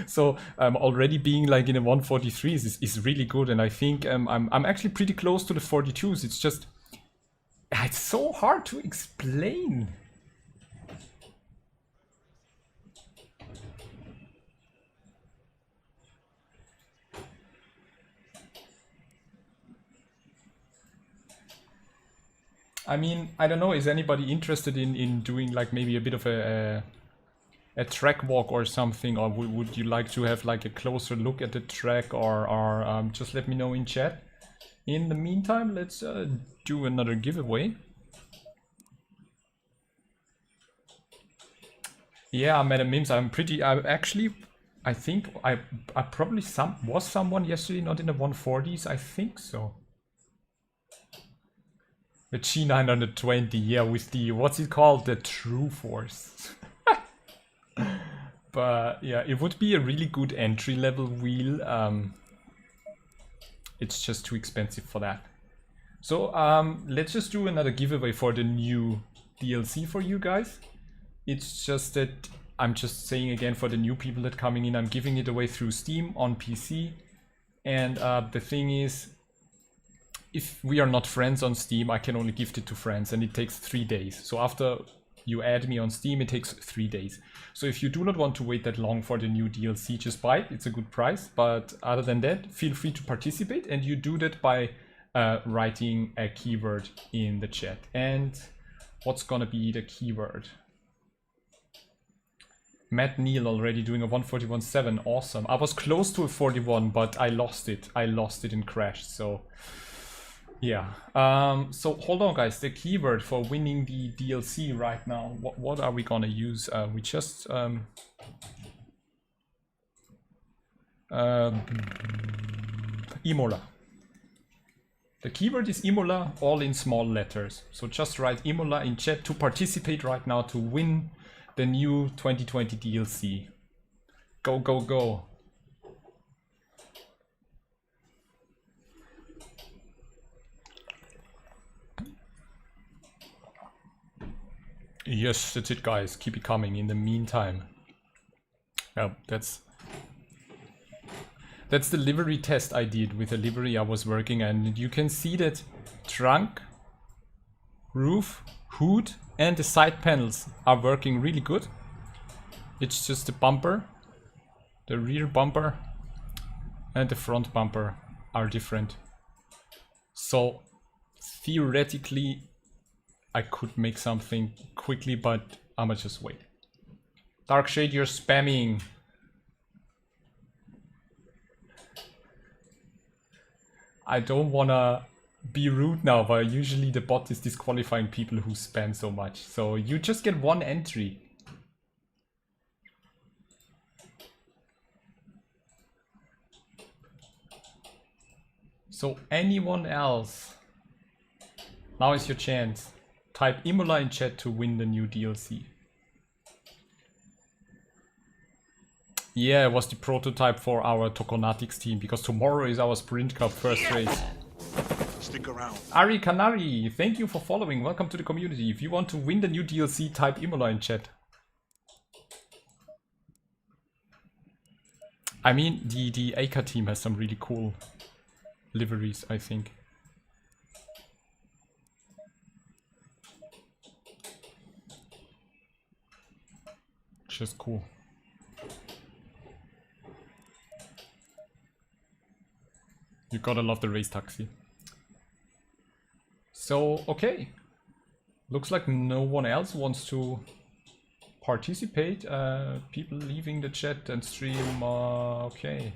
So already being like in a 143s is really good. And I think I'm actually pretty close to the 42s. It's just, it's so hard to explain. I mean, I don't know, is anybody interested in doing like maybe a bit of a track walk or something, or would you like to have like a closer look at the track, or just let me know in chat. In the meantime, let's do another giveaway. Yeah, Madam Mims, I think I probably was someone yesterday not in the 140s, I think so. The G920, yeah, with the, what's it called? The True Force. But yeah, it would be a really good entry level wheel. It's just too expensive for that. So let's just do another giveaway for the new DLC for you guys. It's just that I'm just saying again for the new people that coming in, I'm giving it away through Steam on PC. And the thing is, if we are not friends on Steam, I can only gift it to friends, and it takes 3 days. So after you add me on Steam, it takes 3 days. So if you do not want to wait that long for the new DLC, just buy it. It's a good price. But other than that, feel free to participate, and you do that by writing a keyword in the chat. And what's gonna be the keyword? Matt Neal already doing a 141.7. Awesome. I was close to a 41, but I lost it. I lost it and crashed. So yeah, so hold on guys, the keyword for winning the DLC right now, what are we gonna use? We just Imola. The keyword is Imola, all in small letters. So just write Imola in chat to participate right now to win the new 2020 DLC. Go, go, go. Yes, that's it guys, keep it coming in the meantime. That's the livery test I did with the livery I was working, and you can see that trunk, roof, hood and the side panels are working really good. It's just the bumper, the rear bumper and the front bumper are different. So theoretically I could make something quickly, but I'ma just wait. Darkshade, you're spamming. I don't wanna be rude now, but usually the bot is disqualifying people who spam so much. So you just get one entry. So anyone else, now is your chance. Type Imola in chat to win the new DLC. Yeah, it was the prototype for our Tokonatix team, because tomorrow is our Sprint Cup first race. Stick around. Ari Kanari, thank you for following. Welcome to the community. If you want to win the new DLC, type Imola in chat. I mean, the AK team has some really cool liveries, I think. Just cool. You gotta love the race taxi. So, okay. Looks like no one else wants to participate. People leaving the chat and stream. Okay.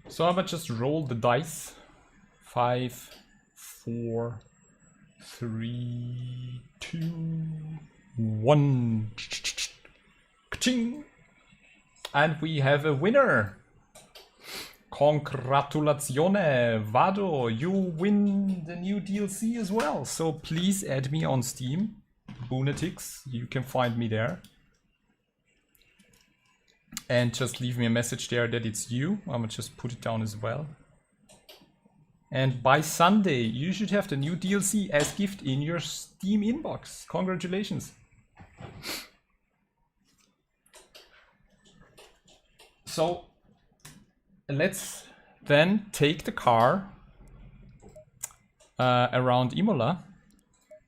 So I'm gonna just roll the dice. 5, 4, 3, 2, 1. Ka-ching! And we have a winner. Congratulazione, Vado, you win the new DLC as well. So please add me on Steam, Boonatix, you can find me there. And just leave me a message there that it's you. I'm gonna just put it down as well. And by Sunday, you should have the new DLC as gift in your Steam inbox. Congratulations. So let's then take the car around Imola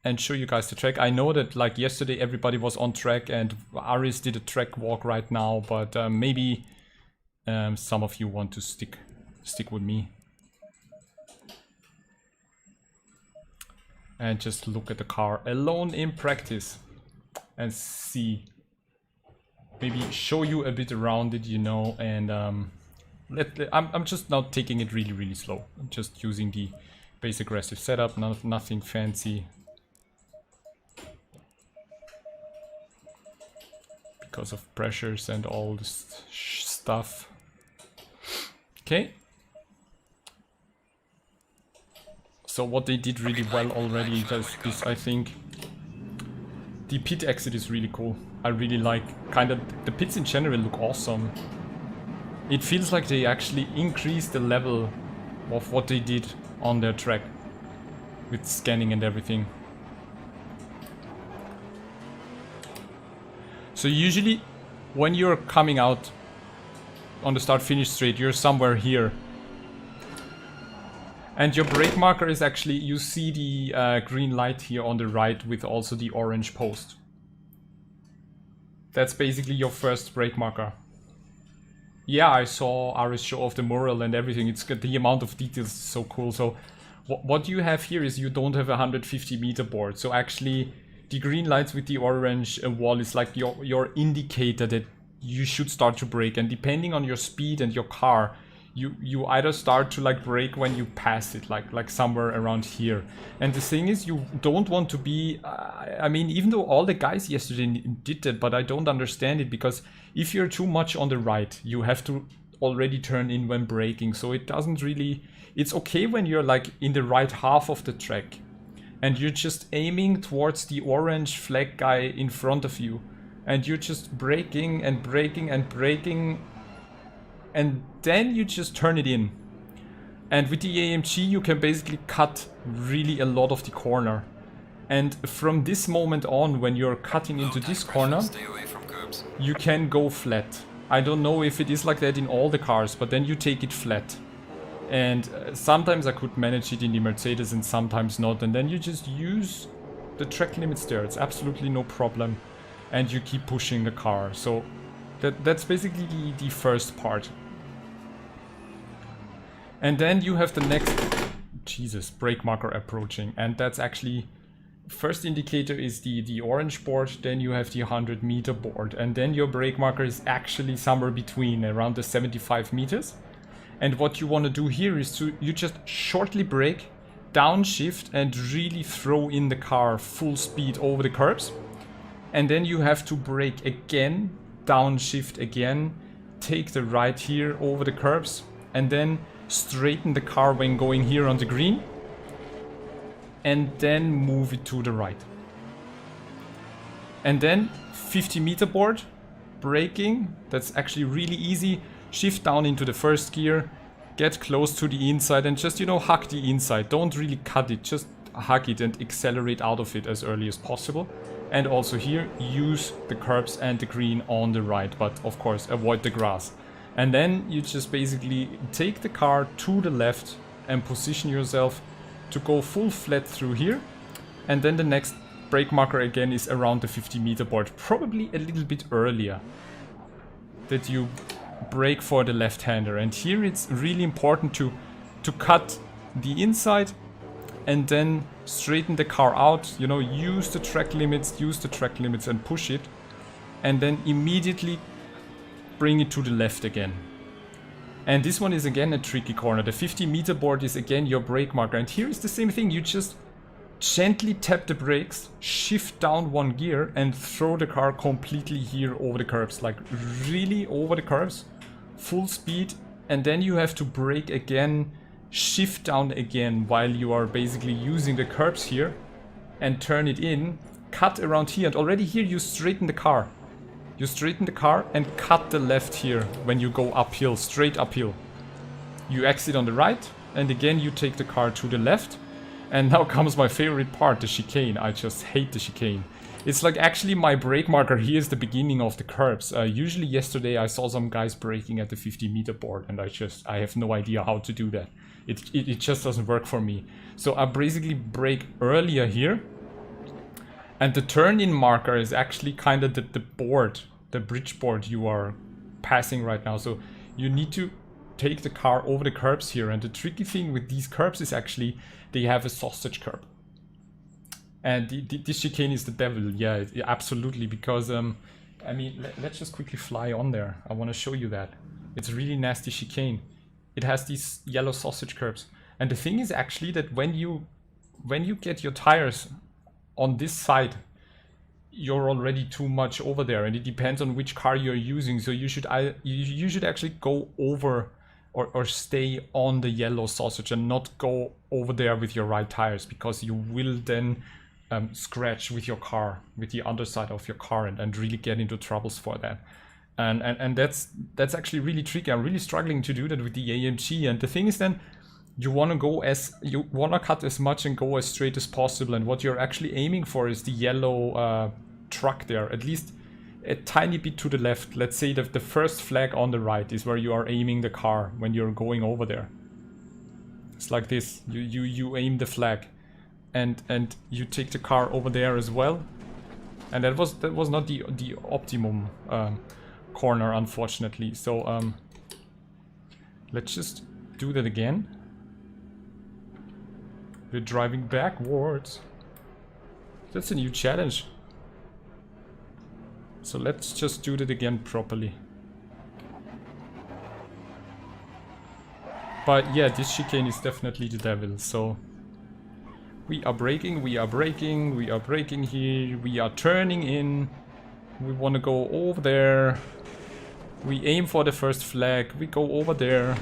and show you guys the track. I know that like yesterday everybody was on track and Aris did a track walk right now, but maybe some of you want to stick with me and just look at the car alone in practice and see. Maybe show you a bit around it, you know, and I'm just now taking it really slow. I'm just using the base aggressive setup, nothing fancy. Because of pressures and all this stuff. Okay. So what they did really well already is I think the pit exit is really cool. I really like the pits in general look awesome. It feels like they actually increased the level of what they did on their track with scanning and everything. So usually when you're coming out on the start-finish straight, you're somewhere here. And your brake marker is actually, you see the green light here on the right with also the orange post. That's basically your first brake marker. Yeah, I saw Aris show off the mural and everything. It's got the amount of details is so cool. So what you have here is you don't have a 150 meter board. So actually the green lights with the orange wall is like your indicator that you should start to brake. And depending on your speed and your car, you either start to like brake when you pass it, like somewhere around here. And the thing is, you don't want to be, I mean, even though all the guys yesterday did that, but I don't understand it, because if you're too much on the right, you have to already turn in when braking. So it doesn't really, it's okay when you're like in the right half of the track and you're just aiming towards the orange flag guy in front of you and you're just braking and braking and braking, and then you just turn it in. And with the AMG you can basically cut really a lot of the corner. And from this moment on, when you're cutting into this corner, you can go flat. I don't know if it is like that in all the cars, but then you take it flat. And sometimes I could manage it in the Mercedes and sometimes not. And then you just use the track limits there. It's absolutely no problem. And you keep pushing the car. So that's basically the first part. And then you have the next, brake marker approaching. And that's actually, first indicator is the orange board, then you have the 100 meter board. And then your brake marker is actually somewhere between, around the 75 meters. And what you want to do here is you just shortly brake, downshift, and really throw in the car full speed over the curbs. And then you have to brake again, downshift again, take the right here over the curbs, and then straighten the car when going here on the green, and then move it to the right. And then 50 meter board, braking, that's actually really easy. Shift down into the first gear, get close to the inside and just, you know, hug the inside. Don't really cut it, just hug it and accelerate out of it as early as possible. And also here, use the curbs and the green on the right, but of course avoid the grass. And then you just basically take the car to the left and position yourself to go full flat through here. And then the next brake marker again is around the 50 meter board, probably a little bit earlier, that you brake for the left-hander. And here it's really important to cut the inside and then straighten the car out, you know, use the track limits and push it, and then immediately bring it to the left again. And this one is again a tricky corner. The 50-meter board is again your brake marker, and here is the same thing. You just gently tap the brakes, shift down one gear, and throw the car completely here over the curbs, like really over the curbs, full speed, and then you have to brake again, shift down again while you are basically using the curbs here, and turn it in, cut around here, and already here you straighten the car. You straighten the car and cut the left here when you go uphill, straight uphill. You exit on the right, and again you take the car to the left. And now comes my favorite part, the chicane. I just hate the chicane. It's like actually my brake marker here is the beginning of the curbs. Usually yesterday I saw some guys braking at the 50-meter board, and I have no idea how to do that. It just doesn't work for me. So I basically brake earlier here. And the turn-in marker is actually kind of the board, the bridge board you are passing right now. So you need to take the car over the curbs here. And the tricky thing with these curbs is actually they have a sausage curb. And this chicane is the devil. Yeah, absolutely. Because, I mean, let's just quickly fly on there. I want to show you that. It's a really nasty chicane. It has these yellow sausage curbs. And the thing is actually that when you get your tires on this side, you're already too much over there, and it depends on which car you're using. So you should actually go over or stay on the yellow sausage and not go over there with your right tires, because you will then scratch with your car, with the underside of your car, and really get into troubles for that. And that's actually really tricky. I'm really struggling to do that with the AMG. And the thing is then, you want to cut as much and go as straight as possible, and what you're actually aiming for is the yellow truck there, at least a tiny bit to the left. Let's say that the first flag on the right is where you are aiming the car when you're going over there. It's like this. You aim the flag, and you take the car over there as well. And that was not the optimum corner, unfortunately. So let's just do that again. We're driving backwards. That's a new challenge. So let's just do that again properly. But yeah, this chicane is definitely the devil. So we are braking, we are braking, we are braking here, we are turning in. We want to go over there. We aim for the first flag, we go over there.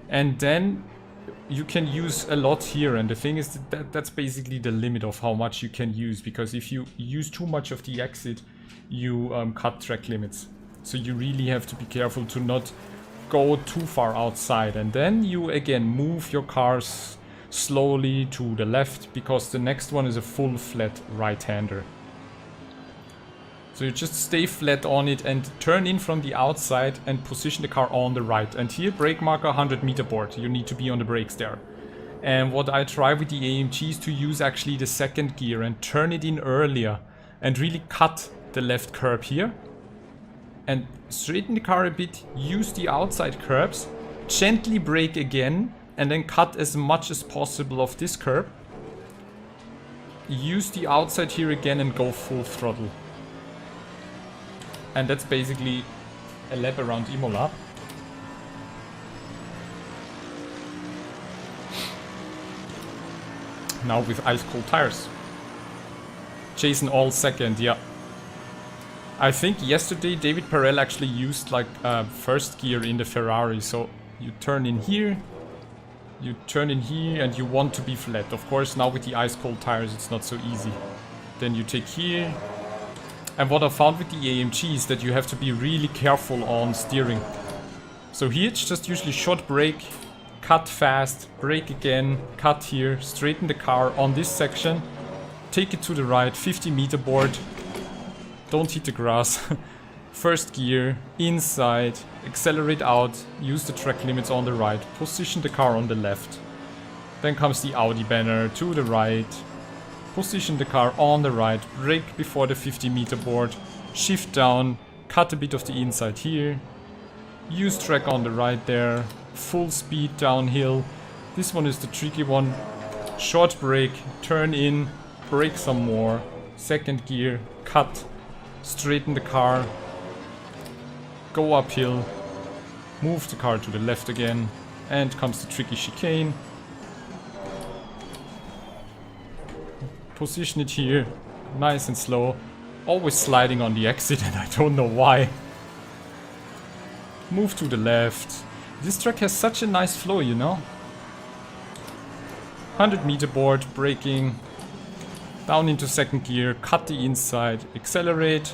And then you can use a lot here, and the thing is that's basically the limit of how much you can use, because if you use too much of the exit, you cut track limits. So you really have to be careful to not go too far outside, and then you again move your cars slowly to the left, because the next one is a full flat right-hander. So you just stay flat on it and turn in from the outside and position the car on the right. And here, brake marker 100-meter board. You need to be on the brakes there. And what I try with the AMG is to use actually the second gear and turn it in earlier and really cut the left curb here. And straighten the car a bit, use the outside curbs, gently brake again, and then cut as much as possible of this curb. Use the outside here again and go full throttle. And that's basically a lap around Imola. Now with ice cold tires. Jason all second, yeah. I think yesterday David Perel actually used like first gear in the Ferrari. So you turn in here, you turn in here, and you want to be flat. Of course, now with the ice cold tires it's not so easy. Then you take here. And what I found with the AMG is that you have to be really careful on steering. So here it's just usually short brake, cut fast, brake again, cut here, straighten the car on this section, take it to the right, 50-meter board, don't hit the grass, first gear, inside, accelerate out, use the track limits on the right, position the car on the left. Then comes the Audi banner to the right. Position the car on the right, brake before the 50-meter board, shift down, cut a bit of the inside here, use track on the right there, full speed downhill. This one is the tricky one. Short brake, turn in, brake some more, second gear, cut, straighten the car, go uphill, move the car to the left again, and comes the tricky chicane. Position it here, nice and slow, always sliding on the exit and I don't know why. Move to the left. This track has such a nice flow, you know. 100-meter board, braking, down into second gear, cut the inside, accelerate,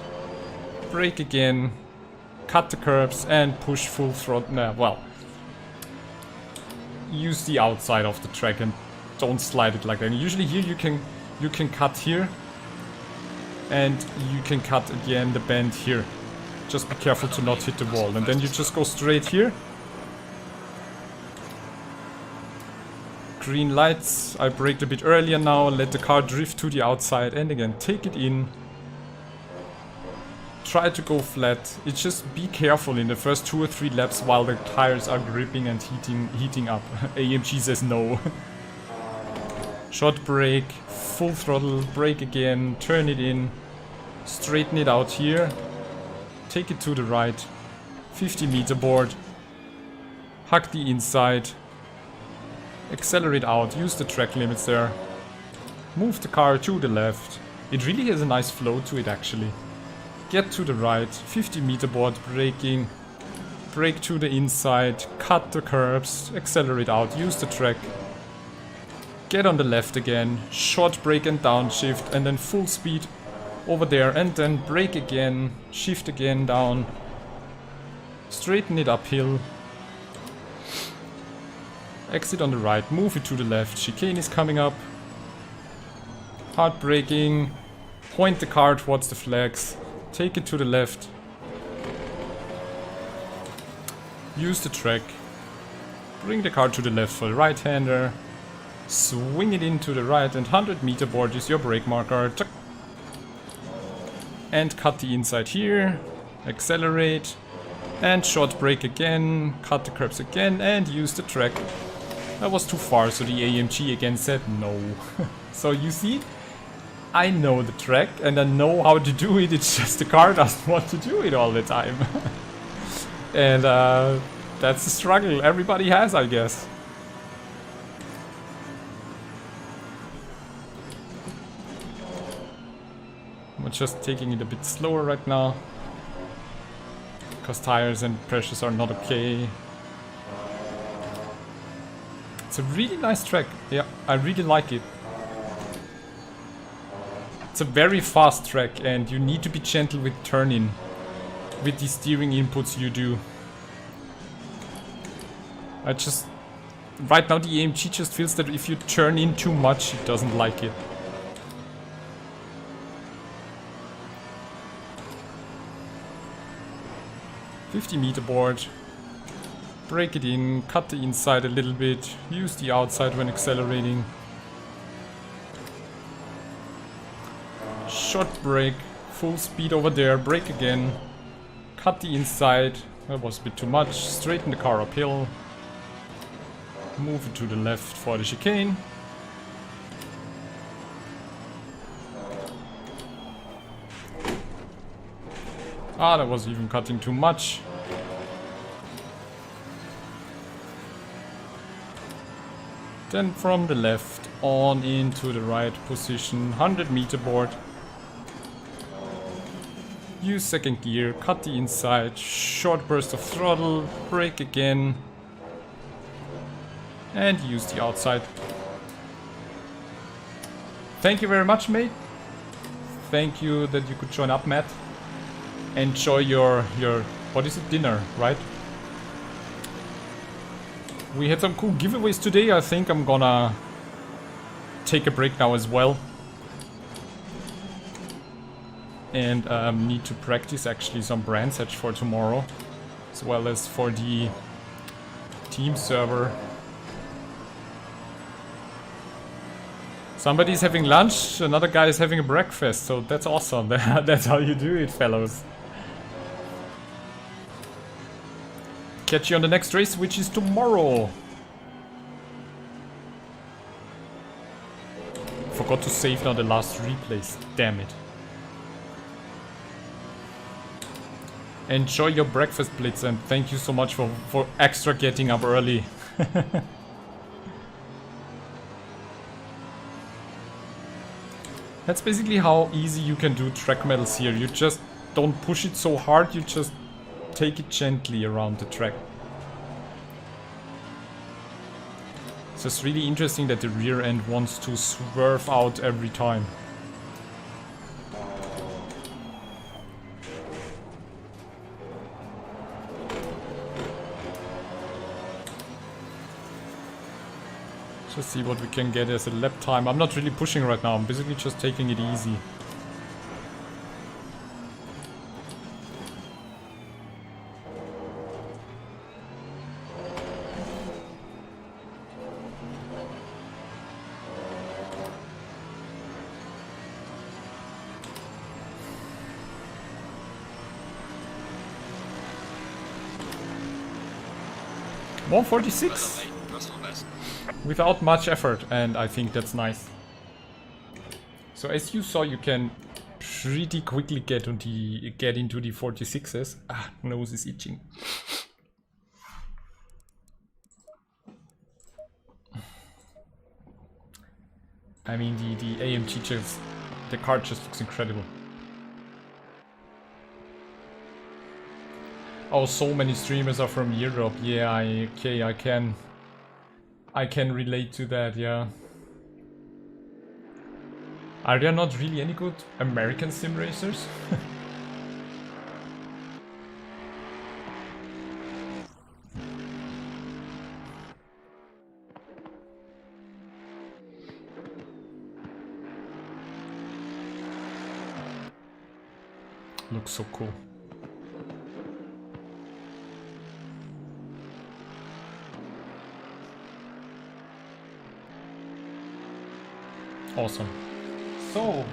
brake again, cut the curbs and push full throttle. Well, use the outside of the track and don't slide it like that. Usually here you can cut here and you can cut again the bend here. Just be careful to not hit the wall and then you just go straight here. Green lights, I braked a bit earlier now, let the car drift to the outside and again take it in. Try to go flat. It's just be careful in the first 2 or 3 laps while the tires are gripping and heating up. AMG says no. Short brake, full throttle, brake again, turn it in, straighten it out here, take it to the right, 50-meter board, hug the inside, accelerate out, use the track limits there, move the car to the left. It really has a nice flow to it actually. Get to the right, 50-meter board, braking, brake to the inside, cut the curbs, accelerate out, use the track. Get on the left again, short brake and downshift and then full speed over there and then brake again, shift again down, straighten it uphill, exit on the right, move it to the left, chicane is coming up, hard braking, point the car towards the flags, take it to the left, use the track, bring the car to the left for the right-hander, swing it into the right and 100-meter board is your brake marker. And cut the inside here, accelerate, and short brake again, cut the curbs again and use the track. That was too far, so the AMG again said no. So you see, I know the track and I know how to do it, it's just the car doesn't want to do it all the time. And that's the struggle everybody has, I guess. We're just taking it a bit slower right now, because tires and pressures are not okay. It's a really nice track, yeah, I really like it. It's a very fast track and you need to be gentle with turn-in, with the steering inputs you do. Right now the AMG just feels that if you turn in too much, it doesn't like it. .50-meter board, break it in, cut the inside a little bit, use the outside when accelerating. Short brake, full speed over there, brake again, cut the inside, that was a bit too much, straighten the car uphill, move it to the left for the chicane. Ah, that was even cutting too much. Then from the left on into the right position, 100-meter board. Use second gear, cut the inside, short burst of throttle, brake again. And use the outside. Thank you very much, mate. Thank you that you could join up, Matt. Enjoy your what is it, dinner, right? We had some cool giveaways today. I think I'm gonna take a break now as well. And need to practice actually some brand sets for tomorrow, as well as for the team server. Somebody's having lunch, another guy is having a breakfast, so that's awesome. That's how you do it, fellows. Catch you on the next race, which is tomorrow. forgot to save now the last replays. Damn it. Enjoy your breakfast, Blitz, and thank you so much for extra getting up early. That's basically how easy you can do track medals here. You just don't push it so hard, you just take it gently around the track. So it's really interesting that the rear end wants to swerve out every time. Just see what we can get as a lap time. I'm not really pushing right now, I'm basically just taking it easy. One 46 without much effort, and I think that's nice. So as you saw, you can pretty quickly get into the 46s. Ah, nose is itching. I mean, the AMG just, the car just looks incredible. Oh, so many streamers are from Europe. Yeah, I can relate to that, yeah. Are there not really any good American sim racers? Looks so cool. Awesome. So,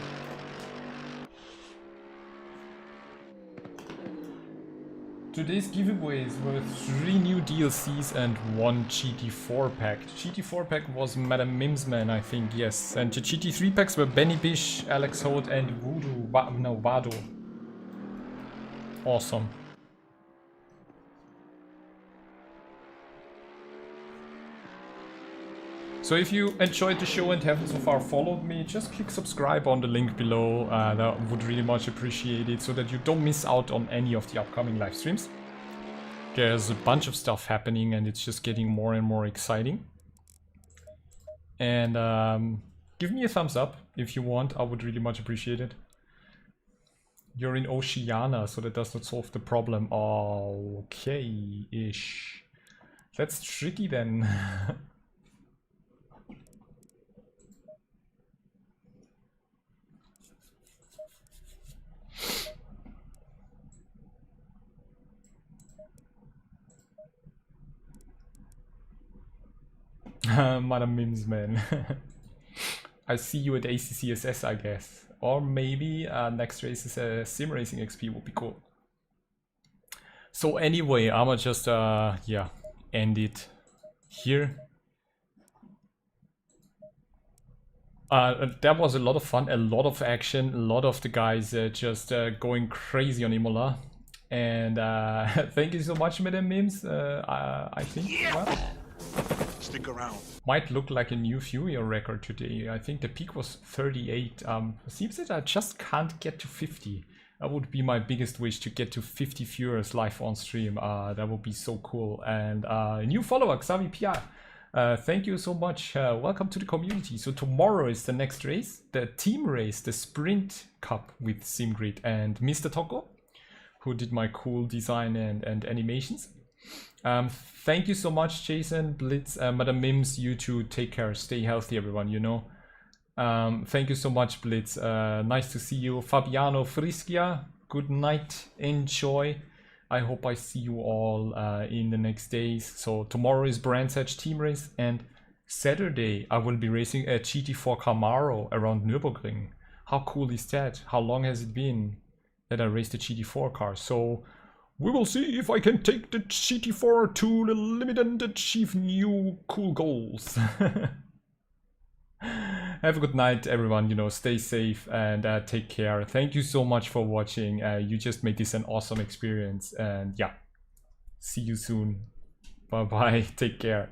today's giveaway is worth 3 new DLCs and 1 Gt4 pack. Gt4 pack was Madam Mimsman, I think, yes. And the Gt3 packs were Benny Bish, Alex Holt and Vado. Awesome. So if you enjoyed the show and haven't so far followed me, just click subscribe on the link below. That would really much appreciate it, so that you don't miss out on any of the upcoming live streams. There's a bunch of stuff happening and it's just getting more and more exciting. And give me a thumbs up if you want, I would really much appreciate it. You're in Oceania, so that does not solve the problem. Okay-ish. That's tricky then. Madam Mims, man. I see you at ACCSS, I guess. Or maybe next race is a Simracing XP, would be cool. So anyway, I'ma just yeah, end it here. That was a lot of fun, a lot of action, a lot of the guys just going crazy on Imola. And thank you so much, Madam Mims. I think. Yeah. Well, stick around. Might look like a new viewer record today. I think the peak was 38. Seems that I just can't get to 50. That would be my biggest wish, to get to 50 viewers live on stream. That would be so cool. And a new follower, Xavi Pia. Thank you so much. Welcome to the community. So tomorrow is the next race, the team race, the Sprint Cup with SimGrid and Mr. Toko, who did my cool design and animations. Thank you so much, Jason, Blitz, Madam Mims. You too, take care, stay healthy, everyone, you know. Thank you so much, Blitz. Nice to see you. Fabiano Frischia, good night, enjoy. I hope I see you all in the next days. So tomorrow is Brands Hatch team race, and Saturday I will be racing a Gt4 Camaro around Nürburgring. How cool is that? How long has it been that I raced a Gt4 car? So we will see if I can take the Gt4 to the limit and achieve new cool goals. have a good night, everyone. You know, stay safe and take care. Thank you so much for watching. You just made this an awesome experience. And yeah, see you soon. Bye bye. Take care.